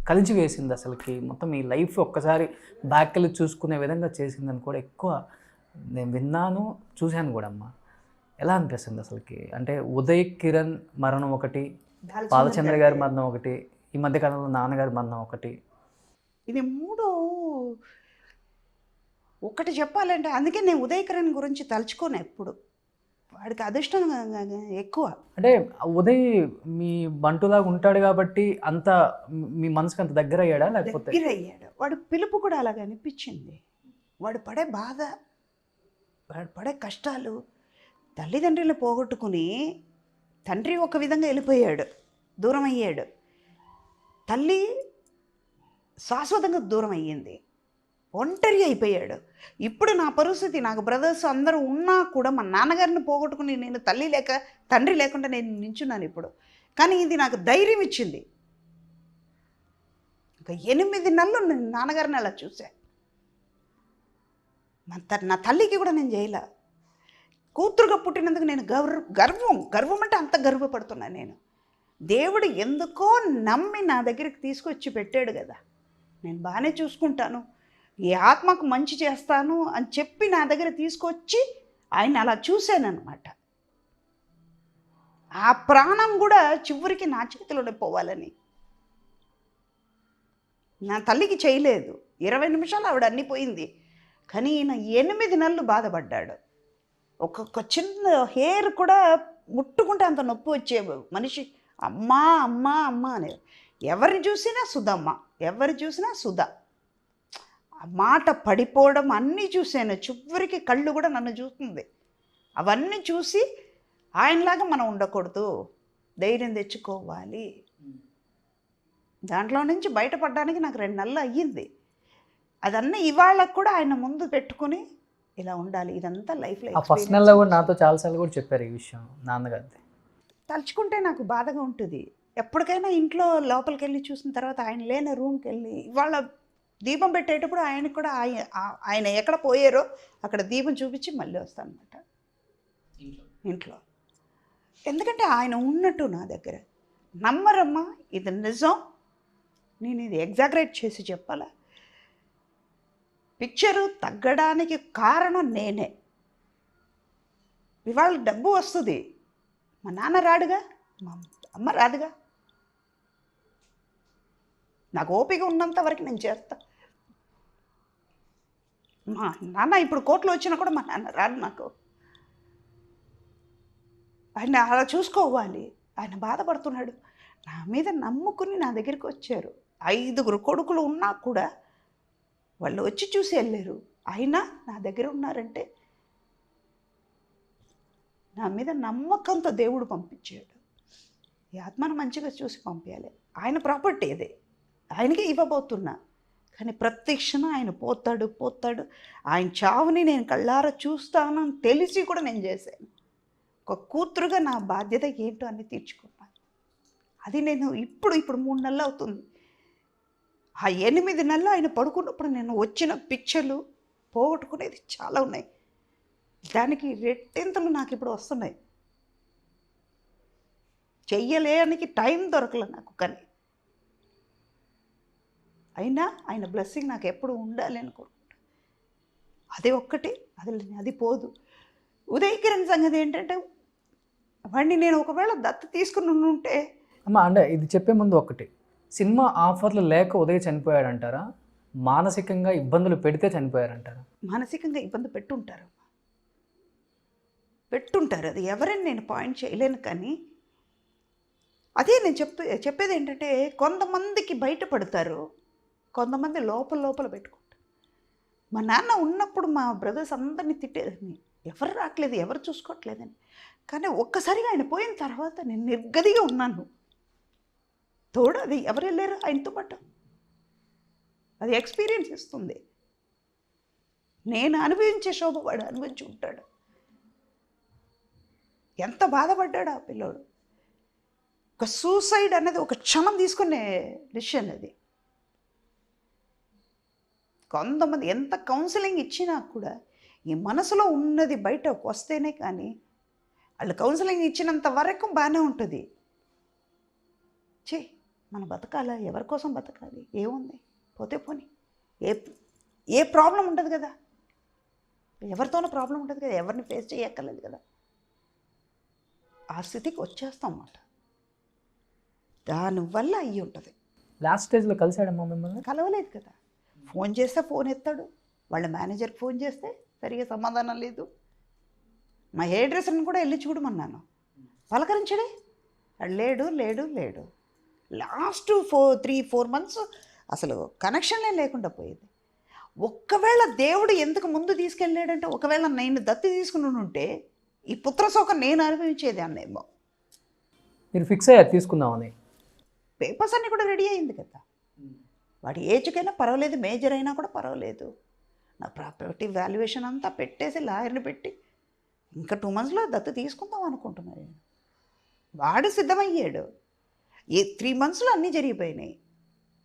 కలిసి వేసింది. అసలుకి మొత్తం ఈ లైఫ్ ఒక్కసారి బ్యాక్ వెళ్ళి చూసుకునే విధంగా చేసిందని కూడా ఎక్కువ నేను విన్నాను, చూశాను కూడా అమ్మ. ఎలా అనిపిస్తుంది అసలుకి? అంటే ఉదయ్ కిరణ్ మరణం ఒకటి, బాలచంద్ర గారి మరణం ఒకటి, ఈ మధ్యకాలంలో నాన్నగారి మరణం ఒకటి, ఇది 3 ఒకటి చెప్పాలంటే అందుకే నేను ఉదయ్ కిరణ్ గురించి తలుచుకోను ఎప్పుడు, వాడికి అదృష్టం ఎక్కువ. అంటే ఉదయ్ మీ బంటులాగా ఉంటాడు కాబట్టి అంత మీ మనసుకు అంత దగ్గర అయ్యాడా? లేకపోతే దగ్గర అయ్యాడు, వాడు పిలుపు కూడా అలాగ అనిపించింది. వాడు పడే బాధ, వాడు పడే కష్టాలు, తల్లిదండ్రులను పోగొట్టుకుని తండ్రి ఒక విధంగా వెళ్ళిపోయాడు, దూరం అయ్యాడు, తల్లి శాశ్వతంగా దూరం అయ్యింది, ఒంటరి అయిపోయాడు. ఇప్పుడు నా పరిస్థితి, నాకు బ్రదర్స్ అందరూ ఉన్నా కూడా మా నాన్నగారిని పోగొట్టుకుని నేను తల్లి లేక తండ్రి లేకుండా నేను నించున్నాను ఇప్పుడు. కానీ ఇది నాకు ధైర్యం ఇచ్చింది. ఒక 8 నెలలు నేను నాన్నగారిని అలా చూసా. నా తల్లికి కూడా నేను చేయలే. కూతురుగా పుట్టినందుకు నేను గర్వం అంటే అంత గర్వపడుతున్నాను నేను. దేవుడు ఎందుకో నమ్మి నా దగ్గరికి తీసుకొచ్చి పెట్టాడు కదా, నేను బాగానే చూసుకుంటాను, ఈ ఆత్మకు మంచి చేస్తాను అని చెప్పి నా దగ్గర తీసుకొచ్చి ఆయన అలా చూశానన్నమాట. ఆ ప్రాణం కూడా చివరికి నా చేతిలోనే పోవాలని. నా తల్లికి చేయలేదు, 20 నిమిషాలు ఆవిడ అన్నీ పోయింది. కానీ ఈయన 8 నెలలు బాధపడ్డాడు. ఒక్కొక్క చిన్న హెయిర్ కూడా ముట్టుకుంటే అంత నొప్పి వచ్చేవి. మనిషి అమ్మా అమ్మా అమ్మ అనేది. ఎవరిని చూసినా సుధమ్మ, ఎవరు చూసినా సుధా. ఆ మాట పడిపోవడం అన్నీ చూశాను. చివరికి కళ్ళు కూడా నన్ను చూస్తుంది. అవన్నీ చూసి ఆయనలాగా మనం ఉండకూడదు, ధైర్యం తెచ్చుకోవాలి. దాంట్లో నుంచి బయటపడడానికి నాకు 2 నెలలు అయ్యింది. అదన్నీ ఇవాళ కూడా ఆయన ముందు పెట్టుకుని ఇలా ఉండాలి. ఇదంతా లైఫ్లో ఆ ఫస్ట్ నెలలో కూడా నాతో చాలాసార్లు కూడా చెప్పారు ఈ విషయం నాన్నగారిది. తలుచుకుంటే నాకు బాధగా ఉంటుంది. ఎప్పటికైనా ఇంట్లో లోపలికి వెళ్ళి చూసిన తర్వాత ఆయన లేని రూమ్కి వెళ్ళి ఇవాళ దీపం పెట్టేటప్పుడు ఆయనకు కూడా ఆయన ఎక్కడ పోయారో అక్కడ దీపం చూపించి మళ్ళీ వస్తాను అనమాట ఇంట్లో. ఎందుకంటే ఆయన ఉన్నట్టు నా దగ్గర. నమ్మరమ్మా, ఇది నిజం, నేను ఇది ఎగ్జాగరేట్ చేసి చెప్పాలా. పిక్చరు తగ్గడానికి కారణం నేనే. ఇవాళ డబ్బు వస్తుంది, మా నాన్న రాడుగా, మా అమ్మ రాదుగా. నాకు ఓపిక ఉన్నంత వరకు నేను చేస్తా. మా నాన్న ఇప్పుడు కోర్టులో వచ్చినా కూడా మా నాన్న రాడు నాకు. ఆయన అలా చూసుకోవాలి. ఆయన బాధపడుతున్నాడు. నా మీద నమ్ముకుని నా దగ్గరికి వచ్చారు. 5 కొడుకులు ఉన్నా కూడా వాళ్ళు వచ్చి చూసి వెళ్ళారు. అయినా నా దగ్గర ఉన్నారంటే నా మీద నమ్మకంతో దేవుడు పంపించాడు. ఈ ఆత్మను మంచిగా చూసి పంపించాలి. ఆయన ప్రాపర్టీ ఇదే, ఆయనకే ఇవ్వబోతున్నా. కానీ ప్రతి క్షణం ఆయన పోతాడు. ఆయన చావుని నేను కళ్ళారా చూస్తానని తెలిసి కూడా నేను చేశాను. ఒక కూతురుగా నా బాధ్యత ఏంటో అని తీర్చుకున్నాను. అది నేను ఇప్పుడు 3 నెలలు అవుతుంది. ఆ 8 నెలలు ఆయన పడుకున్నప్పుడు నేను వచ్చిన పిక్చర్లు పోగొట్టుకునేది చాలా ఉన్నాయి. దానికి రెట్టింతలు నాకు ఇప్పుడు వస్తున్నాయి. చెయ్యలేనికి టైం దొరకలే నాకు. కానీ అయినా ఆయన బ్లెస్సింగ్ నాకు ఎప్పుడు ఉండాలి అని కోరుకుంటా. అది ఒక్కటి, అది పోదు. ఉదయ్ కిరణ్ సంగతి ఏంటంటే వాడిని నేను ఒకవేళ దత్తు తీసుకుని ఉంటే. అమ్మ అంటే ఇది చెప్పే ముందు ఒకటి, సినిమా ఆఫర్లు లేక ఉదయ్ చనిపోయాడంటారా, మానసికంగా ఇబ్బందులు పెడితే చనిపోయారంటారా? మానసికంగా ఇబ్బంది పెట్టుంటారు. అది ఎవరైనా నేను పాయింట్ చేయలేను. కానీ అదే నేను చెప్పేది ఏంటంటే కొంతమందికి బయటపడతారు, కొంతమంది లోపల పెట్టుకుంటారు. మా నాన్న ఉన్నప్పుడు మా బ్రదర్స్ అందరినీ తిట్టేదాన్ని, ఎవరు రావట్లేదు, ఎవరు చూసుకోవట్లేదని. కానీ ఒక్కసారిగా ఆయన పోయిన తర్వాత నేను నిర్గదిగా ఉన్నాను. తోడు అది ఎవరు వెళ్ళారు ఆయనతో పాటు. అది ఎక్స్పీరియన్స్ ఇస్తుంది. నేను అనుభవించే శోభ వాడు అనుభవించి ఉంటాడు. ఎంత బాధపడ్డాడు ఆ పిల్లోడు. ఒక సూసైడ్ అనేది ఒక క్షణం తీసుకునే డిసిషన్ అది. కొంతమంది ఎంత కౌన్సిలింగ్ ఇచ్చినా కూడా ఈ మనసులో ఉన్నది బయటకు వస్తేనే కానీ, వాళ్ళు కౌన్సిలింగ్ ఇచ్చినంత వరకు బాగానే ఉంటుంది. మనం బతకాలా, ఎవరి కోసం బతకాలి, ఏముంది, పోతే పోని, ఏ ప్రాబ్లం ఉండదు కదా, ఎవరితోనూ ప్రాబ్లం ఉండదు కదా, ఎవరిని ఫేస్ చేయక్కర్లేదు కదా. ఆ స్థితికి వచ్చేస్తాం అన్నమాట. దానివల్ల అయ్యి ఉంటుంది. లాస్ట్ స్టేజ్లో కలిసాడమ్మా మిమ్మల్ని? కలవలేదు కదా. ఫోన్ చేస్తే ఫోన్ ఎత్తాడు, వాళ్ళ మేనేజర్కి ఫోన్ చేస్తే సరిగా సమాధానం లేదు. మా హెయిర్ డ్రెస్సర్ని కూడా వెళ్ళి చూడమన్నాను, పలకరించడే, లేడు. లాస్ట్ 3-4 months అసలు కనెక్షన్లే లేకుండా పోయేది. ఒక్కవేళ దేవుడు ఎందుకు ముందు తీసుకెళ్ళాడంటే, ఒకవేళ నేను దత్తి తీసుకుని ఉంటే ఈ పుత్రశోకం నేను అనుభవించేది అన్నేమో. మీరు ఫిక్స్ అయ్యారు తీసుకుందామని? పేపర్స్ అన్నీ కూడా రెడీ అయింది కదా. వాడి ఏజ్కైనా పర్వాలేదు, మేజర్ అయినా కూడా పర్వాలేదు. నా ప్రాపర్టీ వాల్యుయేషన్ అంతా పెట్టేసి లాయర్ని పెట్టి ఇంకా 2 monthsలో దత్తు తీసుకుందాం అనుకుంటున్నాను. వాడు సిద్ధమయ్యాడు. 3 monthsలో అన్నీ జరిగిపోయినాయి.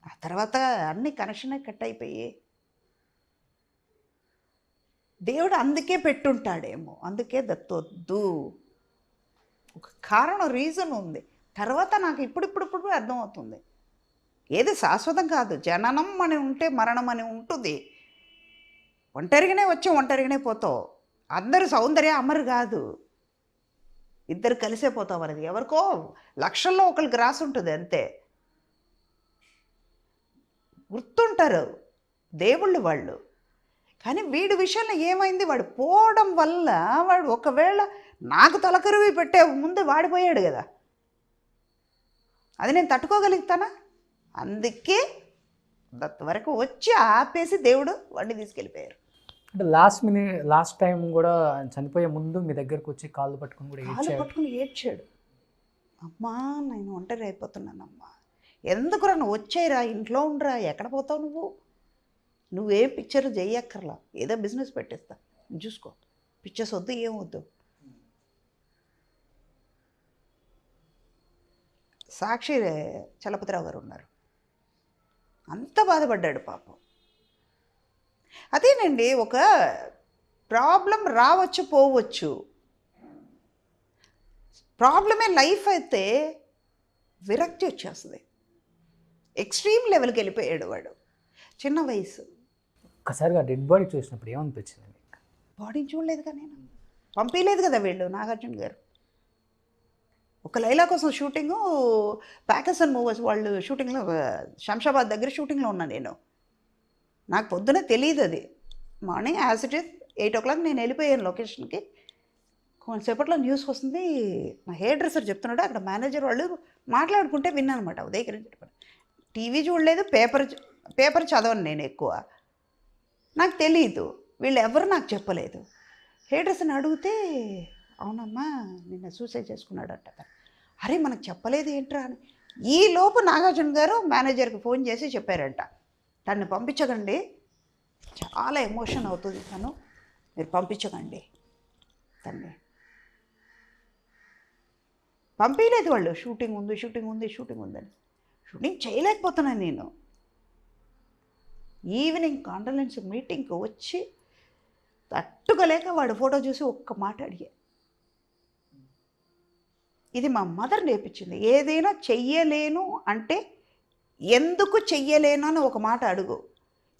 ఆ తర్వాత అన్ని కనెక్షన్ కట్ అయిపోయి దేవుడు అందుకే పెట్టుంటాడేమో, అందుకే దత్తొద్దు, ఒక కారణం, రీజన్ ఉంది. తర్వాత నాకు ఇప్పుడు అర్థమవుతుంది. ఏది శాశ్వతం కాదు, జననం అని ఉంటే మరణం అని ఉంటుంది. ఒంటరిగానే వచ్చి ఒంటరిగానే పోతావు. అందరూ సౌందర్య అమరు కాదు, ఇద్దరు కలిసే పోతావు. అనేది ఎవరికో లక్షల్లో ఒకరికి రాసి ఉంటుంది అంతే. గుర్తుంటారు దేవుళ్ళు వాళ్ళు. కానీ వీడి విషయంలో ఏమైంది, వాడు పోవడం వల్ల వాడు ఒకవేళ నాకు తలకరువి పెట్టే ముందు వాడిపోయాడు కదా, అది నేను తట్టుకోగలుగుతానా? అందుకే వరకు వచ్చి ఆపేసి దేవుడు వాడిని తీసుకెళ్ళిపోయారు. అంటే లాస్ట్ టైం కూడా చనిపోయే ముందు మీ దగ్గరకు వచ్చి కాళ్ళు పట్టుకుని కూడా కాళ్ళు పట్టుకుని ఏడ్చాడు. అమ్మా నేను ఒంటరి అయిపోతున్నానమ్మా, ఎందుకురా నువ్వు వచ్చేయరా, ఇంట్లో ఉండరా, ఎక్కడ పోతావు నువ్వేం పిక్చర్ చెయ్యక్కర్లా, ఏదో బిజినెస్ పెట్టేస్తా, చూసుకో, పిక్చర్స్ వద్దు, ఏం వద్దు. సాక్షి చలపతిరావు గారు ఉన్నారు, అంత బాధపడ్డాడు పాపం. అదేనండి, ఒక ప్రాబ్లం రావచ్చు పోవచ్చు, ప్రాబ్లమే లైఫ్ అయితే విరక్తి వచ్చేస్తుంది. ఎక్స్ట్రీమ్ లెవెల్కి వెళ్ళిపోయాడు వాడు, చిన్న వయసు. ఒక్కసారిగా డెడ్ బాడీ చూసినప్పుడు ఏమనిపించింది? బాడీని చూడలేదుగా, నేను పంపించలేదు కదా వీళ్ళు, నాగార్జున గారు. ఒక లైలా కోసం షూటింగు, ప్యాకసన్ మూవీస్ వాళ్ళు షూటింగ్లో, శంషాబాద్ దగ్గర షూటింగ్లో ఉన్నా నేను. నాకు పొద్దున తెలియదు అది. Morning as it is 8 o'clock నేను వెళ్ళిపోయాను లొకేషన్కి. కొంతసేపట్లో న్యూస్ వస్తుంది, మా హెయిర్ డ్రెస్సర్ చెప్తున్నాడు, అక్కడ మేనేజర్ వాళ్ళు మాట్లాడుకుంటే విన్నాను అనమాట. ఉదయకరణ చెప్పాను. టీవీ చూడలేదు, పేపర్ చదవను నేను ఎక్కువ, నాకు తెలియదు, వీళ్ళు ఎవరు నాకు చెప్పలేదు. హెయిర్ డ్రెస్సర్ని అడిగితే అవునమ్మా నిన్న సూసైడ్ చేసుకున్నాడంట. అరే మనకు చెప్పలేదు ఏంట్రా అని. ఈ లోపు నాగార్జున గారు మేనేజర్కి ఫోన్ చేసి చెప్పారంట, తన్ని పంపించకండి, చాలా ఎమోషన్ అవుతుంది తను, మీరు పంపించకండి తన్ని. పంపించలేదు వాళ్ళు, షూటింగ్ ఉందని. షూటింగ్ చేయలేకపోతున్నాను నేను. ఈవినింగ్ కాండలెన్స్ మీటింగ్కి వచ్చి తట్టుకోలేక వాడు ఫోటో చూసి ఒక్క మాట అడిగా. ఇది మా మదర్ నేర్పించింది, ఏదైనా చెయ్యలేను అంటే ఎందుకు చెయ్యలేను అని ఒక మాట అడుగు,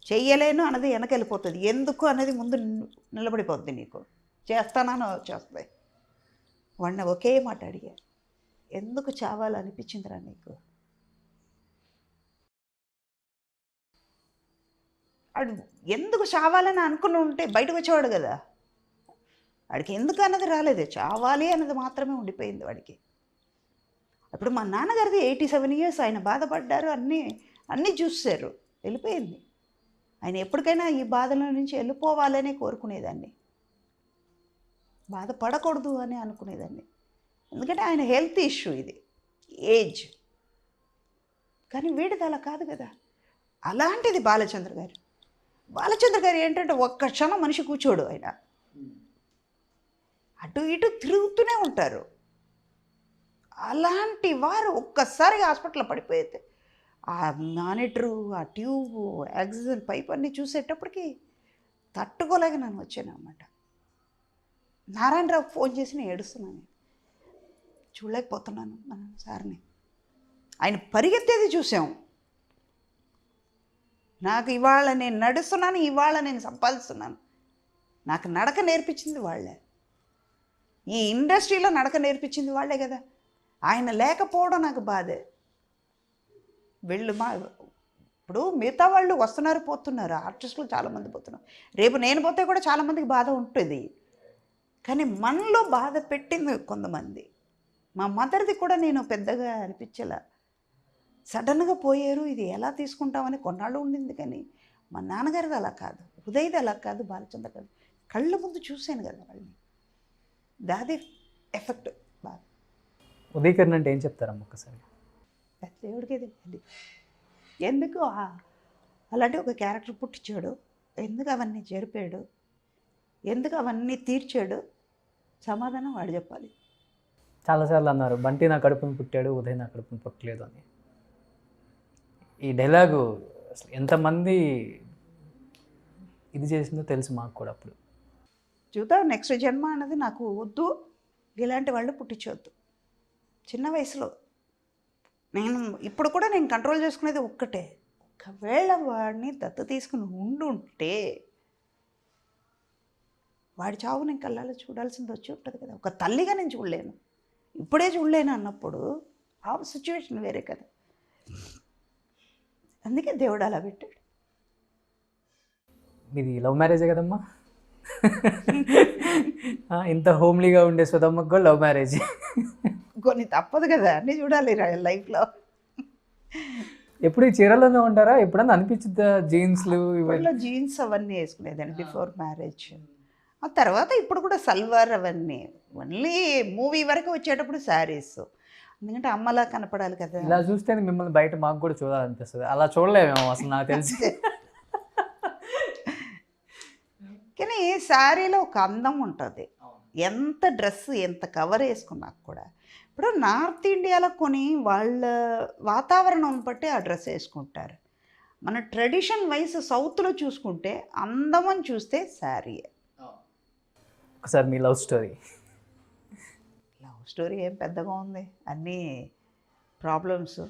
చెయ్యలేను అన్నది వెనకెళ్ళిపోతుంది, ఎందుకు అనేది ముందు నిలబడిపోద్ది, నీకు చేస్తానని వచ్చేస్తుంది. వాడిని ఒకే మాట అడిగా, ఎందుకు చావాలనిపించిందిరా నీకు? వాడు ఎందుకు చావాలని అనుకుని ఉంటే బయటకు వచ్చేవాడు కదా, వాడికి ఎందుకు అన్నది రాలేదు, చావాలి అన్నది మాత్రమే ఉండిపోయింది వాడికి. అప్పుడు మా నాన్నగారిది 87 years, ఆయన బాధపడ్డారు, అన్నీ చూసారు, వెళ్ళిపోయింది. ఆయన ఎప్పటికైనా ఈ బాధల నుంచి వెళ్ళిపోవాలనే కోరుకునేదాన్ని, బాధపడకూడదు అని అనుకునేదాన్ని. ఎందుకంటే ఆయన హెల్త్ ఇష్యూ, ఇది ఏజ్. కానీ వీడిది అలా కాదు కదా. అలాంటిది బాలచంద్ర గారు ఏంటంటే ఒక్క క్షణం మనిషి కూర్చోడు, ఆయన అటు ఇటు తిరుగుతూనే ఉంటారు. అలాంటి వారు ఒక్కసారిగా హాస్పిటల్లో పడిపోతే ఆ మానిటరు, ఆ ట్యూబు, ఆక్సిజన్ పైప్ అన్నీ చూసేటప్పటికి తట్టుకోలేక నేను వచ్చాను అన్నమాట. నారాయణరావు ఫోన్ చేసి నేను ఏడుస్తున్నాను, చూడలేకపోతున్నాను మన సార్ని. ఆయన పరిగెత్తేది చూసాం. నాకు ఇవాళ నేను నడుస్తున్నాను, ఇవాళ నేను సంపాదిస్తున్నాను, నాకు నడక నేర్పించింది వాళ్ళే, ఈ ఇండస్ట్రీలో నడక నేర్పించింది వాళ్ళే కదా. ఆయన లేకపోవడం నాకు బాధే. ఇప్పుడు మిగతా వాళ్ళు వస్తున్నారు పోతున్నారు, ఆర్టిస్టులు చాలామంది పోతున్నారు, రేపు నేను పోతే కూడా చాలామందికి బాధ ఉంటుంది. కానీ మనలో బాధ పెట్టింది కొంతమంది. మా మదర్ది కూడా నేను పెద్దగా అనిపించలే, సడన్గా పోయారు, ఇది ఎలా తీసుకుంటామని కొన్నాళ్ళు ఉండింది. కానీ మా నాన్నగారిది అలా కాదు, ఉదయ్ది అలా కాదు, బాలచంద్ర కాదు, కళ్ళ ముందు చూశాను కదా వాళ్ళని, దాది ఎఫెక్ట్ బాగా. ఉదయకరణ అంటే ఏం చెప్తారమ్మ ఒక్కసారి? దేవుడికి తెలియాలి ఎందుకు అలాంటి ఒక క్యారెక్టర్ పుట్టించాడు, ఎందుకు అవన్నీ జరిపాడు, ఎందుకు అవన్నీ తీర్చాడు, సమాధానం వాడు చెప్పాలి. చాలాసార్లు అన్నారు బంటి నా కడుపును పుట్టాడు, ఉదయ్ నా కడుపును పుట్టలేదు అని. ఈ డైలాగు అసలు ఎంతమంది ఇది చేసిందో తెలుసు మాకు కూడా. అప్పుడు చూద్దాం నెక్స్ట్ జన్మ అన్నది నాకు వద్దు, ఇలాంటి వాళ్ళు పుట్టించవద్దు. చిన్న వయసులో నేను ఇప్పుడు కూడా నేను కంట్రోల్ చేసుకునేది ఒక్కటే, ఒకవేళ వాడిని దత్తు తీసుకుని ఉండుంటే వాడి చావు నేను కళ్ళలో చూడాల్సింది వచ్చి ఉంటుంది కదా. ఒక తల్లిగా నేను చూడలేను, ఇప్పుడే చూడలేను అన్నప్పుడు ఆ సిచ్యువేషన్ వేరే కదా. అందుకే దేవుడు అలా పెట్టాడు. మీది లవ్ మ్యారేజే కదమ్మా. ఇంత హోమ్లీగా ఉండే సుధమ్మకు కూడా లవ్ మ్యారేజ్. కొన్ని తప్పదు కదా, అన్నీ చూడాలి లైఫ్లో. ఎప్పుడు ఈ చీరలోనే ఉంటారా? ఎప్పుడన్నా అనిపించిందా జీన్స్లు ఇవన్నీ? జీన్స్ అవన్నీ వేసుకునేదాన్ని బిఫోర్ మ్యారేజ్. ఆ తర్వాత ఇప్పుడు కూడా సల్వార్ అవన్నీ, ఓన్లీ మూవీ వరకు వచ్చేటప్పుడు శారీస్, ఎందుకంటే అమ్మలా కనపడాలి కదా. ఇలా చూస్తే మిమ్మల్ని బయట మాకు కూడా చూడాలనిపిస్తుంది, అలా చూడలేమేమో అసలు నాకు తెలిసి. కానీ శారీలో ఒక అందం ఉంటుంది, ఎంత డ్రెస్ ఎంత కవర్ వేసుకున్నా కూడా. ఇప్పుడు నార్త్ ఇండియాలో కొని వాళ్ళ వాతావరణం బట్టి ఆ డ్రెస్ వేసుకుంటారు. మన ట్రెడిషన్ వైస్ సౌత్లో చూసుకుంటే అందమని చూస్తే శారీయే. ఒకసారి మీ లవ్ స్టోరీ. లవ్ స్టోరీ ఏం పెద్దగా ఉంది, అన్నీ ప్రాబ్లమ్స్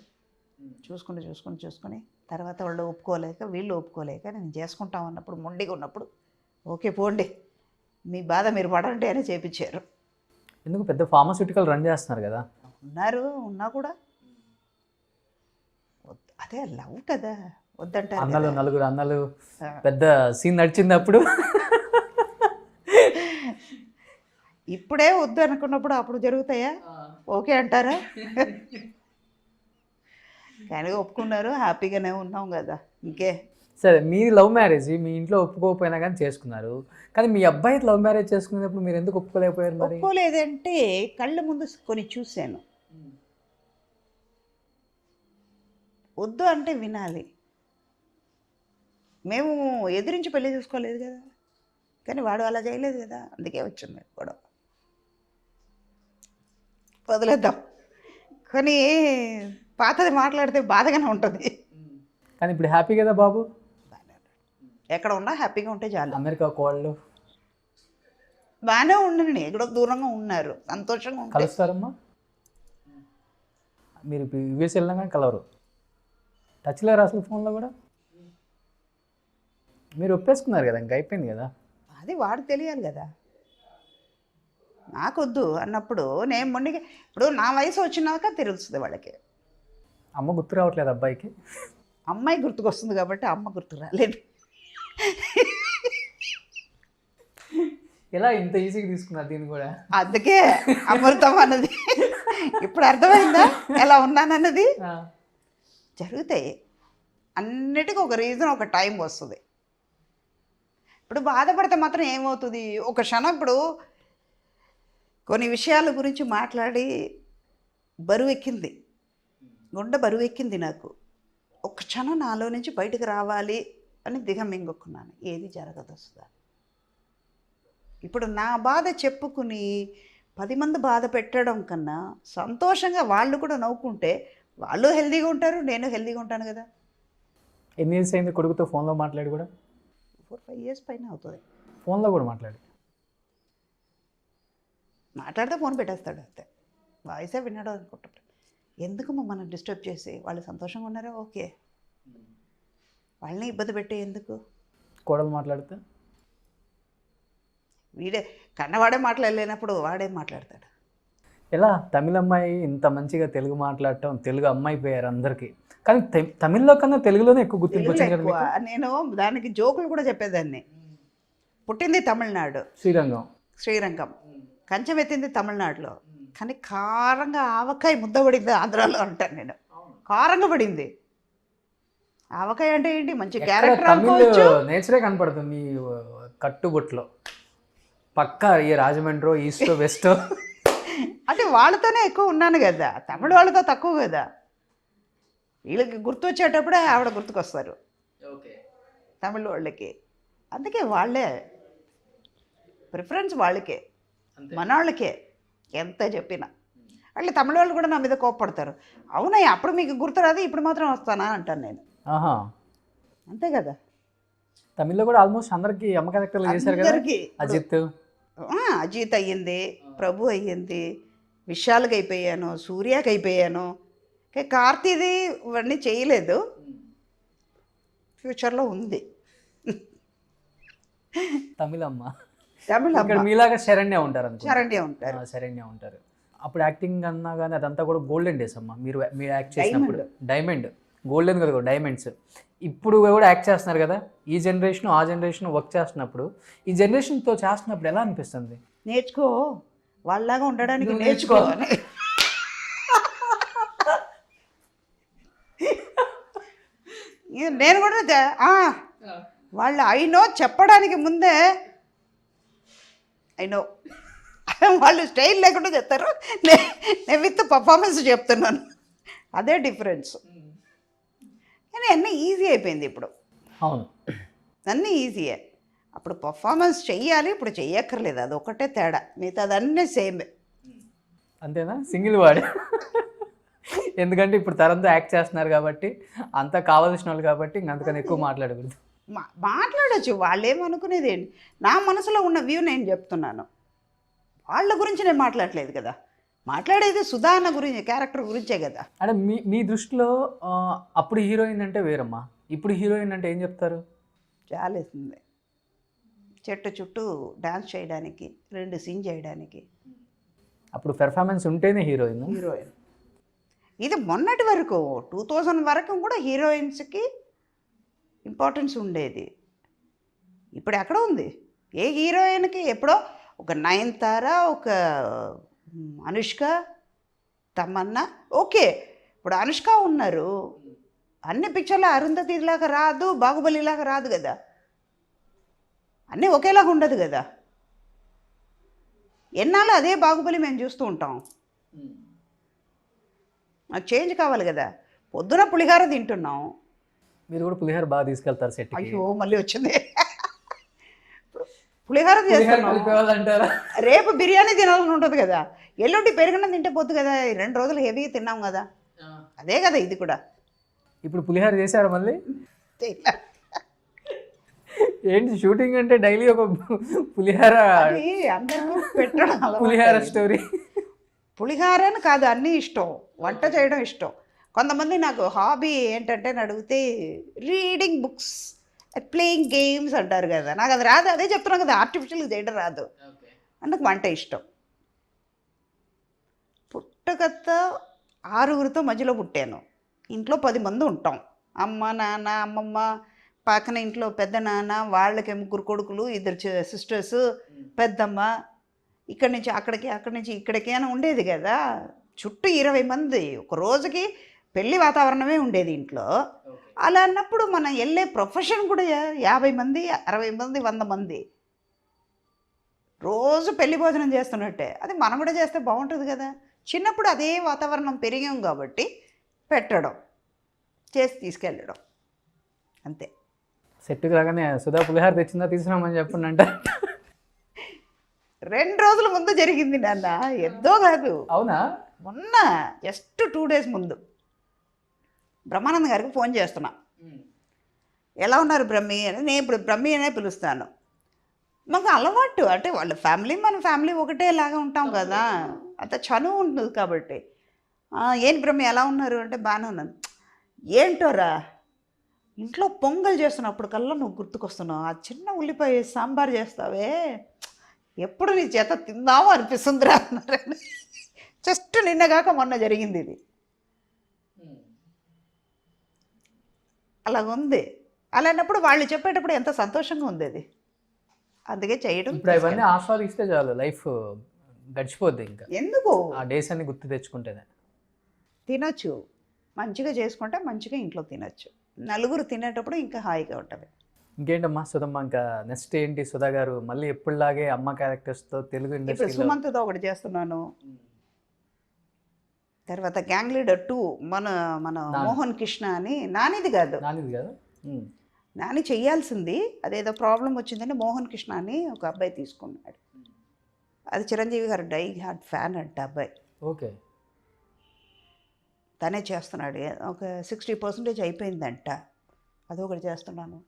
చూసుకుని తర్వాత వాళ్ళు ఒప్పుకోలేక వీళ్ళు ఒప్పుకోలేక నేను చేసుకుంటాం అన్నప్పుడు, మొండిగా ఉన్నప్పుడు ఓకే పోండి మీ బాధ మీరు పడండి అని చేపించారు. ఎందుకు పెద్ద ఫార్మాస్యూటికల్ రన్ చేస్తున్నారు కదా. ఉన్నా కూడా అదే లవ్ కదా, వద్దంటారు అన్నలు నలుగురు అన్నలు పెద్ద సీన్ నడిచింది అప్పుడు. ఇప్పుడే వద్దు అనుకున్నప్పుడు అప్పుడు జరుగుతాయా? ఓకే అంటారా? కానీ ఒప్పుకున్నారు, హ్యాపీగానే ఉన్నాం కదా. ఇంకే సరే, మీ లవ్ మ్యారేజ్ మీ ఇంట్లో ఒప్పుకోకపోయినా కానీ చేసుకున్నారు, కానీ మీ అబ్బాయి లవ్ మ్యారేజ్ చేసుకునేటప్పుడు మీరు ఎందుకు ఒప్పుకోలేకపోయారు మరి? ఒప్పుకోలేదంటే కళ్ళ ముందు కొన్ని చూశాను. వద్దు అంటే వినాలి. మేము ఎదిరించి పెళ్లి చేసుకోలేదు కదా, కానీ వాడు అలా చేయలేదు కదా, అందుకే వచ్చింది గొడవ. వదిలేద్దాం, కానీ పాతది మాట్లాడితే బాధగానే ఉంటుంది. కానీ ఇప్పుడు హ్యాపీ కదా బాబు? ఎక్కడ ఉన్నా హ్యాపీగా ఉంటే చాలు. అమెరికా కోళ్ళు బాగానే ఉండండి, ఎక్కడో దూరంగా ఉన్నారు, సంతోషంగా ఉంటారు. కలుస్తారమ్మా? మీరు యూఎస్ వెళ్ళినా కానీ కలవరు, టచ్లో రారు అసలు ఫోన్లో కూడా. మీరు ఒప్పేసుకున్నారు కదా, ఇంకా అయిపోయింది కదా. అది వాడికి తెలియాలి కదా. నాకొద్దు అన్నప్పుడు నేను మొండిగా, ఇప్పుడు నా వయసు వచ్చినాక తెలుస్తుంది వాళ్ళకి. అమ్మ గుర్తు రావట్లేదు అబ్బాయికి? అమ్మాయి గుర్తుకొస్తుంది కాబట్టి అమ్మ గుర్తు రాలేదు. ఎలా ఇంత ఈజీగా తీసుకున్నారు దీన్ని కూడా? అందుకే అమృతం అన్నది. ఇప్పుడు అర్థమైందా ఎలా ఉన్నానన్నది? జరుగుతాయి అన్నిటికీ ఒక రీజన్, ఒక టైం వస్తుంది. ఇప్పుడు బాధపడితే మాత్రం ఏమవుతుంది, ఒక క్షణం ఇప్పుడు కొన్ని విషయాల గురించి మాట్లాడి బరువెక్కింది, గుండె బరువెక్కింది నాకు. ఒక క్షణం నాలో నుంచి బయటకు రావాలి అని దిగమింగుకున్నాను, ఏది జరగదు వస్తుందా. ఇప్పుడు నా బాధ చెప్పుకుని 10 మంది బాధ పెట్టడం కన్నా సంతోషంగా వాళ్ళు కూడా నవ్వుకుంటే వాళ్ళు హెల్తీగా ఉంటారు, నేను హెల్తీగా ఉంటాను కదా. ఎన్ని ఇయర్స్ అయింది కొడుకుతో ఫోన్లో మాట్లాడి కూడా? 4-5 ఇయర్స్ పైన అవుతుంది. ఫోన్లో కూడా మాట్లాడితే ఫోన్ పెట్టేస్తాడు అంతే, వాయిసే విన్నాడు అనుకుంటాడు. ఎందుకు మనం డిస్టర్బ్ చేసి, వాళ్ళు సంతోషంగా ఉన్నారా ఓకే, వాళ్ళని ఇబ్బంది పెట్టే ఎందుకు. కోడలు మాట్లాడితే వీడే కన్నవాడే మాట్లాడలేనప్పుడు వాడేం మాట్లాడతాడు. ఎలా తమిళ అమ్మాయి ఇంత మంచిగా తెలుగు మాట్లాడటం, తెలుగు అమ్మాయి పోయారు అందరికీ, కానీ తమిళ్లో కన్నా తెలుగులోనే ఎక్కువ గుర్తింపు వచ్చింది కదా మీకు? నేను దానికి జోకులు కూడా చెప్పేదాన్ని. పుట్టింది తమిళనాడు, శ్రీరంగం, కంచెం ఎత్తింది తమిళనాడులో, కానీ కారంగా ఆవకాయ ముద్ద పడింది ఆంధ్రాలో అంటాను నేను. కారంగా పడింది. ఆవకాయ అంటే ఏంటి, మంచి క్యారెక్టర్ నేచరే కనపడుతుంది మీ కట్టుబొట్లో. పక్కా ఈ రాజమండ్రి ఈస్టో వెస్టో అంటే వాళ్ళతోనే ఎక్కువ ఉన్నాను కదా, తమిళ వాళ్ళతో తక్కువ కదా. వీళ్ళకి గుర్తు వచ్చేటప్పుడే ఆవిడ గుర్తుకొస్తారు తమిళ వాళ్ళకి. అందుకే వాళ్ళే ప్రిఫరెన్స్, వాళ్ళకే, మన వాళ్ళకే ఎంత చెప్పినా. అట్లా తమిళ వాళ్ళు కూడా నా మీద కోప్పడతారు. అవునయ్య అప్పుడు మీకు గుర్తురాదు, ఇప్పుడు మాత్రం వస్తానా అంటాను నేను. అంతే కదా. తమిళ్లో కూడా ఆల్మోస్ట్ అందరికి అమ్మ క్యారెక్టర్లు చేశారు కదా. అజిత్, అజిత్ అయ్యింది, ప్రభు అయ్యింది, విశాల్కి అయిపోయాను, సూర్యకి అయిపోయాను. కార్తీది ఇవన్నీ చేయలేదు, ఫ్యూచర్లో ఉంది. తమిళమ్మ. తమిళ ఇక్కడ మీలాగా శరణ్య ఉంటారు అనుకో. శరణ్య ఉంటారు. శరణ్య ఉంటారు. అప్పుడు యాక్టింగ్ అన్నా కానీ అదంతా కూడా గోల్డెన్ డేస్ అమ్మ. మీరు యాక్ట్ చేసినప్పుడు డైమండ్, గోల్డెన్ కదా, డైమండ్స్. ఇప్పుడు కూడా యాక్ట్ చేస్తున్నారు కదా, ఈ జనరేషన్ ఆ జనరేషన్ వర్క్ చేస్తున్నప్పుడు, ఈ జనరేషన్తో చేస్తున్నప్పుడు ఎలా అనిపిస్తుంది? నేర్చుకో, వాళ్ళలాగా ఉండడానికి నువ్వు నేర్చుకో అని. నేను కూడా వాళ్ళు అయినో చెప్పడానికి ముందే అయినో వాళ్ళు స్టైల్ లేకుండా చెప్తారు, నేను విత్ పర్ఫార్మెన్స్ చెప్తున్నాను, అదే డిఫరెన్స్. కానీ అన్నీ ఈజీ అయిపోయింది ఇప్పుడు. అవును, అన్నీ ఈజీయే. అప్పుడు పర్ఫార్మెన్స్ చెయ్యాలి, ఇప్పుడు చెయ్యక్కర్లేదు, అది ఒకటే తేడా, మిగతా అన్నీ సేమే. అంతేనా? సింగిల్ వాడే. ఎందుకంటే ఇప్పుడు తరంతో యాక్ట్ చేస్తున్నారు కాబట్టి, అంతా కావాల్సిన వాళ్ళు కాబట్టి, అందుకని ఎక్కువ మాట్లాడకూడదు. మాట్లాడచ్చు, వాళ్ళు ఏమనుకునేది ఏంటి, నా మనసులో ఉన్న వ్యూ నేను చెప్తున్నాను, వాళ్ళ గురించి నేను మాట్లాడలేదు కదా, మాట్లాడేది సుధా అన్న గురించి, క్యారెక్టర్ గురించే కదా. అంటే మీ దృష్టిలో అప్పుడు హీరోయిన్ అంటే వేరమ్మా, ఇప్పుడు హీరోయిన్ అంటే ఏం చెప్తారు? చాలేస్తుంది, చెట్టు చుట్టూ డాన్స్ చేయడానికి, 2 సీన్ చేయడానికి. అప్పుడు పెర్ఫార్మెన్స్ ఉంటేనే హీరోయిన్. ఇది మొన్నటి వరకు 2000 వరకు కూడా హీరోయిన్స్కి ఇంపార్టెన్స్ ఉండేది. ఇప్పుడు ఎక్కడ ఉంది? ఏ హీరోయిన్కి ఎప్పుడో ఒక నయనతార, ఒక అనుష్క, తమన్నా, ఓకే. ఇప్పుడు అనుష్క ఉన్నారు, అన్ని పిక్చర్లో అరుంధతిలాగా రాదు, బాహుబలిలాగా రాదు కదా, అన్నీ ఒకేలాగా ఉండదు కదా. ఎన్నాళ్ళు అదే బాహుబలి మేము చూస్తూ ఉంటాం, నాకు చేంజ్ కావాలి కదా. పొద్దున పులిహార తింటున్నాం. మీరు కూడా పులిహార బాగా తీసుకెళ్తారు సెట్. అయ్యో మళ్ళీ వచ్చింది పులిహార చేస్తాను. రేపు బిర్యానీ తినాలని ఉంటుంది కదా, ఎల్లుండి పెరుగన్నం తింటే పోద్దు కదా, 2 రోజులు హెవీగా తిన్నాం కదా, అదే కదా ఇది కూడా. ఇప్పుడు పులిహార చేశారా మళ్ళీ? ఏంటి షూటింగ్ అంటే డైలీ ఒక పులిహార, అందరికీ పెట్టడం పులిహార స్టోరీ. పులిహార అని కాదు, అన్నీ ఇష్టం, వంట చేయడం ఇష్టం. కొంతమంది నాకు హాబీ ఏంటంటే అడిగితే రీడింగ్ బుక్స్, ప్లేయింగ్ గేమ్స్ అంటారు కదా, నాకు అది రాదు, అదే చెప్తున్నాను కదా, ఆర్టిఫిషియల్గా చేయడం రాదు, అందుకు వంట ఇష్టం. పుట్టకత్త 6గురితో మధ్యలో పుట్టాను, ఇంట్లో 10 మంది ఉంటాం, అమ్మ నాన్న అమ్మమ్మ, పక్కన ఇంట్లో పెద్ద నాన్న, వాళ్ళకి 3 కొడుకులు, 2 సిస్టర్స్, పెద్దమ్మ, ఇక్కడి నుంచి అక్కడికి, అక్కడి నుంచి ఇక్కడికి అని ఉండేది కదా, చుట్టూ 20 మంది, ఒక రోజుకి పెళ్ళి వాతావరణమే ఉండేది ఇంట్లో. అలా అన్నప్పుడు మనం వెళ్ళే ప్రొఫెషన్ కూడా 50 మంది, 60 మంది, 100 మంది రోజు పెళ్లి భోజనం చేస్తున్నట్టే, అది మనం కూడా చేస్తే బాగుంటుంది కదా. చిన్నప్పుడు అదే వాతావరణం పెరిగాం కాబట్టి పెట్టడం, చేసి తీసుకెళ్ళడం, అంతే. సెట్కి రాగానే సుధా పులిహార తెచ్చిందా తీసుకురామని చెప్పండి అంటే 2 రోజుల ముందు జరిగింది నాన్న, ఎంతో కాదు. అవునా? మొన్న జస్ట్ 2 డేస్ ముందు బ్రహ్మానంద్ గారికి ఫోన్ చేస్తున్నా, ఎలా ఉన్నారు బ్రహ్మి అని. నేను ఇప్పుడు బ్రహ్మి అనే పిలుస్తాను, మాకు అలవాటు, అంటే వాళ్ళ ఫ్యామిలీ మన ఫ్యామిలీ ఒకటేలాగా ఉంటాం కదా, అంత చనువు ఉంటుంది కాబట్టి. ఏంటి బ్రహ్మి ఎలా ఉన్నారు అంటే బాగానే ఉన్నాను. ఏంటోరా ఇంట్లో పొంగల్ చేస్తున్నప్పుడు కల్లా నువ్వు గుర్తుకొస్తున్నావు, ఆ చిన్న ఉల్లిపాయ సాంబార్ చేస్తావే, ఎప్పుడు నీ చేత తిందామో అనిపిస్తుందిరా అన్నారని. జస్ట్ నిన్నగాక మొన్న జరిగింది ఇది, అలాగుంది. అలాంటప్పుడు వాళ్ళు చెప్పేటప్పుడు ఎంత సంతోషంగా ఉంది అది, అందుకే చేయడం. ఇప్పుడు అవన్నీ ఆస్వాదిస్తే చాలు, లైఫ్ గడిచిపోద్ది. ఇంకా ఎందుకు ఆ డేస్ అన్ని గుర్తు తెచ్చుకుంటేనే. తినొచ్చు, మంచిగా చేసుకుంటే మంచిగా ఇంట్లో తినొచ్చు, నలుగురు తినేటప్పుడు ఇంకా హాయిగా ఉంటుంది. ఇంకేంటమ్మా సుధమ్మ, ఇంకా నెక్స్ట్ ఏంటి సుధా గారు? మళ్ళీ ఎప్పుడులాగే అమ్మ క్యారెక్టర్స్తో తెలుగు ఇప్పుడు ఇండస్ట్రీలో సుమంత్తో ఒకటి చేస్తున్నాను, తర్వాత గ్యాంగ్ లీడర్ 2 మన మన మోహన్ కృష్ణ అని, నానిది కాదు, నానిది కాదు, నాని చెయ్యాల్సింది, అదేదో ప్రాబ్లం వచ్చిందని మోహన్ కృష్ణ అని ఒక అబ్బాయి తీసుకున్నాడు. అది చిరంజీవి గారు డై హార్ట్ ఫ్యాన్ అంట అబ్బాయి. ఓకే. తనే చేస్తున్నాడు, ఒక 60% అయిపోయిందంట, అదొకటి చేస్తున్నాను.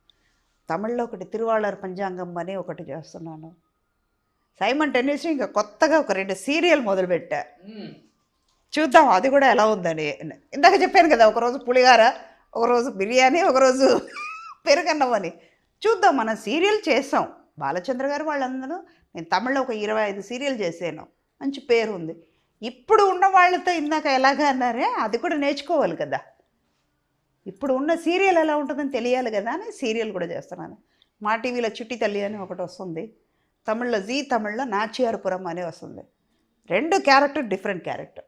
తమిళ్లో ఒకటి తిరువాళర్ పంచాంగం అని ఒకటి చేస్తున్నాను. సైమల్టేనియస్లీ ఇంకా కొత్తగా ఒక 2 సీరియల్ మొదలుపెట్టా. చూద్దాం అది కూడా ఎలా ఉందని. ఇందాక చెప్పాను కదా, ఒకరోజు పులిహార, ఒకరోజు బిర్యానీ, ఒకరోజు పెరుగన్నం అని. చూద్దాం, మనం సీరియల్ చేసాం. బాలచంద్ర గారు వాళ్ళందరూ, నేను తమిళ్లో ఒక 25 సీరియల్ చేశాను, మంచి పేరు ఉంది. ఇప్పుడు ఉన్న వాళ్ళతో ఇందాక ఎలాగా అన్నారే, అది కూడా నేర్చుకోవాలి కదా. ఇప్పుడు ఉన్న సీరియల్ ఎలా ఉంటుందని తెలియాలి కదా అని సీరియల్ కూడా చేస్తున్నాను. మా టీవీలో చిట్టి తల్లి అని ఒకటి వస్తుంది, తమిళ్లో జీ తమిళ్లో నాచియార్పురం అని వస్తుంది. 2 క్యారెక్టర్ డిఫరెంట్ క్యారెక్టర్.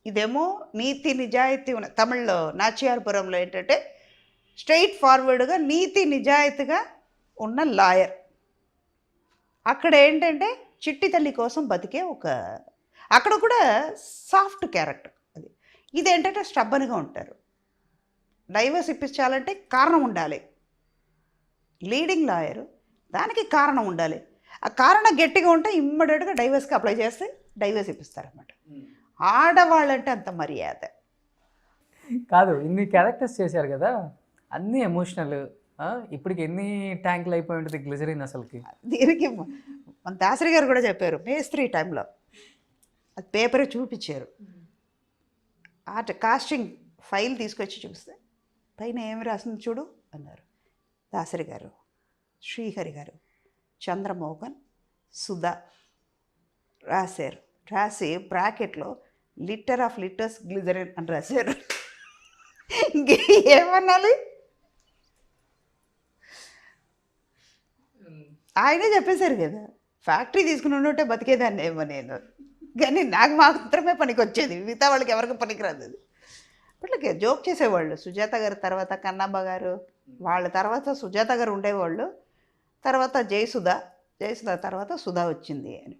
ఇదేమో నీతి నిజాయితీ ఉన్న, తమిళ్లో నాచియార్పురంలో ఏంటంటే స్ట్రైట్ ఫార్వర్డ్గా నీతి నిజాయితీగా ఉన్న లాయర్. అక్కడ ఏంటంటే చిట్టి తల్లి కోసం బతికే ఒక, అక్కడ కూడా సాఫ్ట్ క్యారెక్టర్ అది. ఇదేంటంటే స్టబ్బన్గా ఉంటారు. డైవర్స్ ఇప్పించాలంటే కారణం ఉండాలి. లీడింగ్ లాయరు, దానికి కారణం ఉండాలి. ఆ కారణం గట్టిగా ఉంటే ఇమ్మీడియట్గా డైవర్స్కి అప్లై చేస్తే డైవర్స్ ఇప్పిస్తారన్నమాట. ఆడవాళ్ళంటే అంత మర్యాద కాదు, ఇన్ని క్యారెక్టర్స్ చేశారు కదా, అన్నీ ఎమోషనల్. ఇప్పటికి ఎన్ని ట్యాంకులు అయిపోయి ఉంటుంది గ్లిజరిన్ అసలుకి? దీనికి మన దాసరి గారు కూడా చెప్పారు, మేస్త్రి టైంలో అది పేపర్ చూపించారు. ఆర్ట్ కాస్టింగ్ ఫైల్ తీసుకొచ్చి చూస్తే పైన ఏమి రాసింది చూడు అన్నారు. దాసరి గారు, శ్రీహరి గారు, చంద్రమోహన్, సుధా రాశారు. రాసి బ్రాకెట్లో లీటర్ ఆఫ్ లీటర్స్ గ్లిజరిన్ అని రాశారు. ఏమనాలి? ఆయనే చెప్పేశారు కదా, ఫ్యాక్టరీ తీసుకుని ఉంటే బతికేదాన్ని ఏమో నేను, కానీ నాకు మాత్రమే పనికి వచ్చేది, మిగతా వాళ్ళకి ఎవరికి పనికిరాదు. అది అట్లా జోక్ చేసేవాళ్ళు. సుజాత గారు తర్వాత కన్నమ్మ గారు, వాళ్ళ తర్వాత సుజాత గారు ఉండేవాళ్ళు, తర్వాత జయసుధ తర్వాత సుధా వచ్చింది అని.